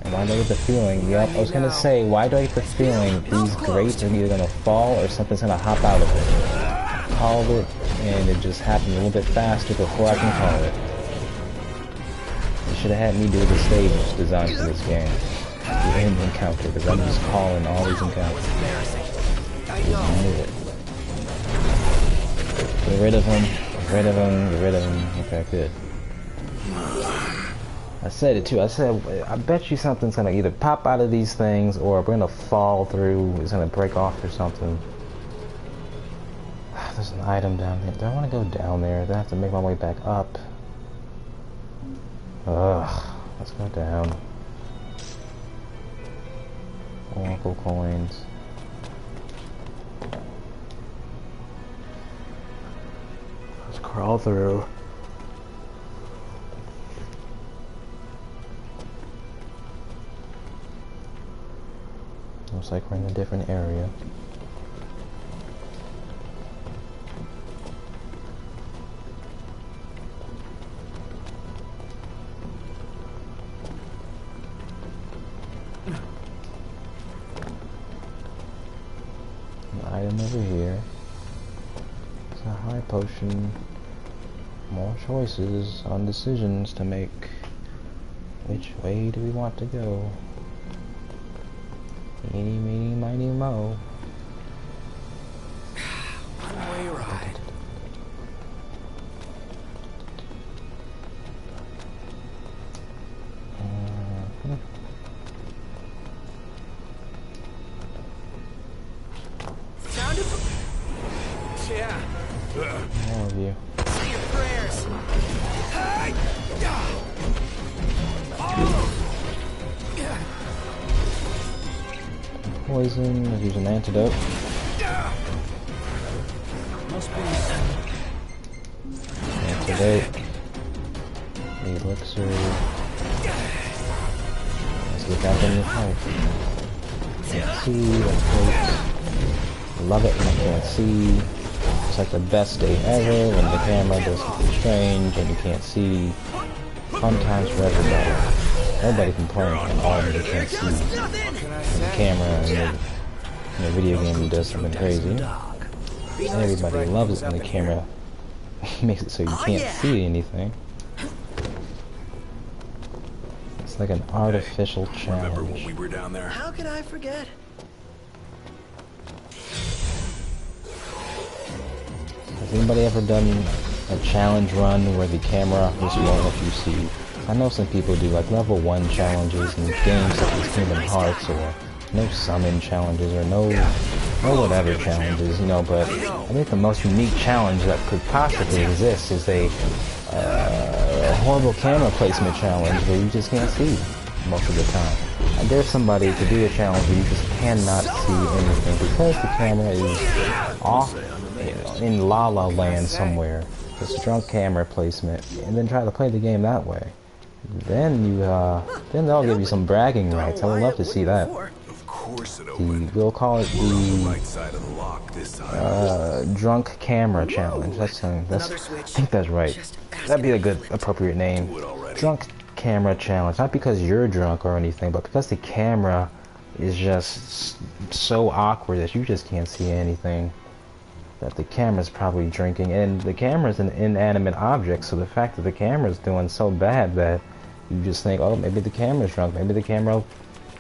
And why do I get the feeling? Yep, I was gonna say, why do I get the feeling these grates are either gonna fall or something's gonna hop out of it? I called it, and it just happened a little bit faster before I can call it. You should have had me do the stage design for this game. The end encounter, because I'm just calling all these encounters. I knew it. Get rid of him, get rid of him, get rid of him. Okay, good. I said it too. I said, I bet you something's gonna either pop out of these things or we're gonna fall through, it's gonna break off or something. There's an item down there. Do I want to go down there? Do I have to make my way back up? Ugh, let's go down. Oracle coins. Let's crawl through. Looks like we're in a different area. An item over here. It's a high potion. More choices on decisions to make. Which way do we want to go? Eeny, meeny, miny, mo. One-way ride. Sound of... Yeah. More of you. Say your prayers. Hey! Poison, let's use an antidote. Antidote. Elixir. Let's get back in the fight. Can't see, that's great. Love it when I can't see. It's like the best day ever when the camera does something strange and you can't see. Fun times for everybody. Nobody complains when all of you can't see the camera and the video game does something crazy. Everybody loves it when the camera makes it so you can't see anything. It's like an artificial challenge. Remember when we were down there? How could I forget? Has anybody ever done a challenge run where the camera just won't let you see? I know some people do like level 1 challenges in games such as Kingdom Hearts, or no summon challenges, or no whatever challenges, you know, but I think the most unique challenge that could possibly exist is a horrible camera placement challenge where you just can't see most of the time. I dare somebody to do a challenge where you just cannot see anything because the camera is off in La La Land somewhere. Just drunk camera placement, and then try to play the game that way. Then then they'll give you some bragging rights. I would love to see that. We'll call it the drunk camera challenge. I think that's right. That'd be a good, appropriate name. Drunk camera challenge. Not because you're drunk or anything, but because the camera is just so awkward that you just can't see anything. That the camera's probably drinking, and the camera's an inanimate object, so the fact that the camera's doing so bad that you just think, oh, maybe the camera's drunk, maybe the camera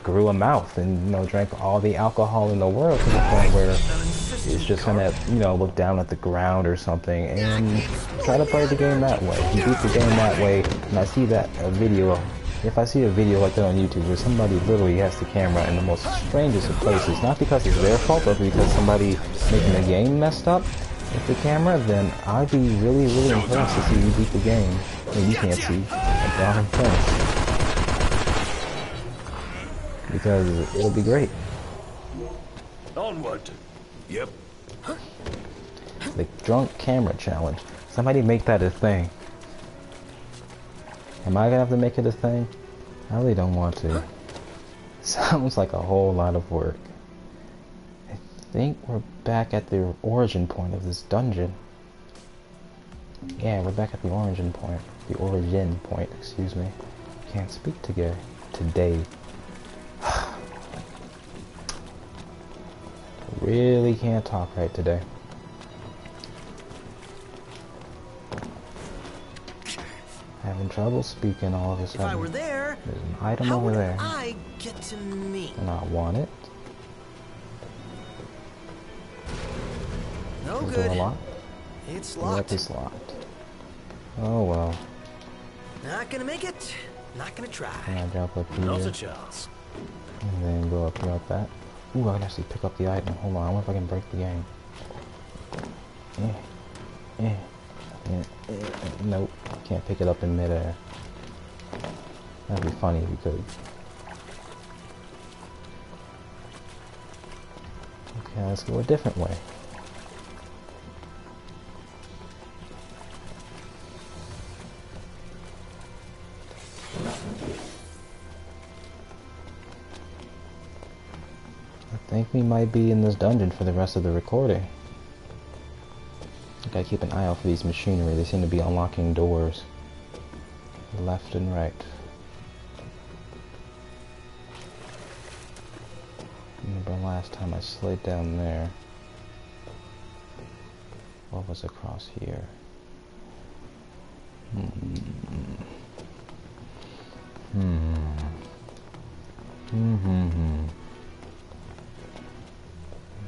grew a mouth and, you know, drank all the alcohol in the world to the point where it's just gonna, you know, look down at the ground or something and try to play the game that way. If you beat the game that way, and I see that if I see a video like that on YouTube where somebody literally has the camera in the most strangest of places, not because it's their fault, but because somebody making the game messed up with the camera, then I'd be really, really impressed to see you beat the game. I mean, you can't see, but I'm impressed. Because it'll be great. Onward. Yep. The drunk camera challenge. Somebody make that a thing. Am I gonna have to make it a thing? I really don't want to. Sounds like a whole lot of work. I think we're back at the origin point of this dungeon. Yeah, we're back at the origin point. The origin point, excuse me. Can't speak today. Really can't talk right today. Having trouble speaking all of a sudden. If I were there, there's an item over there. I get to meet. And I want it. No Is good. it locked? It's locked. Yep, it's locked. Oh well. Not gonna make it. Not gonna try. Can I drop up here? Not a chance. And then go up here like that. Ooh, I can actually pick up the item. Hold on, I wonder if I can break the game. Nope, can't pick it up in midair. That'd be funny if you could. Okay, let's go a different way. we might be in this dungeon for the rest of the recording. Gotta keep an eye out for these machinery. They seem to be unlocking doors left and right. Remember last time I slid down there. What was across here?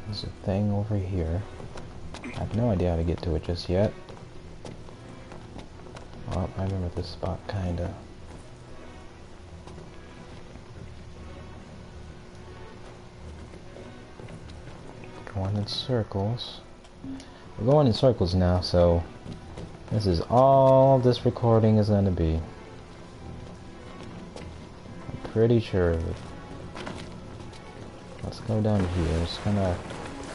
There's a thing over here. I have no idea how to get to it just yet. Oh, I remember this spot, kinda. Going in circles. We're going in circles now, so this is all this recording is gonna be. I'm pretty sure of it. Let's go down here. Just gonna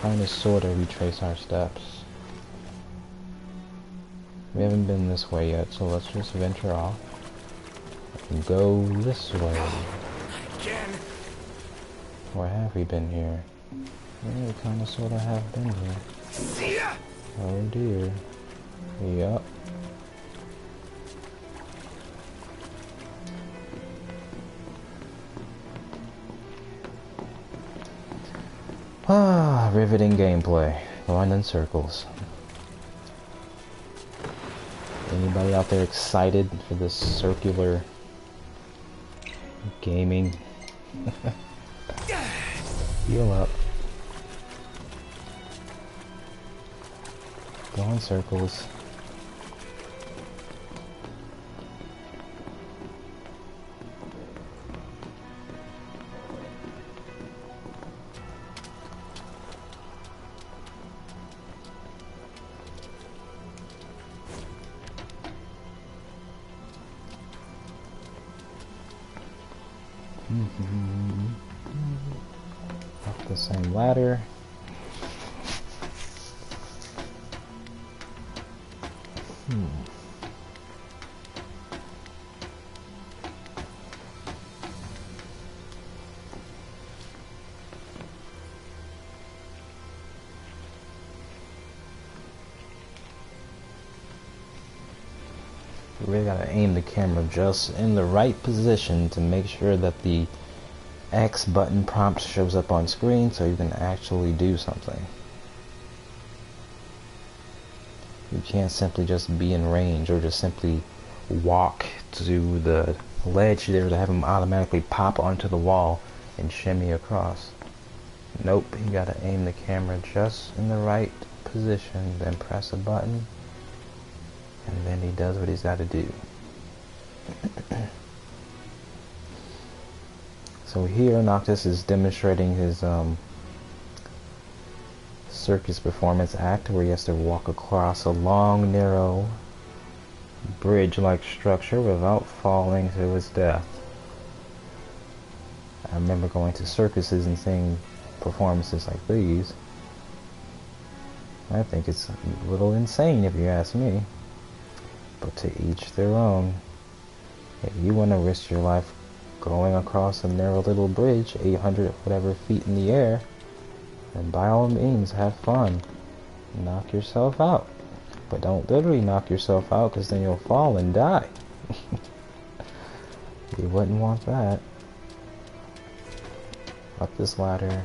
kind of sort of retrace our steps. We haven't been this way yet, so let's just venture off and go this way. Again. Or have we been here? Yeah, we kind of sort of have been here. See ya. Oh dear. Yup. Ah, riveting gameplay. Going in circles. Anybody out there excited for this circular gaming? Heal up. Go in circles. Up the same ladder. You really gotta aim the camera just in the right position to make sure that the X button prompt shows up on screen so you can actually do something. You can't simply just be in range or just simply walk to the ledge there to have them automatically pop onto the wall and shimmy across. Nope, you gotta aim the camera just in the right position, then press a button, and then he does what he's gotta do. So here Noctis is demonstrating his circus performance act where he has to walk across a long, narrow, bridge-like structure without falling to his death. I remember going to circuses and seeing performances like these. I think it's a little insane if you ask me, but to each their own. If you want to risk your life going across a narrow little bridge 800 whatever feet in the air, then by all means have fun. Knock yourself out. But don't literally knock yourself out, because then you'll fall and die. You wouldn't want that. Up this ladder.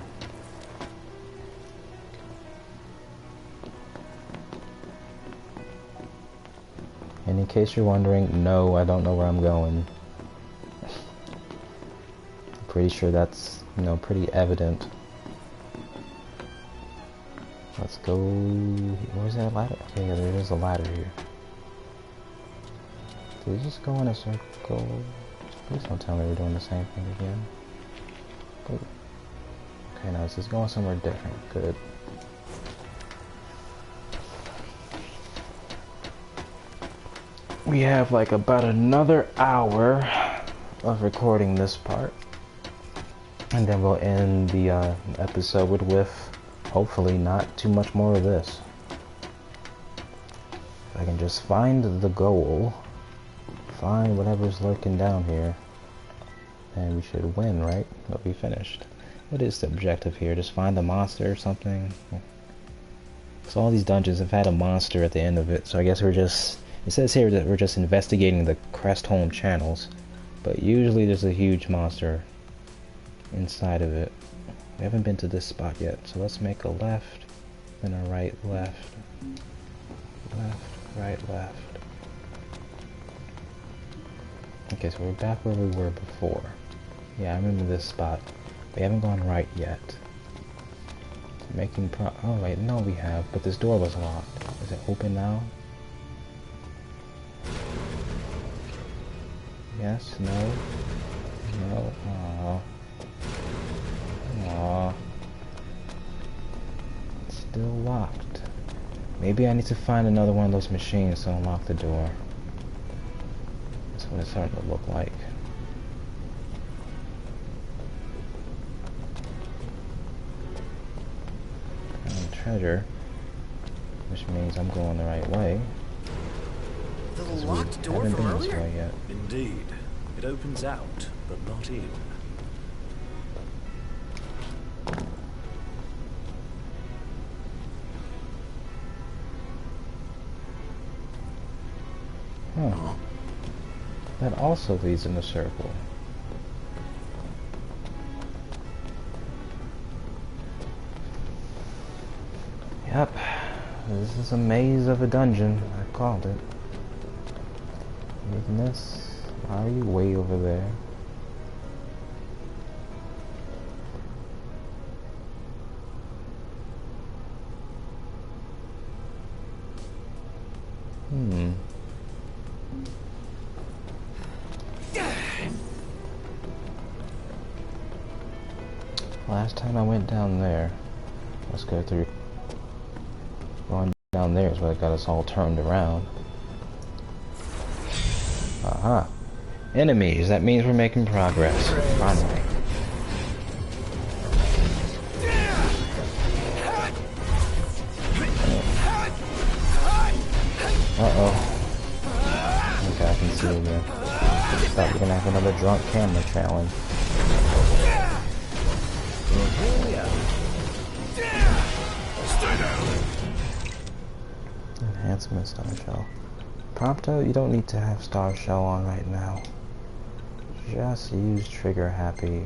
And in case you're wondering, no, I don't know where I'm going. I'm pretty sure that's, pretty evident. Let's go. Where's that ladder? Okay, yeah, there is a ladder here. Did we just go in a circle? Please don't tell me we're doing the same thing again. Go. Okay, now this is going somewhere different. Good. We have like about another hour of recording this part, and then we'll end the episode with hopefully not too much more of this. If I can just find the goal, find whatever's lurking down here, and we should win, right? We'll be finished. What is the objective here? Just find the monster or something? So all these dungeons have had a monster at the end of it, so I guess we're just... It says here that we're just investigating the Crestholm channels, but usually there's a huge monster inside of it. We haven't been to this spot yet, so let's make a left, then a right, left, left, right, left. Okay, so we're back where we were before. Yeah, I remember this spot. We haven't gone right yet. Oh wait, no we have, but this door was locked. Is it open now? Yes, no, no, aww. Aww. It's still locked. Maybe I need to find another one of those machines to unlock the door. That's what it's starting to look like. Treasure, which means I'm going the right way. The locked door from haven't been this earlier? way yet. Indeed. It opens out, but not in. Huh. That also leads in a circle. Yep, this is a maze of a dungeon, I called it. Ignis, why are you way over there? Last time I went down there, let's go through. Going down there is what got us all turned around. Aha. Enemies, that means we're making progress. Finally. Uh-oh. Okay, I can see it again. Thought we're gonna have another drunk camera challenge. Enhancement Star Shell. Prompto, you don't need to have Star Shell on right now. Just use Trigger Happy.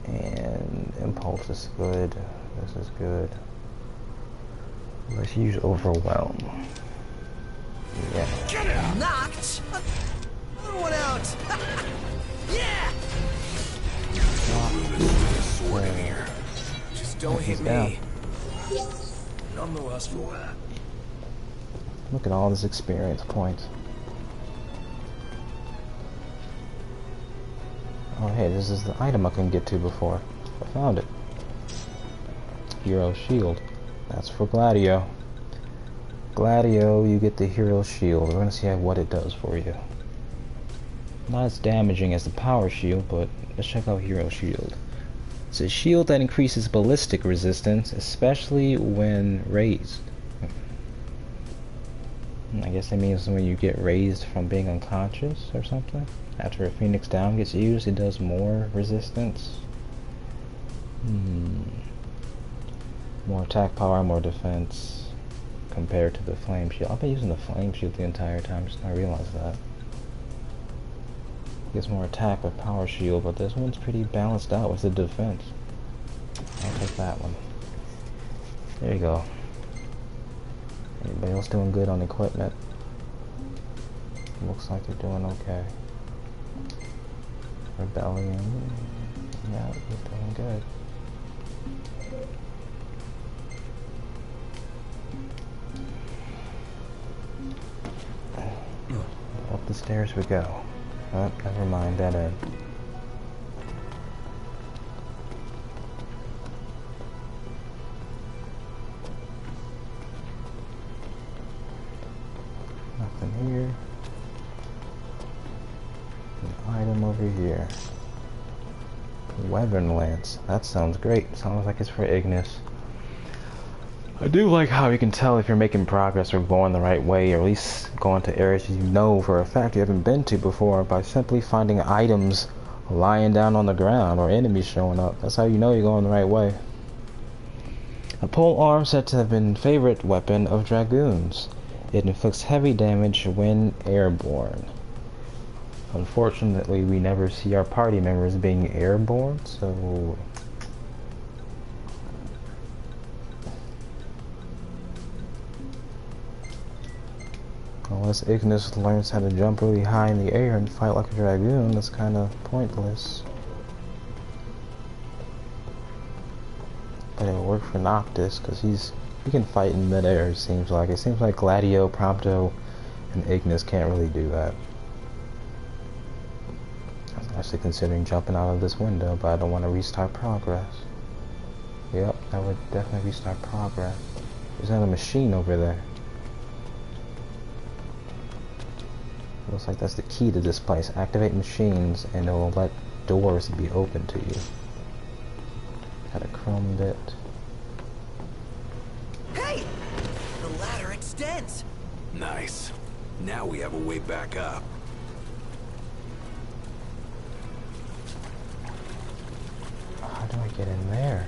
And Impulse is good. This is good. Let's use Overwhelm. Yeah. Get it! Knocked! Another one out! Yeah! Sword in here. Just don't hit down. me. None the less for that. Look at all this experience points. Oh hey, this is the item I couldn't get to before. I found it. Hero Shield. That's for Gladio. Gladio, you get the Hero Shield. We're gonna see what it does for you. Not as damaging as the Power Shield, but let's check out Hero Shield. It's a shield that increases ballistic resistance, especially when raised. I guess that means when you get raised from being unconscious or something. After a Phoenix Down gets used, it does more resistance. More attack power, more defense compared to the Flame Shield. I've been using the Flame Shield the entire time, just not realize that. It gets more attack with Power Shield, but this one's pretty balanced out with the defense. I'll take that one. There you go. Anybody else doing good on equipment? Looks like they're doing okay. Rebellion. Yeah, you're doing good. Up the stairs we go. Oh, never mind, that end. Nothing here. An item over here. Wyvern Lance. That sounds great. Sounds like it's for Ignis. I do like how you can tell if you're making progress or going the right way, or at least going to areas you know for a fact you haven't been to before by simply finding items lying down on the ground or enemies showing up. That's how you know you're going the right way. A pole arm said to have been favorite weapon of dragoons. It inflicts heavy damage when airborne. Unfortunately, we never see our party members being airborne, so... Unless Ignis learns how to jump really high in the air and fight like a dragoon, that's kind of pointless. But it'll work for Noctis, because he can fight in midair, it seems like. It seems like Gladio, Prompto, and Ignis can't really do that. I was actually considering jumping out of this window, but I don't want to restart progress. Yep, that would definitely restart progress. There's another machine over there. Looks like that's the key to this place. Activate machines and it will let doors be open to you. Got a chrome bit. Hey! The ladder extends! Nice. Now we have a way back up. How do I get in there?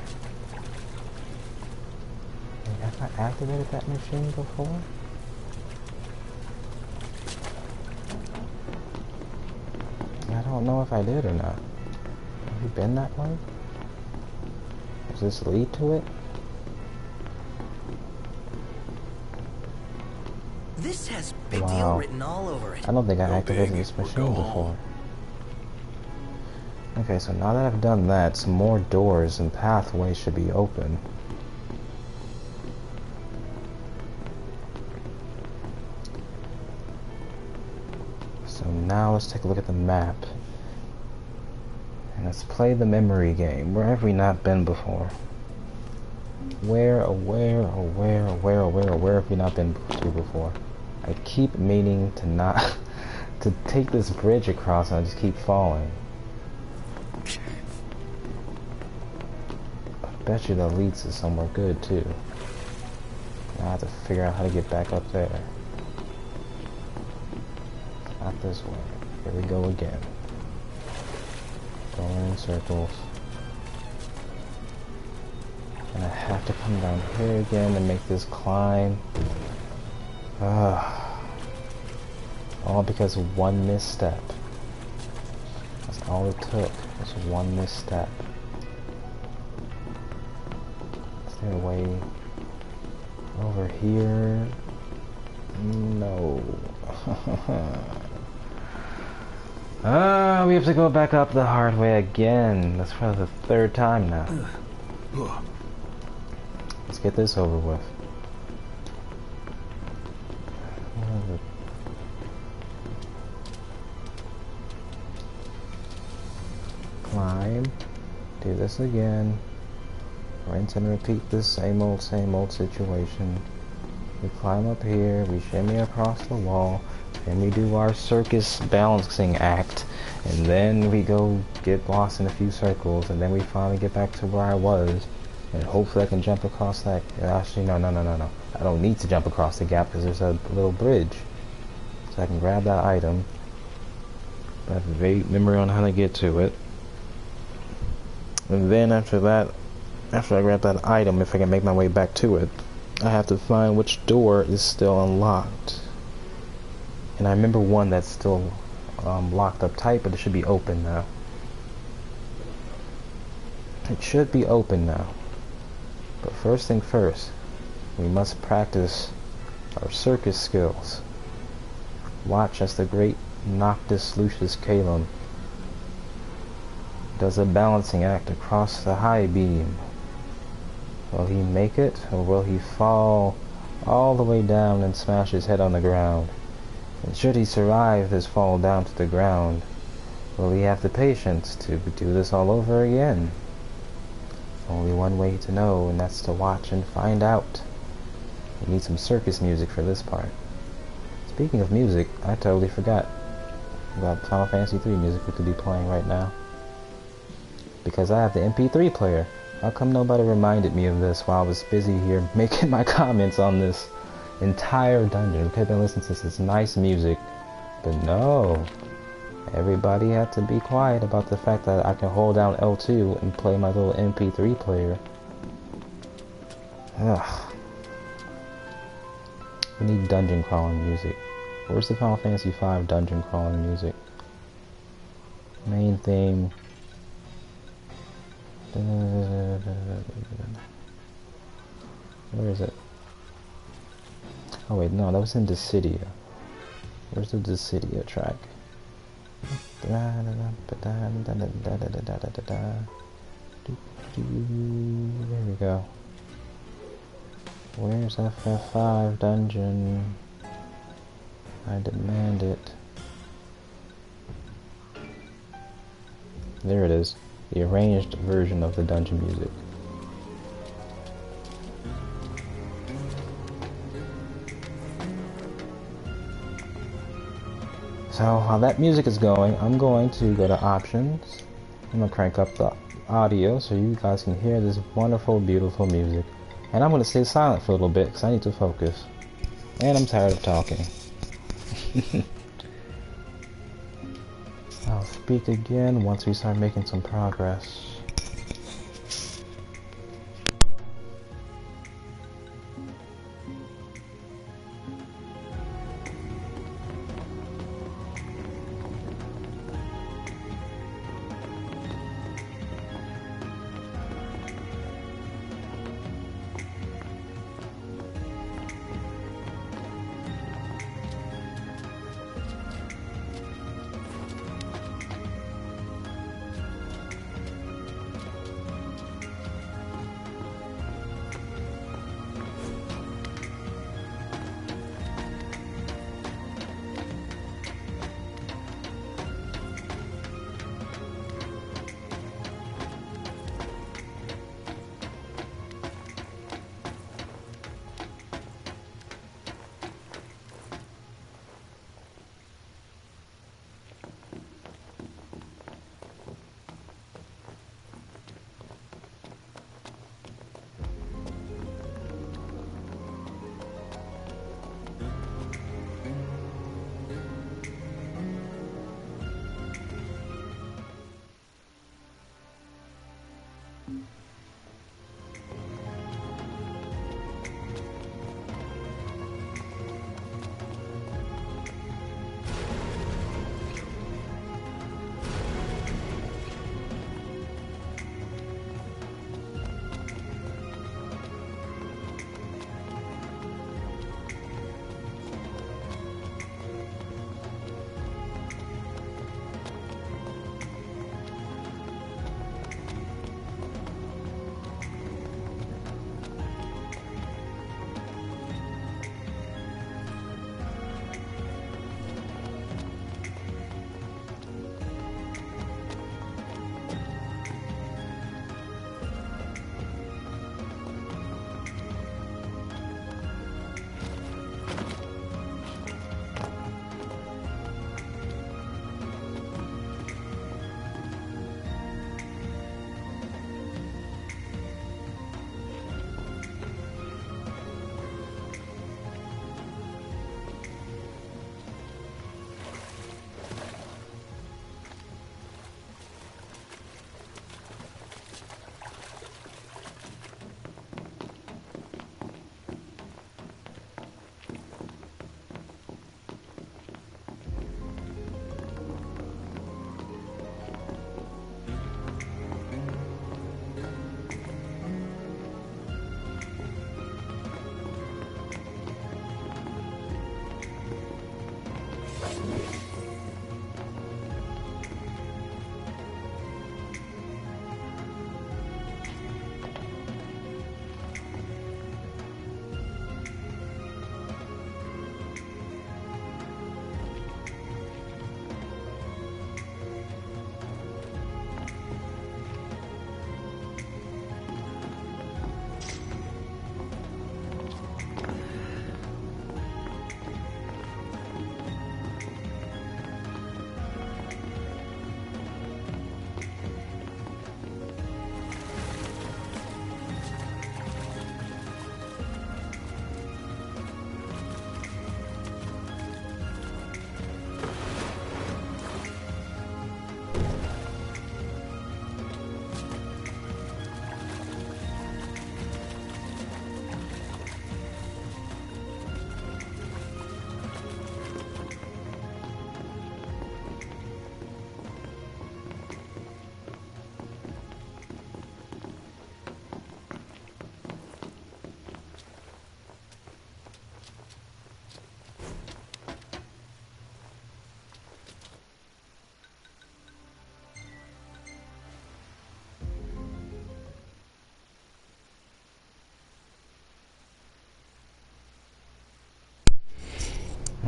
Have I activated that machine before? I don't know if I did or not. Have you been that way? Does this lead to it? This has big deal written all over it. I don't think I activated this machine before. Okay, so now that I've done that, some more doors and pathways should be open. So now let's take a look at the map. And let's play the memory game. Where have we not been before? Where have we not been to before? I keep meaning to not to take this bridge across and I just keep falling. I bet you that leads to somewhere good too. I have to figure out how to get back up there. Not this way. Here we go again. Going in circles. And I have to come down here again and make this climb. All because of one misstep. That's all it took. Was one misstep. Is there a way over here? No. We have to go back up the hard way again. That's for the third time now. Let's get this over with. Climb. Do this again. Rinse and repeat this same old situation. We climb up here, we shimmy across the wall, and we do our circus balancing act, and then we go get lost in a few circles, and then we finally get back to where I was, and hopefully I can jump across that. Actually, no. I don't need to jump across the gap because there's a little bridge, so I can grab that item. I have a vague memory on how to get to it, and then after I grab that item, if I can make my way back to it, I have to find which door is still unlocked. And I remember one that's still locked up tight, but it should be open now. It should be open now. But first thing first, we must practice our circus skills. Watch as the great Noctis Lucius Calum does a balancing act across the high beam. Will he make it, or will he fall all the way down and smash his head on the ground? And should he survive his fall down to the ground, will he have the patience to do this all over again? Only one way to know, and that's to watch and find out. We need some circus music for this part. Speaking of music, I totally forgot about Final Fantasy III music we could be playing right now. Because I have the MP3 player. How come nobody reminded me of this while I was busy here making my comments on this entire dungeon? We could have been listening to this nice music, but no. Everybody had to be quiet about the fact that I can hold down L2 and play my little MP3 player. Ugh. We need dungeon crawling music. Where's the Final Fantasy V dungeon crawling music? Main theme. Where is it? Oh wait, no, that was in Dissidia. Where's the Dissidia track? There we go. Where's FF5 dungeon? I demand it. There it is. The arranged version of the dungeon music. So while that music is going, I'm going to go to options. I'm going to crank up the audio so you guys can hear this wonderful, beautiful music. And I'm going to stay silent for a little bit because I need to focus. And I'm tired of talking. I'll speak again once we start making some progress.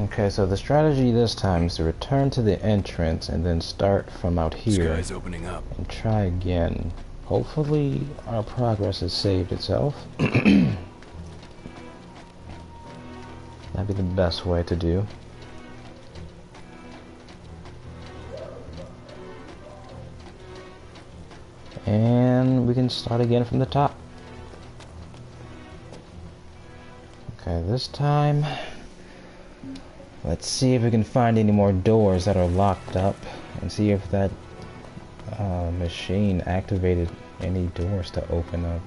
Okay, so the strategy this time is to return to the entrance and then start from out here. Sky's opening up. And try again. Hopefully our progress has saved itself. That'd be the best way to do. And we can start again from the top. Okay, this time, let's see if we can find any more doors that are locked up, and see if that machine activated any doors to open up.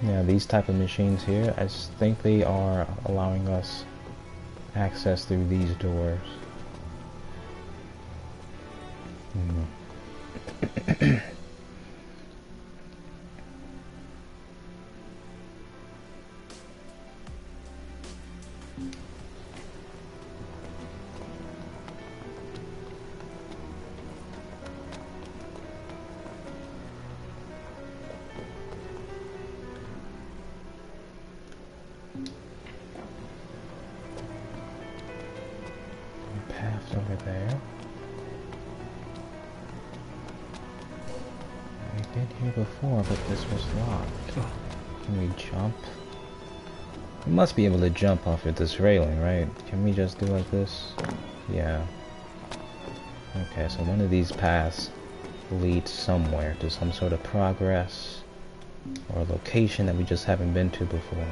Yeah, these type of machines here, I think they are allowing us access through these doors. Path over there. We've been here before, but this was locked. Can we jump? We must be able to jump off of this railing, right? Can we just do like this? Yeah. Okay, so one of these paths leads somewhere, to some sort of progress or location that we just haven't been to before.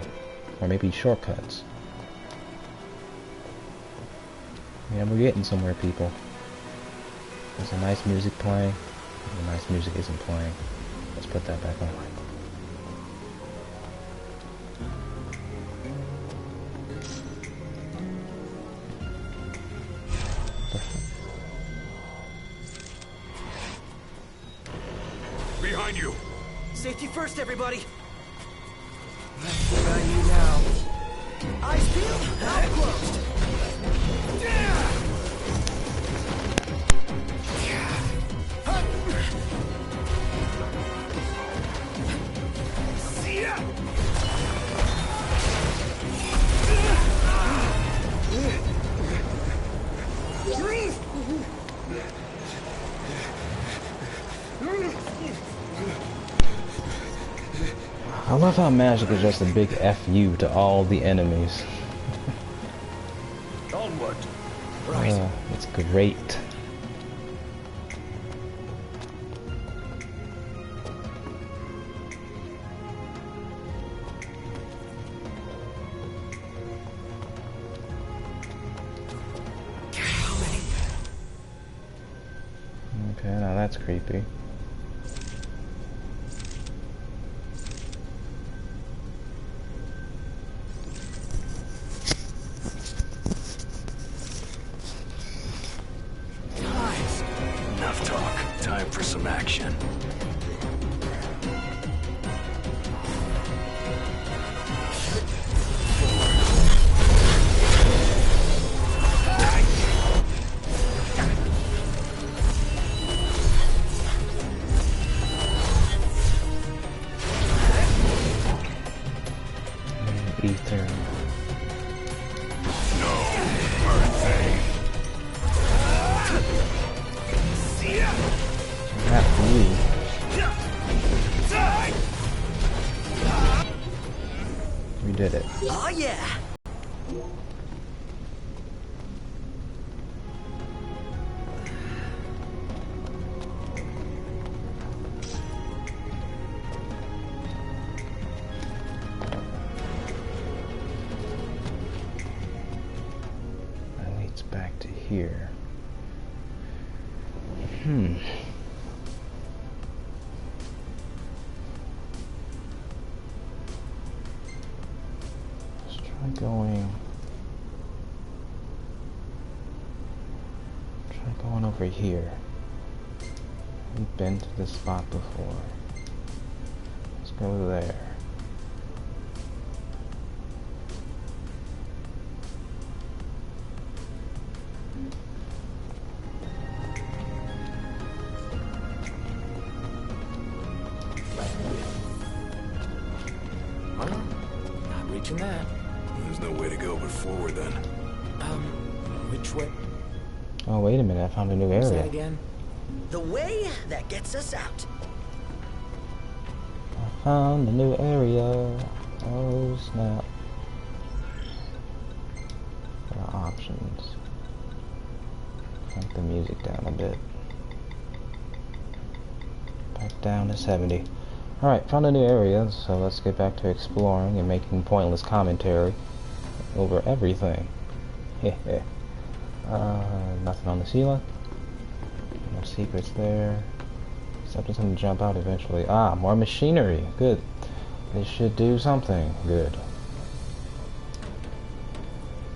Or maybe shortcuts. Yeah, we're getting somewhere, people. There's a nice music playing. The nice music isn't playing. Let's put that back on. Behind you. Safety first, everybody. Let's get on you now. Eyes peeled, mouth closed. I love how magic is just a big FU to all the enemies. Onward. It's great. Okay, now that's creepy. Enough talk. Time for some action. Ether. No mercy. Not for you. We did it. Oh yeah. That leads back to here. Let's try going over here. We've been to this spot before. Let's go there. Not reaching that. There's no way to go but forward then. Which way? Oh, wait a minute, I found a new What's that area. again? The way that gets us out. I found a new area. Oh, snap. What are options? Crank the music down a bit. Back down to 70. Alright, found a new area, so let's get back to exploring and making pointless commentary over everything. Heh. Nothing on the ceiling. No secrets there. Except it's gonna jump out eventually. Ah, more machinery. Good. They should do something. Good.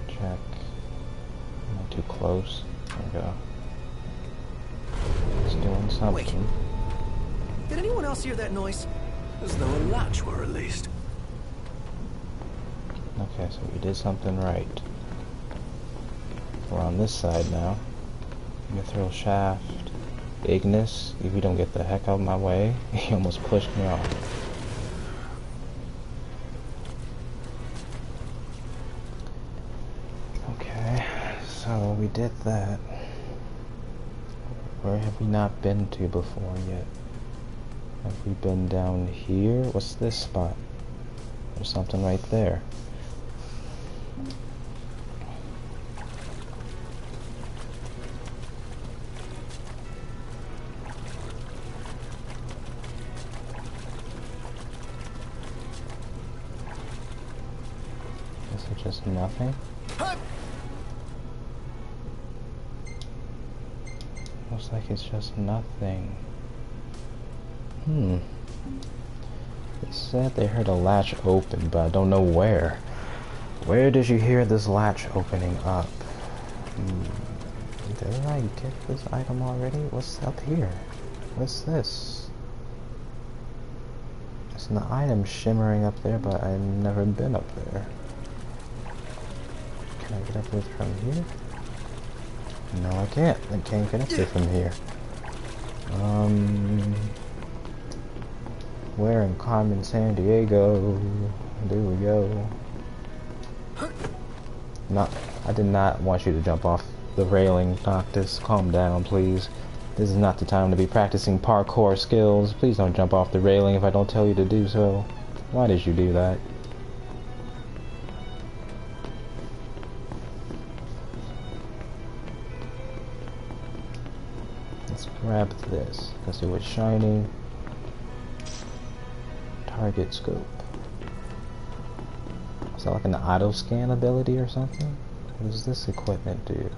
Check. Am I too close? There we go. It's doing something. Wait. Did anyone else hear that noise? As though a latch were released. Okay, so we did something right. We're on this side now. Mythril shaft. Ignis, if you don't get the heck out of my way. He almost pushed me off. Okay, so we did that. Where have we not been to before yet? Have we been down here? What's this spot? There's something right there. Is it just nothing? Looks like it's just nothing. It said they heard a latch open, but I don't know where. Where did you hear this latch opening up? Did I get this item already? What's up here? What's this? There's an item shimmering up there, but I've never been up there. Can I get up there from here? No, I can't. I can't get up there from here. Where in Carmen San Diego do we go? No, I did not want you to jump off the railing, Noctis. Calm down, please. This is not the time to be practicing parkour skills. Please don't jump off the railing if I don't tell you to do so. Why did you do that? Let's grab this. Let's see what's shining. Target scope. Is that like an auto scan ability or something? What does this equipment do?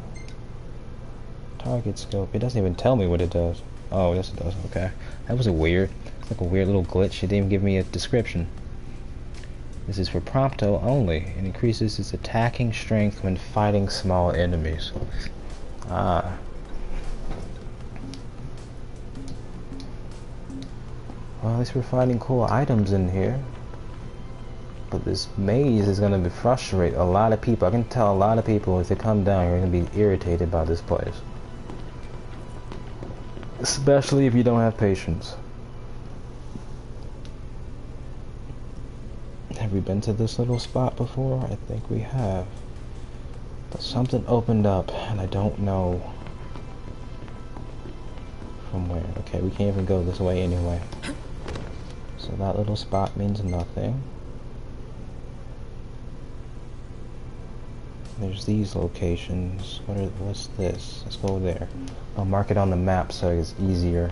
Target scope. It doesn't even tell me what it does. Oh, yes it does. Okay. That was weird. It's like a weird little glitch. It didn't even give me a description. This is for Prompto only. It increases its attacking strength when fighting small enemies. Ah. Well, at least we're finding cool items in here. But this maze is going to frustrate a lot of people. I can tell a lot of people if they come down here are going to be irritated by this place. Especially if you don't have patience. Have we been to this little spot before? I think we have. But something opened up and I don't know from where. Okay, we can't even go this way anyway. So that little spot means nothing. There's these locations. What's this? Let's go there. I'll mark it on the map so it's easier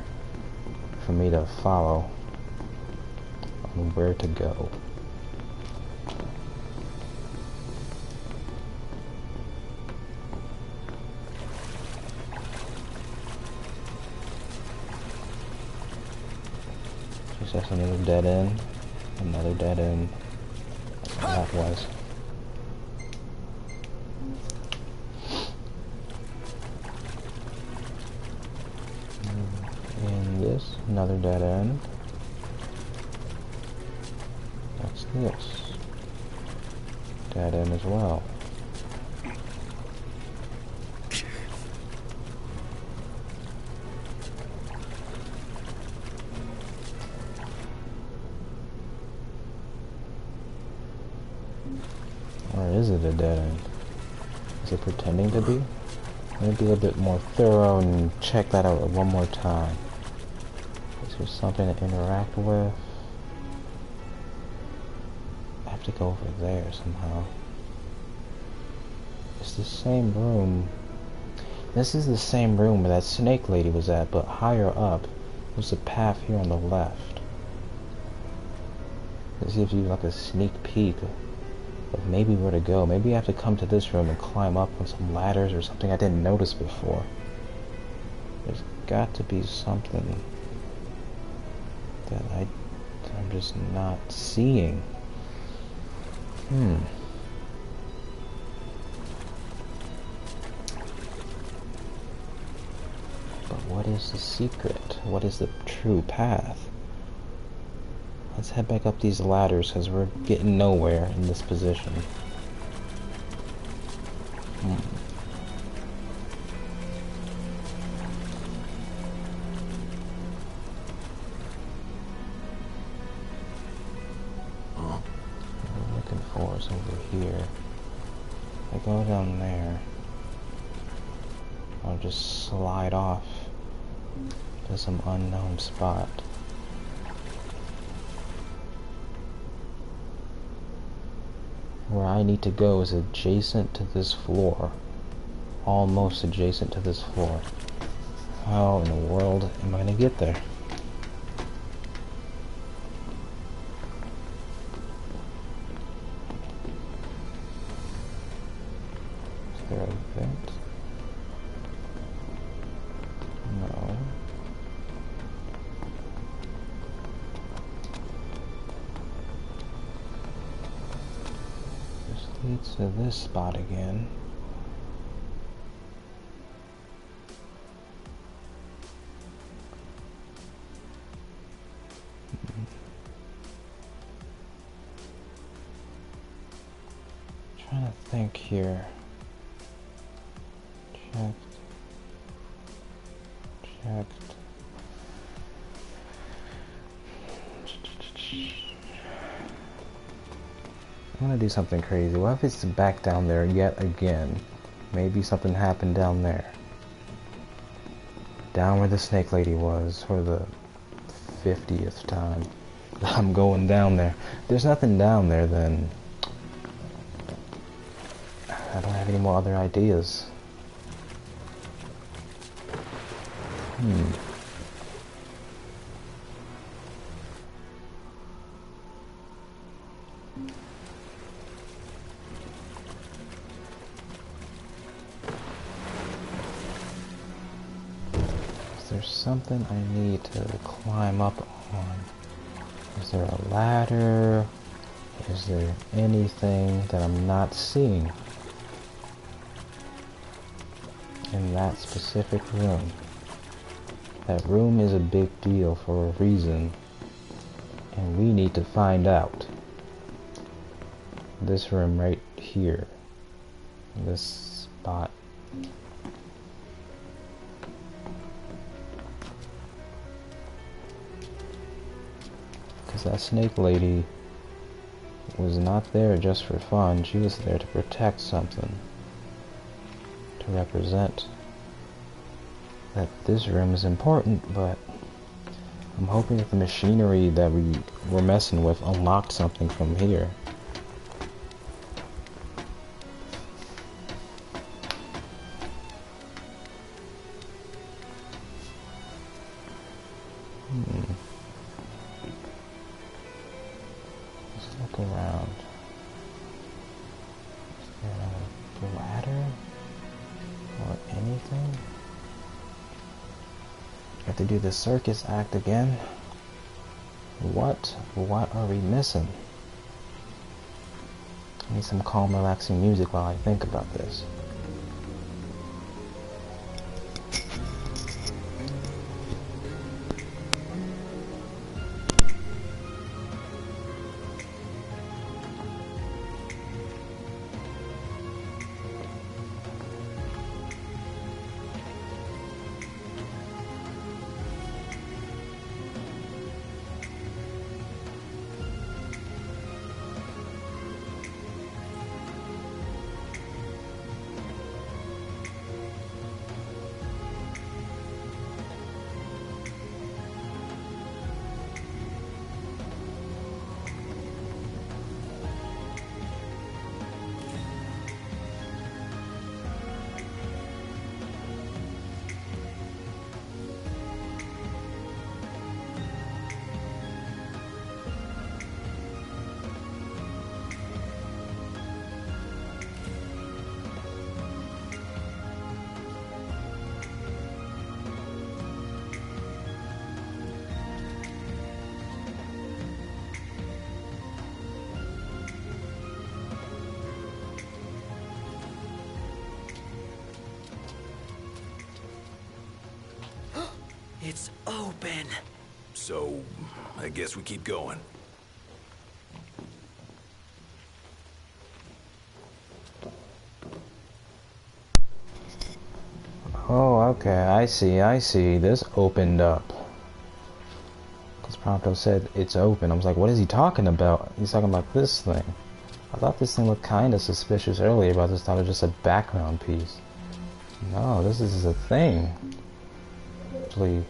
for me to follow on where to go. Just that's another dead end. Another dead end. That's what that was. Another dead end. What's this? Dead end as well. Or is is it a dead end? Is it pretending to be? Let me be a bit more thorough and check that out one more time. Is there something to interact with? I have to go over there somehow. It's the same room. This is the same room where that snake lady was at, but higher up. There's a path here on the left. Let's see if you like a sneak peek of maybe where to go. Maybe I have to come to this room and climb up on some ladders or something I didn't notice before. There's got to be something that I'm just not seeing. But what is the secret? What is the true path? Let's head back up these ladders because we're getting nowhere in this position. What I'm looking for is over here. If I go down there, I'll just slide off to some unknown spot. Where I need to go is adjacent to this floor. Almost adjacent to this floor. How in the world am I gonna get there? Is there a vent? No. Leads to this spot again. Trying to think here. Checked. I'm gonna do something crazy. What if it's back down there yet again? Maybe something happened down there. Down where the snake lady was for the 50th time. I'm going down there. If there's nothing down there, then I don't have any more other ideas. There's something I need to climb up on. Is there a ladder? Is there anything that I'm not seeing in that specific room? That room is a big deal for a reason, and we need to find out. This room right here. This spot. That snake lady was not there just for fun. She was there to protect something, to represent that this room is important. But I'm hoping that the machinery that we were messing with unlocked something from here. Around. Is there a ladder or anything? Have to do the circus act again. What are we missing? I need some calm, relaxing music while I think about this. It's open. So, I guess we keep going. Oh, okay, I see. This opened up. Because Prompto said it's open. I was like, what is he talking about? He's talking about this thing. I thought this thing looked kind of suspicious earlier, but I just thought it was just a background piece. No, this is a thing. Actually,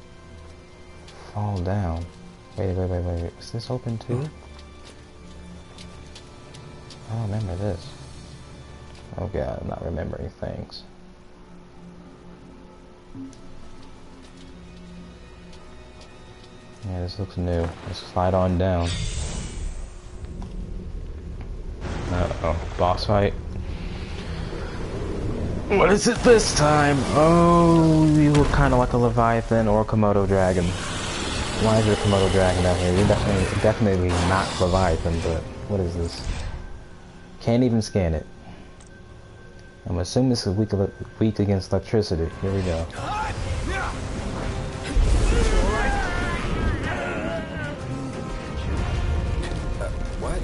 fall down. Wait. Is this open too? I don't remember this. Oh god, I'm not remembering things. Yeah, this looks new. Let's slide on down. Uh-oh, boss fight. What is it this time? Oh, you look kind of like a Leviathan or a Komodo dragon. Why is there a Komodo dragon down here? You're definitely not Leviathan, but what is this? Can't even scan it. I'm assuming this is weak against electricity. Here we go. What?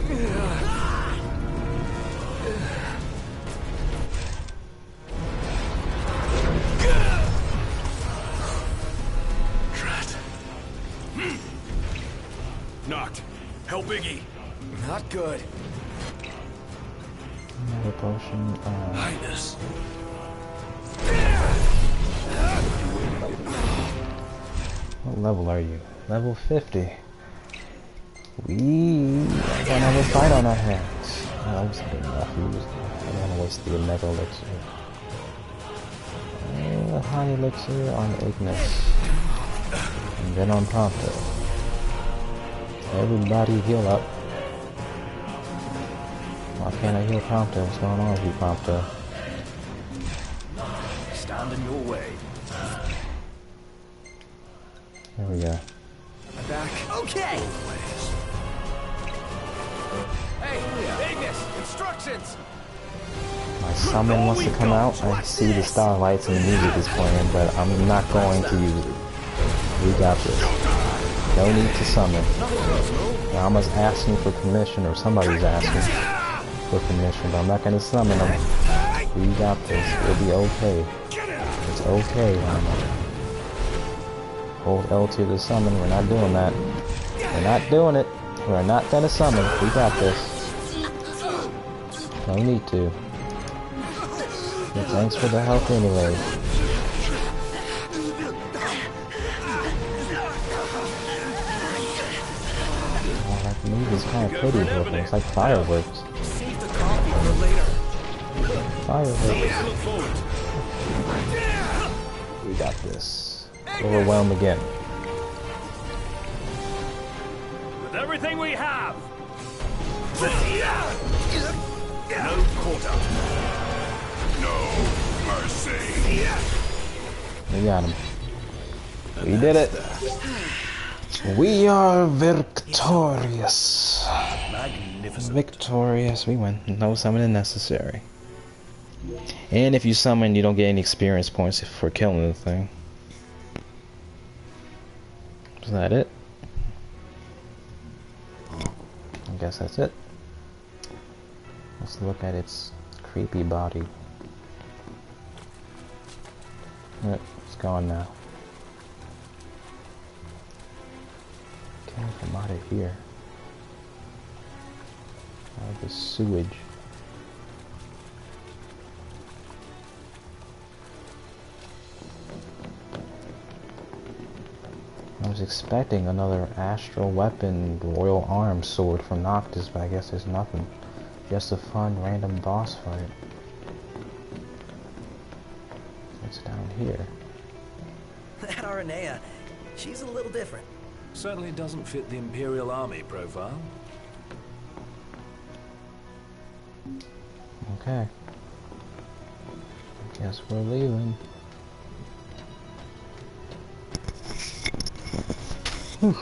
Knocked. Help Iggy. Not good. Another potion. Highness. What level are you? Level 50. We don't have a fight on our hands. Oh, that was good enough. I don't want to waste the mega elixir. The high elixir on Ignis. And then on Prompto. Everybody heal up. Why can't I heal Prompto? What's going on with you, Prompto? Stand in your way. There we go. I'm back. Okay. Hey, Ignis, instructions. My summon wants to come out. I see the starlights and the music is playing, but I'm not going to use it. We got this. No need to summon. Now I'm just asking for permission, or somebody's asking for permission, but I'm not going to summon them. We got this. It'll be okay. It's okay. Hold L2 to summon. We're not doing that. We're not doing it. We're not going to summon. We got this. No need to. But thanks for the help anyway. Oh, that movie's kind of pretty looking. It's like fireworks. Save the coffee for later. Fireworks. We got this. Overwhelm again. With everything we have. No quarter. No mercy. We got him. We did it. We are victorious. Magnificent. Victorious. We win. No summoning necessary. And if you summon, you don't get any experience points for killing the thing. Is that it? I guess that's it. Let's look at its creepy body. Yep, it's gone now. Can't come out of here. Out of the sewage. I was expecting another astral weapon, royal arm sword from Noctis, but I guess there's nothing. Just a fun random boss fight. It's down here. That Aranea, she's a little different. Certainly doesn't fit the Imperial Army profile. Okay. Guess we're leaving. Whew.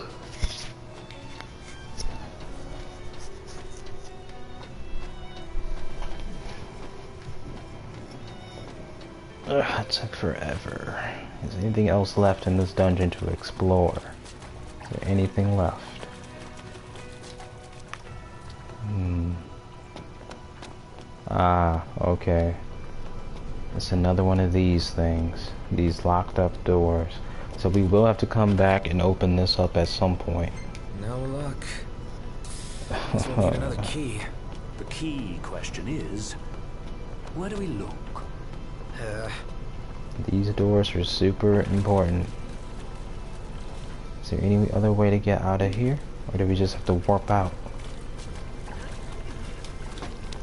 Ugh, it took forever. Is there anything else left in this dungeon to explore? Is there anything left? Ah, okay. It's another one of these things. These locked up doors. So we will have to come back and open this up at some point. No luck. Guess we'll need another key. The key question is, where do we look? These doors are super important. Is there any other way to get out of here? Or do we just have to warp out?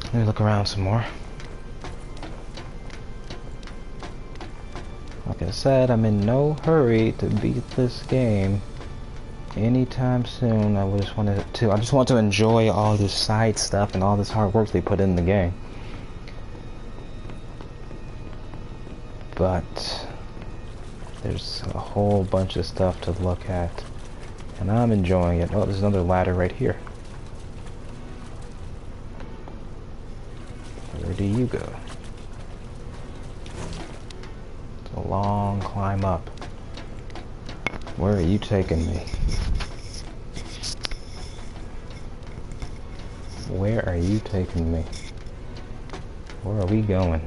Let me look around some more. Like I said, I'm in no hurry to beat this game anytime soon. I just want to enjoy all this side stuff and all this hard work they put in the game. But there's a whole bunch of stuff to look at, and I'm enjoying it. Oh, there's another ladder right here. Where do you go? It's a long climb up. Where are you taking me? Where are you taking me? Where are we going?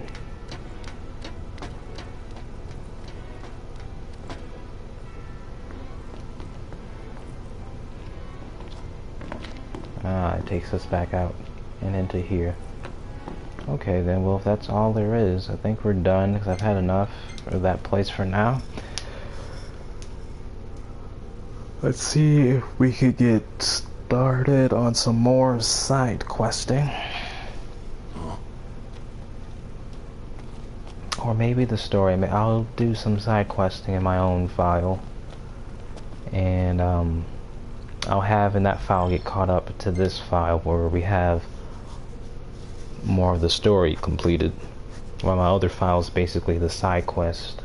Ah, it takes us back out and into here. Okay then, well if that's all there is, I think we're done because I've had enough of that place for now. Let's see if we could get started on some more side questing. Or maybe the story. I'll do some side questing in my own file. And I'll have in that file get caught up to this file where we have more of the story completed. While my other file is basically the side quest.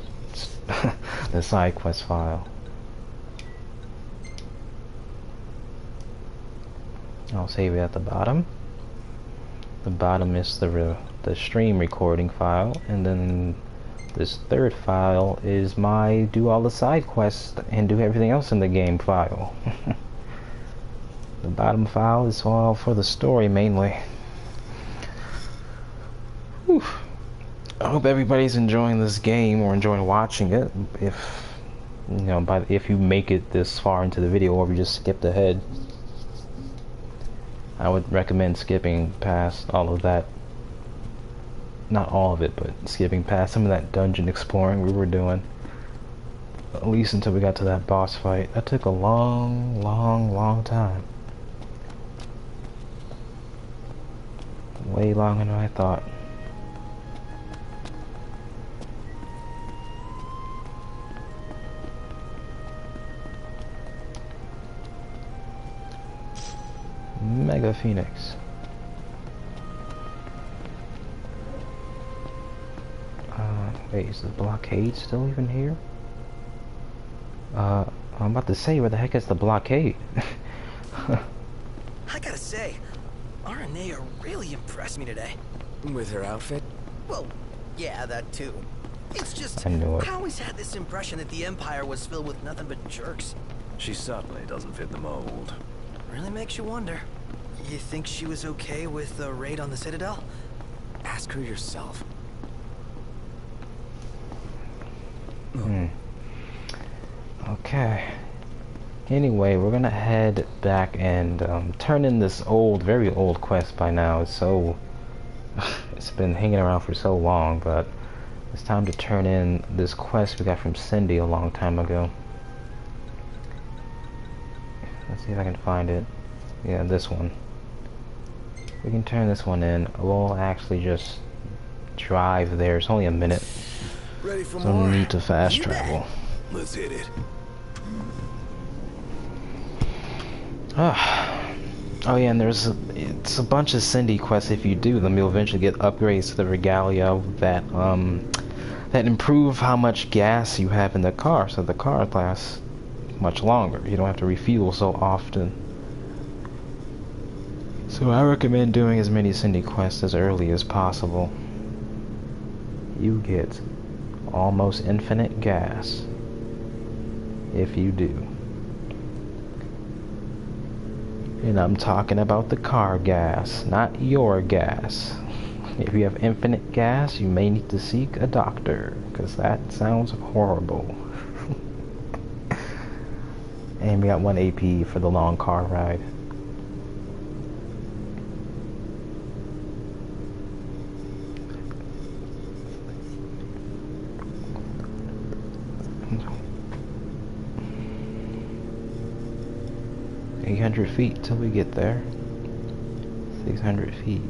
The side quest file. I'll save it at the bottom. The bottom is the stream recording file, and then this third file is my do all the side quests and do everything else in the game file. The bottom file is all for the story mainly. Whew. I hope everybody's enjoying this game or enjoying watching it. If you know, if you make it this far into the video, or if you just skipped ahead, I would recommend skipping past all of that. Not all of it, but skipping past some of that dungeon exploring we were doing. At least until we got to that boss fight. That took a long time. Way longer than I thought. Mega Phoenix. Wait, is the blockade still even here? I'm about to say, where the heck is the blockade? I gotta say, Aranea really impressed me today. With her outfit? Well, yeah, that too. It's just, I knew it. I always had this impression that the Empire was filled with nothing but jerks. She certainly doesn't fit the mold. Really makes you wonder. You think she was okay with the raid on the Citadel? Ask her yourself. Okay. Anyway, we're gonna head back and turn in this very old quest by now. It's been hanging around for so long, but it's time to turn in this quest we got from Cindy a long time ago. Let's see if I can find it. Yeah, this one. We can turn this one in. We'll actually just drive there. It's only a minute. Ready for So more? no need to fast travel. Let's hit it. Oh yeah, and it's a bunch of Cindy quests. If you do them, you'll eventually get upgrades to the regalia that improve how much gas you have in the car, so the car lasts much longer. You don't have to refuel so often. So I recommend doing as many Cindy quests as early as possible. You get almost infinite gas. If you do. And I'm talking about the car gas, not your gas. If you have infinite gas, you may need to seek a doctor, because that sounds horrible. And we got 1 AP for the long car ride. $800 till we get there. 600 feet.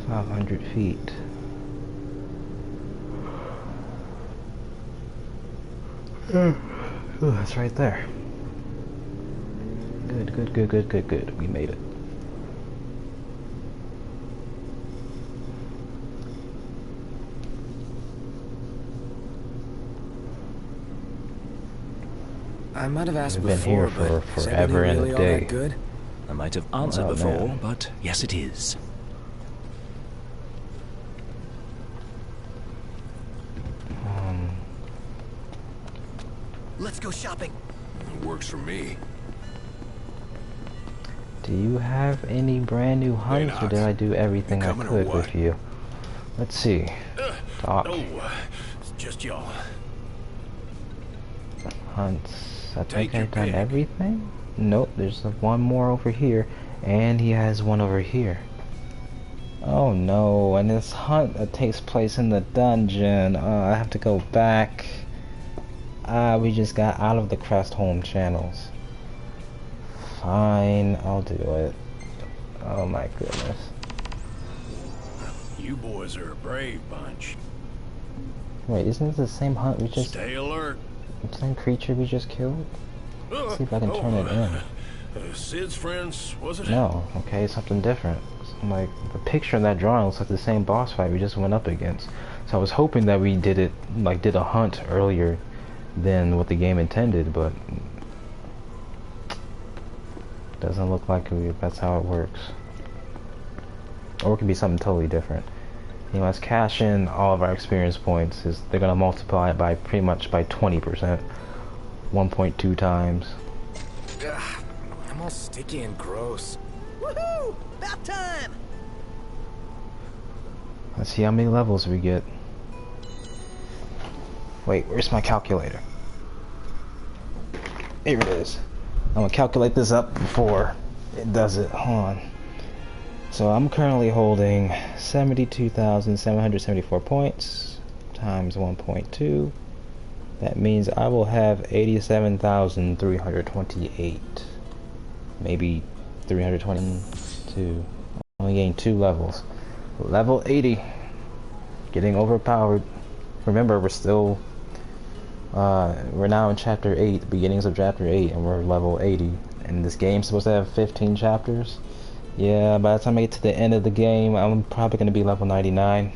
500 feet. Oh, that's right there. Good. We made it. I might have asked We've been before, here for but forever and really a all that day. good? I might have answered before, but yes it is. Let's go shopping. Works for me. Do you have any brand new hunts, or did I do everything I could with you? Let's see. Talk. It's just y'all. Hunts. I think I've done everything? Nope, there's one more over here, and he has one over here. Oh no, and this hunt that takes place in the dungeon. I have to go back. We just got out of the Crestholm channels. Fine, I'll do it. Oh my goodness. You boys are a brave bunch. Wait, isn't this the same hunt we just... Stay alert. Same creature we just killed? Let's see if I can turn it in. Sid's friends, was it? No, okay, something different. So, like, the picture in that drawing looks like the same boss fight we just went up against. So I was hoping that we did it, like, did a hunt earlier than what the game intended, but doesn't look like that's how it works. Or it could be something totally different. You know, let's cash in all of our experience points. They're gonna multiply it by pretty much by 20%, 1.2 times. Ugh, I'm all sticky and gross. Woohoo! About time! Let's see how many levels we get. Wait, where's my calculator? Here it is. I'm gonna calculate this up before it does it. Hold on. So I'm currently holding 72,774 points times 1.2. That means I will have 87,328. Maybe 322. Only gained 2 levels. Level 80. Getting overpowered. Remember, we're still... we're now in chapter 8, the beginnings of chapter 8, and we're level 80. And this game's supposed to have 15 chapters. Yeah, by the time I get to the end of the game, I'm probably going to be level 99.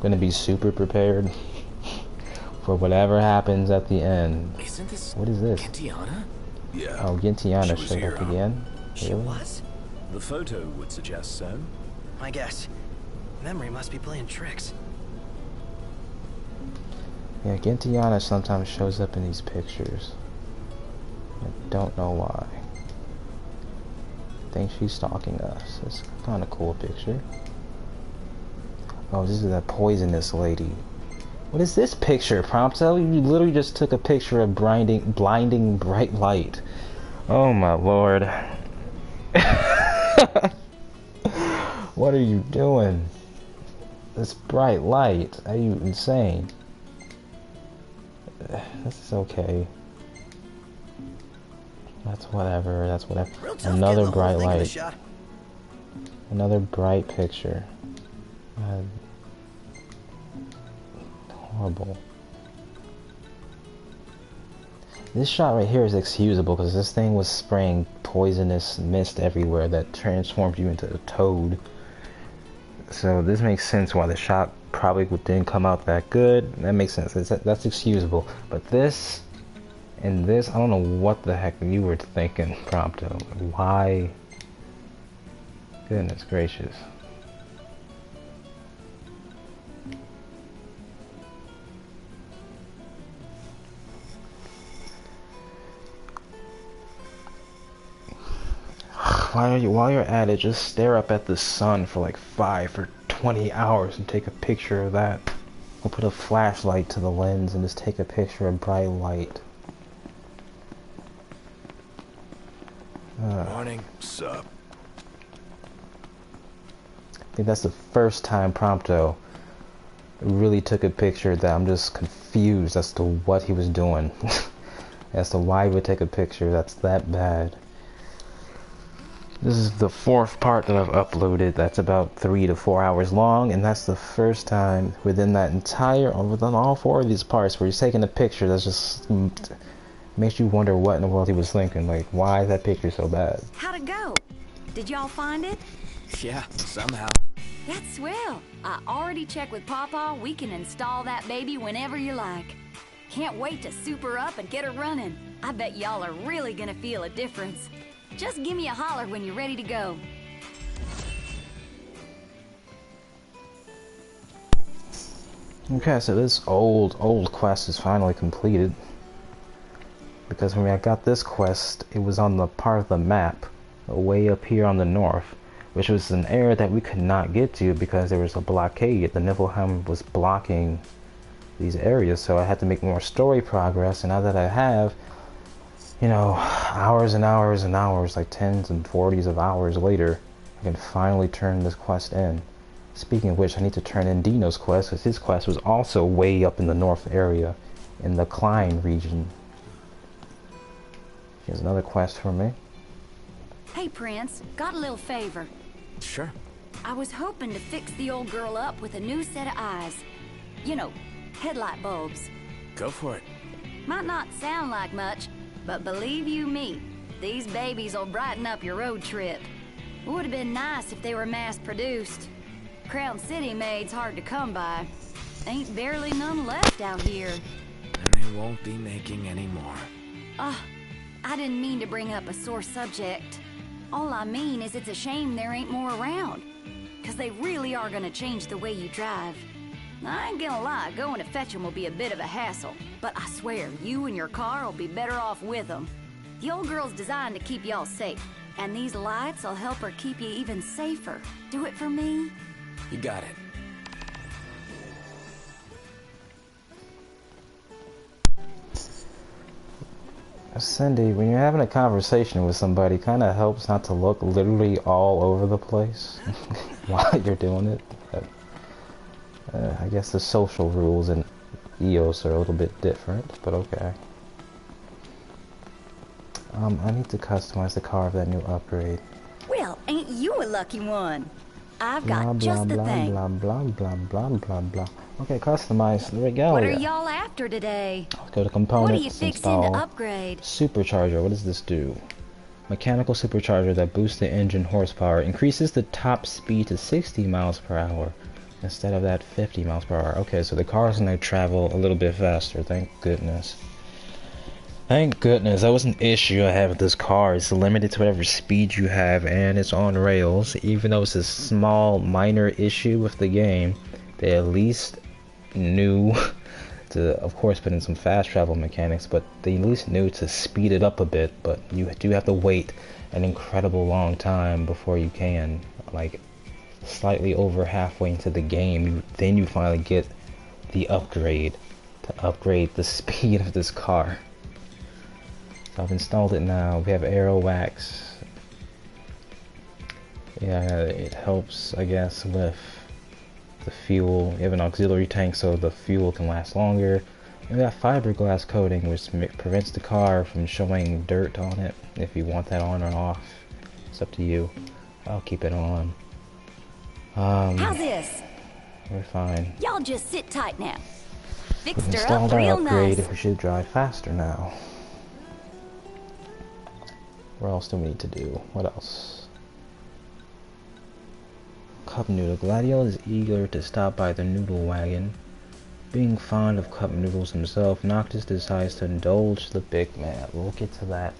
Going to be super prepared for whatever happens at the end. Isn't this... What is this? Gintiana? Yeah. Oh, Gintiana She was showed here, up huh? again? She Really? was? The photo would suggest so. I guess. Memory must be playing tricks. Yeah, Gintiana sometimes shows up in these pictures. I don't know why. I think she's stalking us. It's kind of cool picture. Oh, this is that poisonous lady. What is this picture, Prompto? You literally just took a picture of blinding bright light. Oh my lord. What are you doing? This bright light. Are you insane? This is okay. That's whatever. That's whatever. Another bright light. Another bright picture. Horrible. This shot right here is excusable because this thing was spraying poisonous mist everywhere that transformed you into a toad. So this makes sense why the shot probably didn't come out that good. That makes sense. That's excusable. But this and this, I don't know what the heck you were thinking, Prompto. Why? Goodness gracious. while you're at it, just stare up at the sun for like 5 or 20 hours and take a picture of that. Or put a flashlight to the lens and just take a picture of bright light. Morning. Sup? I think that's the first time Prompto really took a picture that I'm just confused as to what he was doing. As to why he would take a picture that's that bad. This is the 4th part that I've uploaded. That's about 3 to 4 hours long, and that's the first time within all 4 of these parts where he's taking a picture that's just makes you wonder what in the world he was thinking. Like, why is that picture so bad? How'd it go? Did y'all find it? Yeah, somehow. That's swell. I already checked with Pawpaw. We can install that baby whenever you like. Can't wait to soup her up and get her running. I bet y'all are really gonna feel a difference. Just give me a holler when you're ready to go. Okay, so this old quest is finally completed. Because when I got this quest, it was on the part of the map way up here on the north, which was an area that we could not get to because there was a blockade. The Niflheim was blocking these areas, so I had to make more story progress. And now that I have, you know, hours and hours and hours, like 10s and 40s of hours later, I can finally turn this quest in. Speaking of which, I need to turn in Dino's quest, because his quest was also way up in the north area, in the Klein region. Here's another quest for me. Hey, Prince. Got a little favor. Sure. I was hoping to fix the old girl up with a new set of eyes. You know, headlight bulbs. Go for it. Might not sound like much, but believe you me, these babies will brighten up your road trip. Would have been nice if they were mass-produced. Crown City made's hard to come by. Ain't barely none left out here. And they won't be making any more. I didn't mean to bring up a sore subject. All I mean is it's a shame there ain't more around. 'Cause they really are gonna change the way you drive. I ain't gonna lie, going to fetch them will be a bit of a hassle. But I swear, you and your car will be better off with them. The old girl's designed to keep y'all safe. And these lights will help her keep you even safer. Do it for me? You got it. Cindy, when you're having a conversation with somebody, it kind of helps not to look literally all over the place while you're doing it. But, I guess the social rules in EOS are a little bit different, but okay. I need to customize the car of that new upgrade. Well, ain't you a lucky one? I've got Blah, just blah, the blah, thing. blah, blah, blah, blah, blah, blah. Okay, customize the regalia. What are y'all after today? Let's go to components. What are you fixing install to upgrade? Supercharger. What does this do? Mechanical supercharger that boosts the engine horsepower. Increases the top speed to 60 miles per hour instead of that 50 miles per hour. Okay, so the car's gonna travel a little bit faster. Thank goodness. Thank goodness. That was an issue I have with this car. It's limited to whatever speed you have, and it's on rails. Even though it's a small, minor issue with the game, they at least knew to, of course, put in some fast travel mechanics, but they at least knew to speed it up a bit. But you do have to wait an incredible long time before you can. Like, slightly over halfway into the game, then you finally get the upgrade to upgrade the speed of this car. So I've installed it now. We have Aero Wax. Yeah, it helps, I guess, with the fuel. You have an auxiliary tank so the fuel can last longer. And we got fiberglass coating, which prevents the car from showing dirt on it. If you want that on or off, it's up to you. I'll keep it on. How's this? We're fine. Y'all just sit tight now. We've Fixed her installed up our real upgrade. nice. We should drive faster now. What else do we need to do? What else? Cup noodle. Gladiol is eager to stop by the noodle wagon. Being fond of cup noodles himself, Noctis decides to indulge the big man. We'll get to that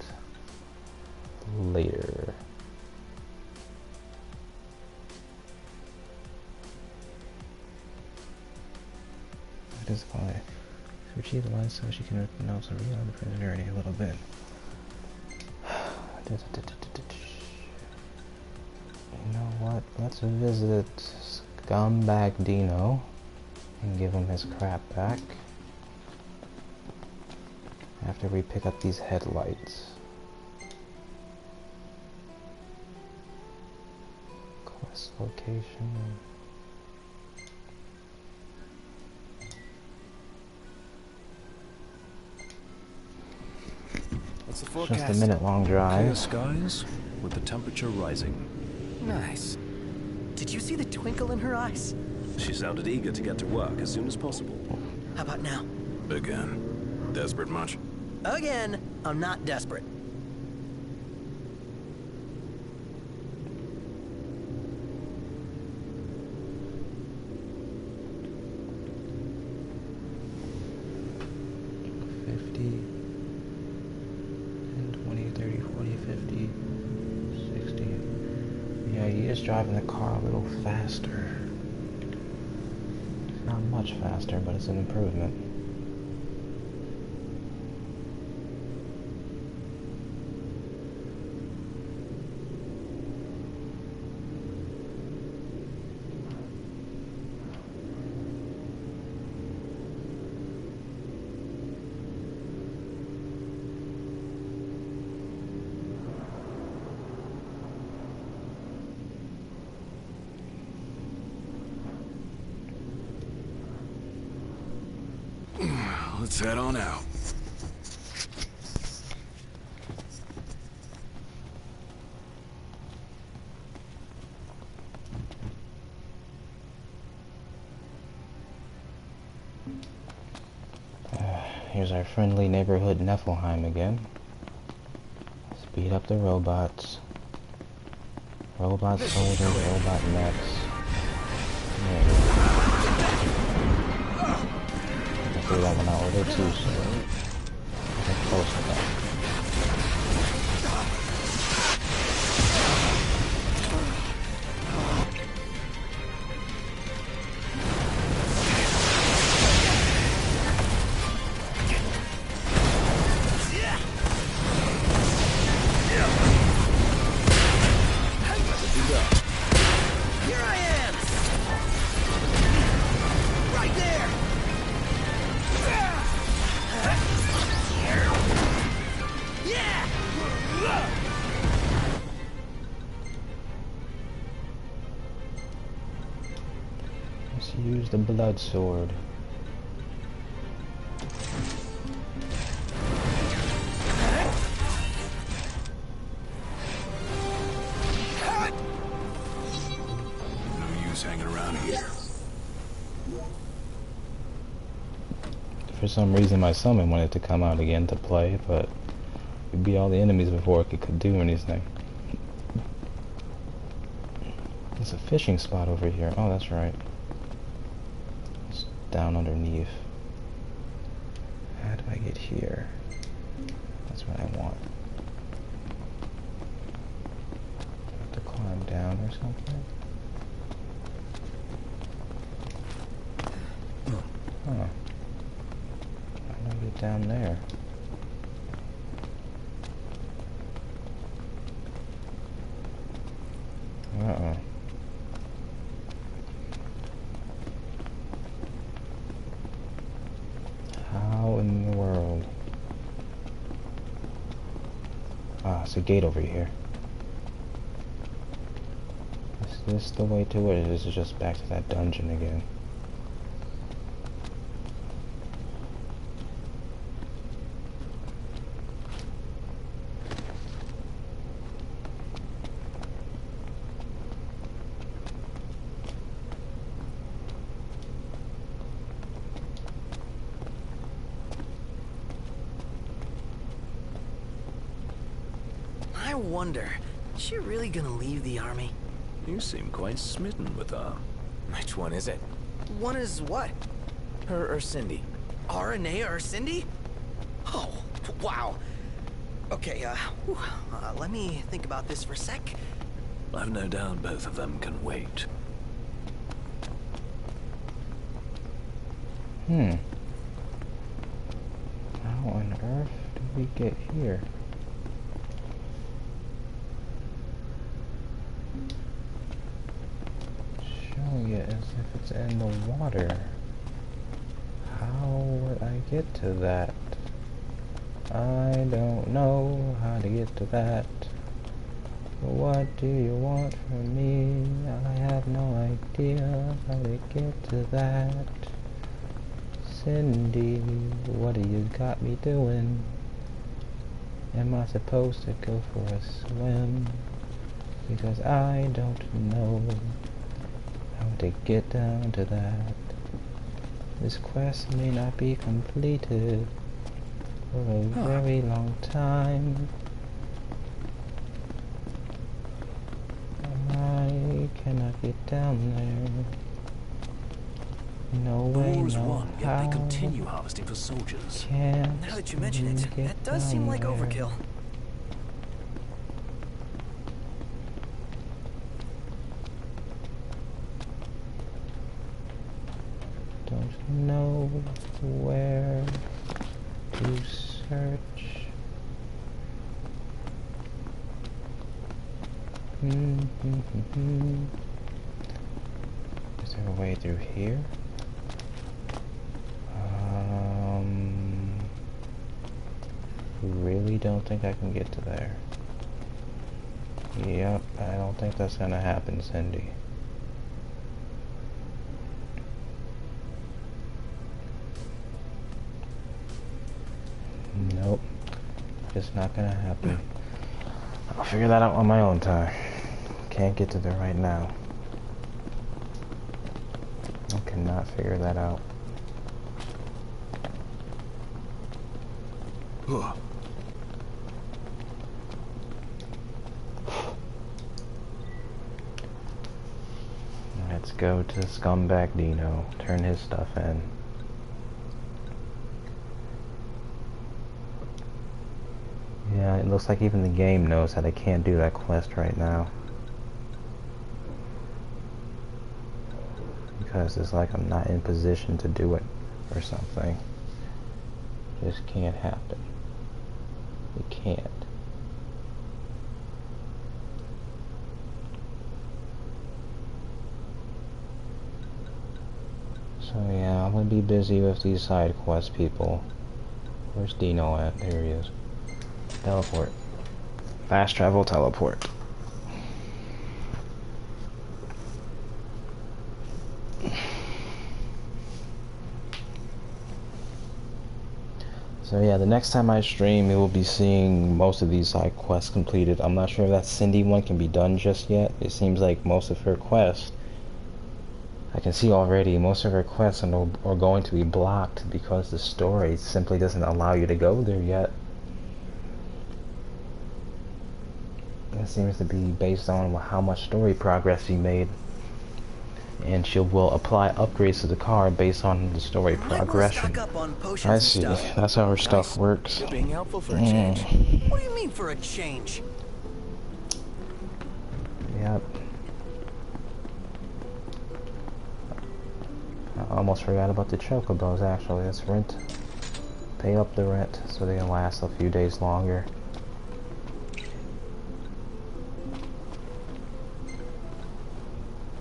later. It is why to achieve the line so she can announce a real on the prisoner in a little bit. what? Let's visit Scumbag Dino and give him his crap back after we pick up these headlights. Quest location. What's the It's forecast? just a minute-long drive. Clear skies with the temperature rising. Nice. Did you see the twinkle in her eyes? She sounded eager to get to work as soon as possible. How about now? Again. Desperate much? Again, I'm not desperate. Driving the car a little faster. It's not much faster, but it's an improvement. Let's head on out. Here's our friendly neighborhood Niflheim again. Speed up the robots. Robot soldiers, robot mechs. There we go. I threw that one out a little too soon. Wasn't close enough. Use the blood sword. No use hanging around here. For some reason my summon wanted to come out again to play, but it'd be all the enemies before it could do anything. There's a fishing spot over here. Oh, that's right. Down underneath. How do I get here? That's what I want. Do I have to climb down or something? Huh. How do I get down there? Uh-oh. How in the world? Ah, it's a gate over here. Is this the way to it, or is it just back to that dungeon again? I wonder, is she really gonna leave the army? You seem quite smitten with her. Which one is it? One is what? Her or Cindy? Aranea or Cindy? Oh, wow. Okay, let me think about this for a sec. I've no doubt both of them can wait. How on earth did we get here? If it's in the water, how would I get to that? I don't know how to get to that. What do you want from me? I have no idea how to get to that. Cindy, what do you got me doing? Am I supposed to go for a swim? Because I don't know how to get down to that. This quest may not be completed for a very long time. I cannot get down there. No way, War is no won, yet how. they continue harvesting for soldiers. Can't Now that you mention it, that does seem like there. overkill. Don't know where to search. Is there a way through here? Really don't think I can get to there. Yep, I don't think that's gonna happen, Cindy. Nope, just not gonna happen. I'll figure that out on my own time. Can't get to there right now. I cannot figure that out. Let's go to Scumbag Dino, turn his stuff in. Yeah, it looks like even the game knows that I can't do that quest right now. Because it's like I'm not in position to do it or something. Just can't happen. It can't. So yeah, I'm gonna be busy with these side quest people. Where's Dino at? There he is. Teleport. Fast travel teleport. So yeah, the next time I stream, we will be seeing most of these side quests completed. I'm not sure if that Cindy one can be done just yet. It seems like most of her quests, I can see already, most of her quests are going to be blocked because the story simply doesn't allow you to go there yet. It seems to be based on how much story progress you made. And she will apply upgrades to the car based on the story progression. I see. That's how her stuff works. You're being helpful for a change. What do you mean for a change? Yep. I almost forgot about the chocobos actually. Let's pay up the rent so they can last a few days longer.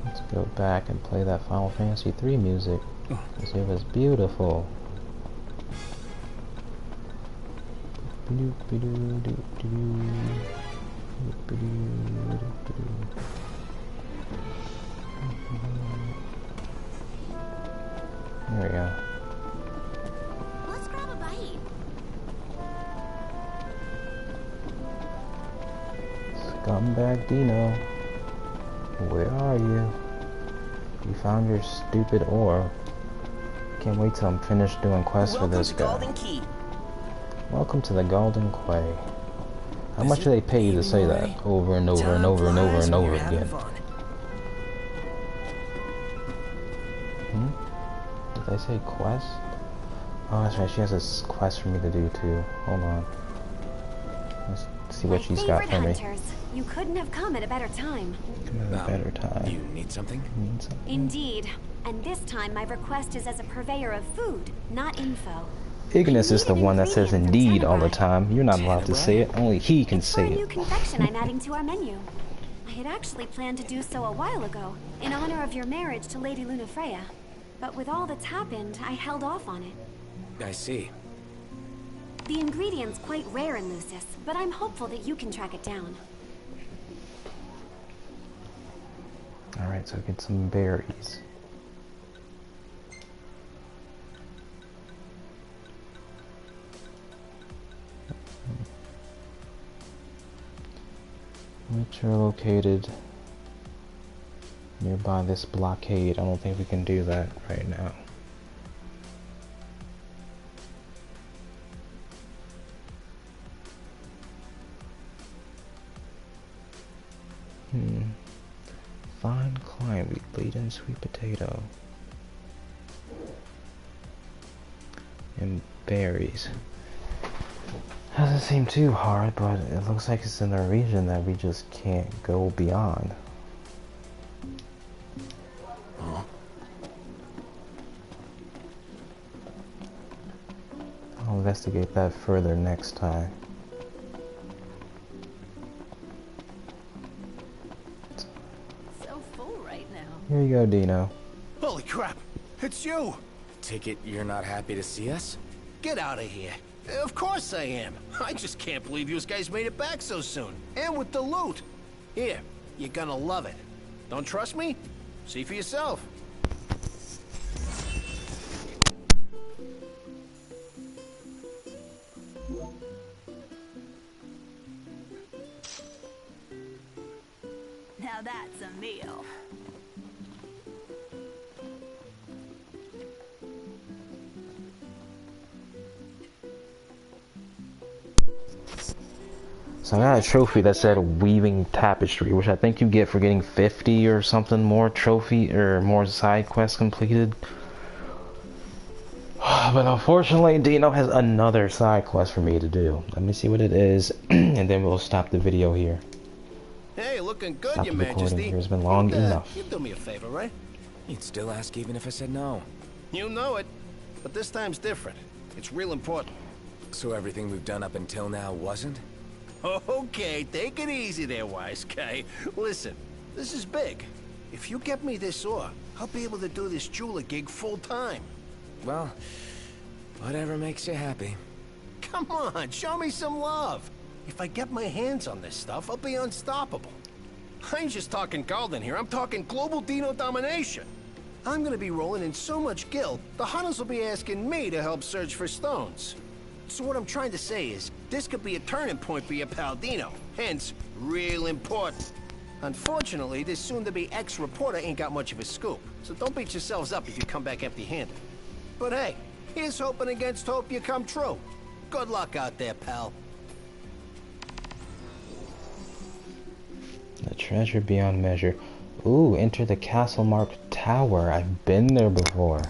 Let's go back and play that Final Fantasy III music, because it was beautiful. There we go. Let's grab a bite. Scumbag Dino, where are you? You found your stupid ore. Can't wait till I'm finished doing quests for this guy. Golden Key. Welcome to the Golden Quay. How much do they pay you to say that over and over and over and over and over again? Did I say quest? Oh, that's right. She has a quest for me to do too. Hold on. Let's see what she's got for me. Hunters. You couldn't have come at a better time. Come at a better time. You need something? Indeed. And this time my request is as a purveyor of food, not info. Ignis is the one that says indeed all the time. You're not allowed to say it. Only he can say It's for a new it. confection I'm adding to our menu. I had actually planned to do so a while ago, in honor of your marriage to Lady Lunafreya. But with all that's happened, I held off on it. I see. The ingredient's quite rare in Lucis, but I'm hopeful that you can track it down. Alright, so get some berries. Which are located nearby this blockade. I don't think we can do that right now. Fine climb, we lead in sweet potato. And berries. Doesn't seem too hard, but it looks like it's in a region that we just can't go beyond. I'll investigate that further next time. So full right now. Here you go, Dino. Holy crap! It's you! Take it you're not happy to see us? Get out of here. Of course I am. I just can't believe you guys made it back so soon. And with the loot. Here, you're gonna love it. Don't trust me? See for yourself. Now that's a meal. So I got a trophy that said weaving tapestry, which I think you get for getting 50 or something more trophy or more side quests completed. But unfortunately, Dino has another side quest for me to do. Let me see what it is, and then we'll stop the video here. Hey, looking good, Stop Your the recording Majesty. here. It's been long enough. You'd do me a favor, right? You'd still ask even if I said no. You know it. But this time's different. It's real important. So everything we've done up until now wasn't? Okay, take it easy there, wise guy. Listen, this is big. If you get me this ore, I'll be able to do this jeweler gig full time. Well, whatever makes you happy. Come on, show me some love. If I get my hands on this stuff, I'll be unstoppable. I ain't just talking golden here, I'm talking global Dino domination. I'm gonna be rolling in so much gil, the hunters will be asking me to help search for stones. So what I'm trying to say is, this could be a turning point for your pal Dino, hence, real important. Unfortunately, this soon-to-be ex-reporter ain't got much of a scoop, so don't beat yourselves up if you come back empty-handed. But hey, here's hoping against hope you come true. Good luck out there, pal. A treasure beyond measure. Ooh, enter the castle-marked tower. I've been there before.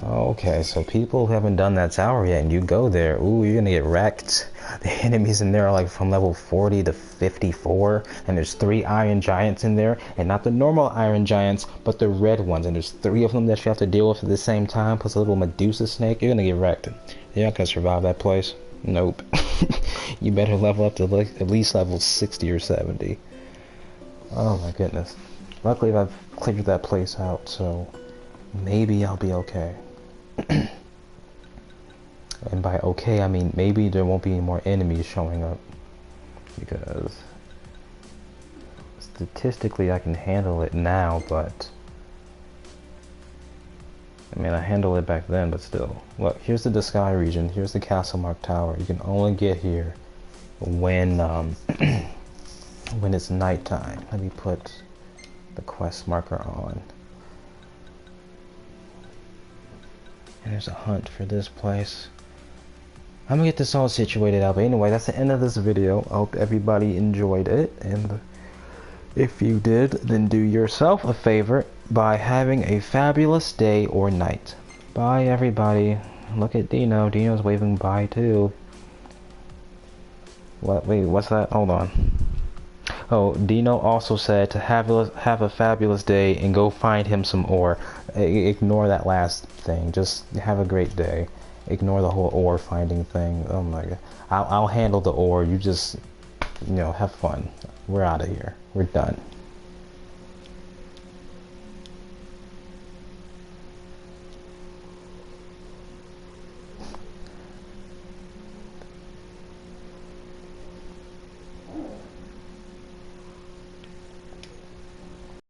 Okay, so people who haven't done that tower yet, and you go there, ooh, you're gonna get wrecked. The enemies in there are like from level 40 to 54, and there's 3 iron giants in there, and not the normal iron giants, but the red ones, and there's 3 of them that you have to deal with at the same time, plus a little Medusa snake. You're gonna get wrecked. You're not gonna survive that place. Nope. You better level up to like at least level 60 or 70. Oh my goodness. Luckily I've cleared that place out, so maybe I'll be okay. And by okay, I mean maybe there won't be any more enemies showing up, because statistically I can handle it now, but I mean I handled it back then, but still. Look, here's the Sky region, here's the Castle Mark Tower. You can only get here when when it's nighttime. Let me put the quest marker on. And there's a hunt for this place. I'm gonna get this all situated out, but anyway, that's the end of this video. I hope everybody enjoyed it, and if you did, then do yourself a favor by having a fabulous day or night. Bye everybody. Look at Dino. Dino's waving bye too. What? Wait, what's that? Hold on. Oh, Dino also said to have a fabulous day and go find him some ore. Ignore that last thing. Just have a great day. Ignore the whole ore finding thing. Oh my god. I'll handle the ore. You just you know, have fun. We're out of here. We're done.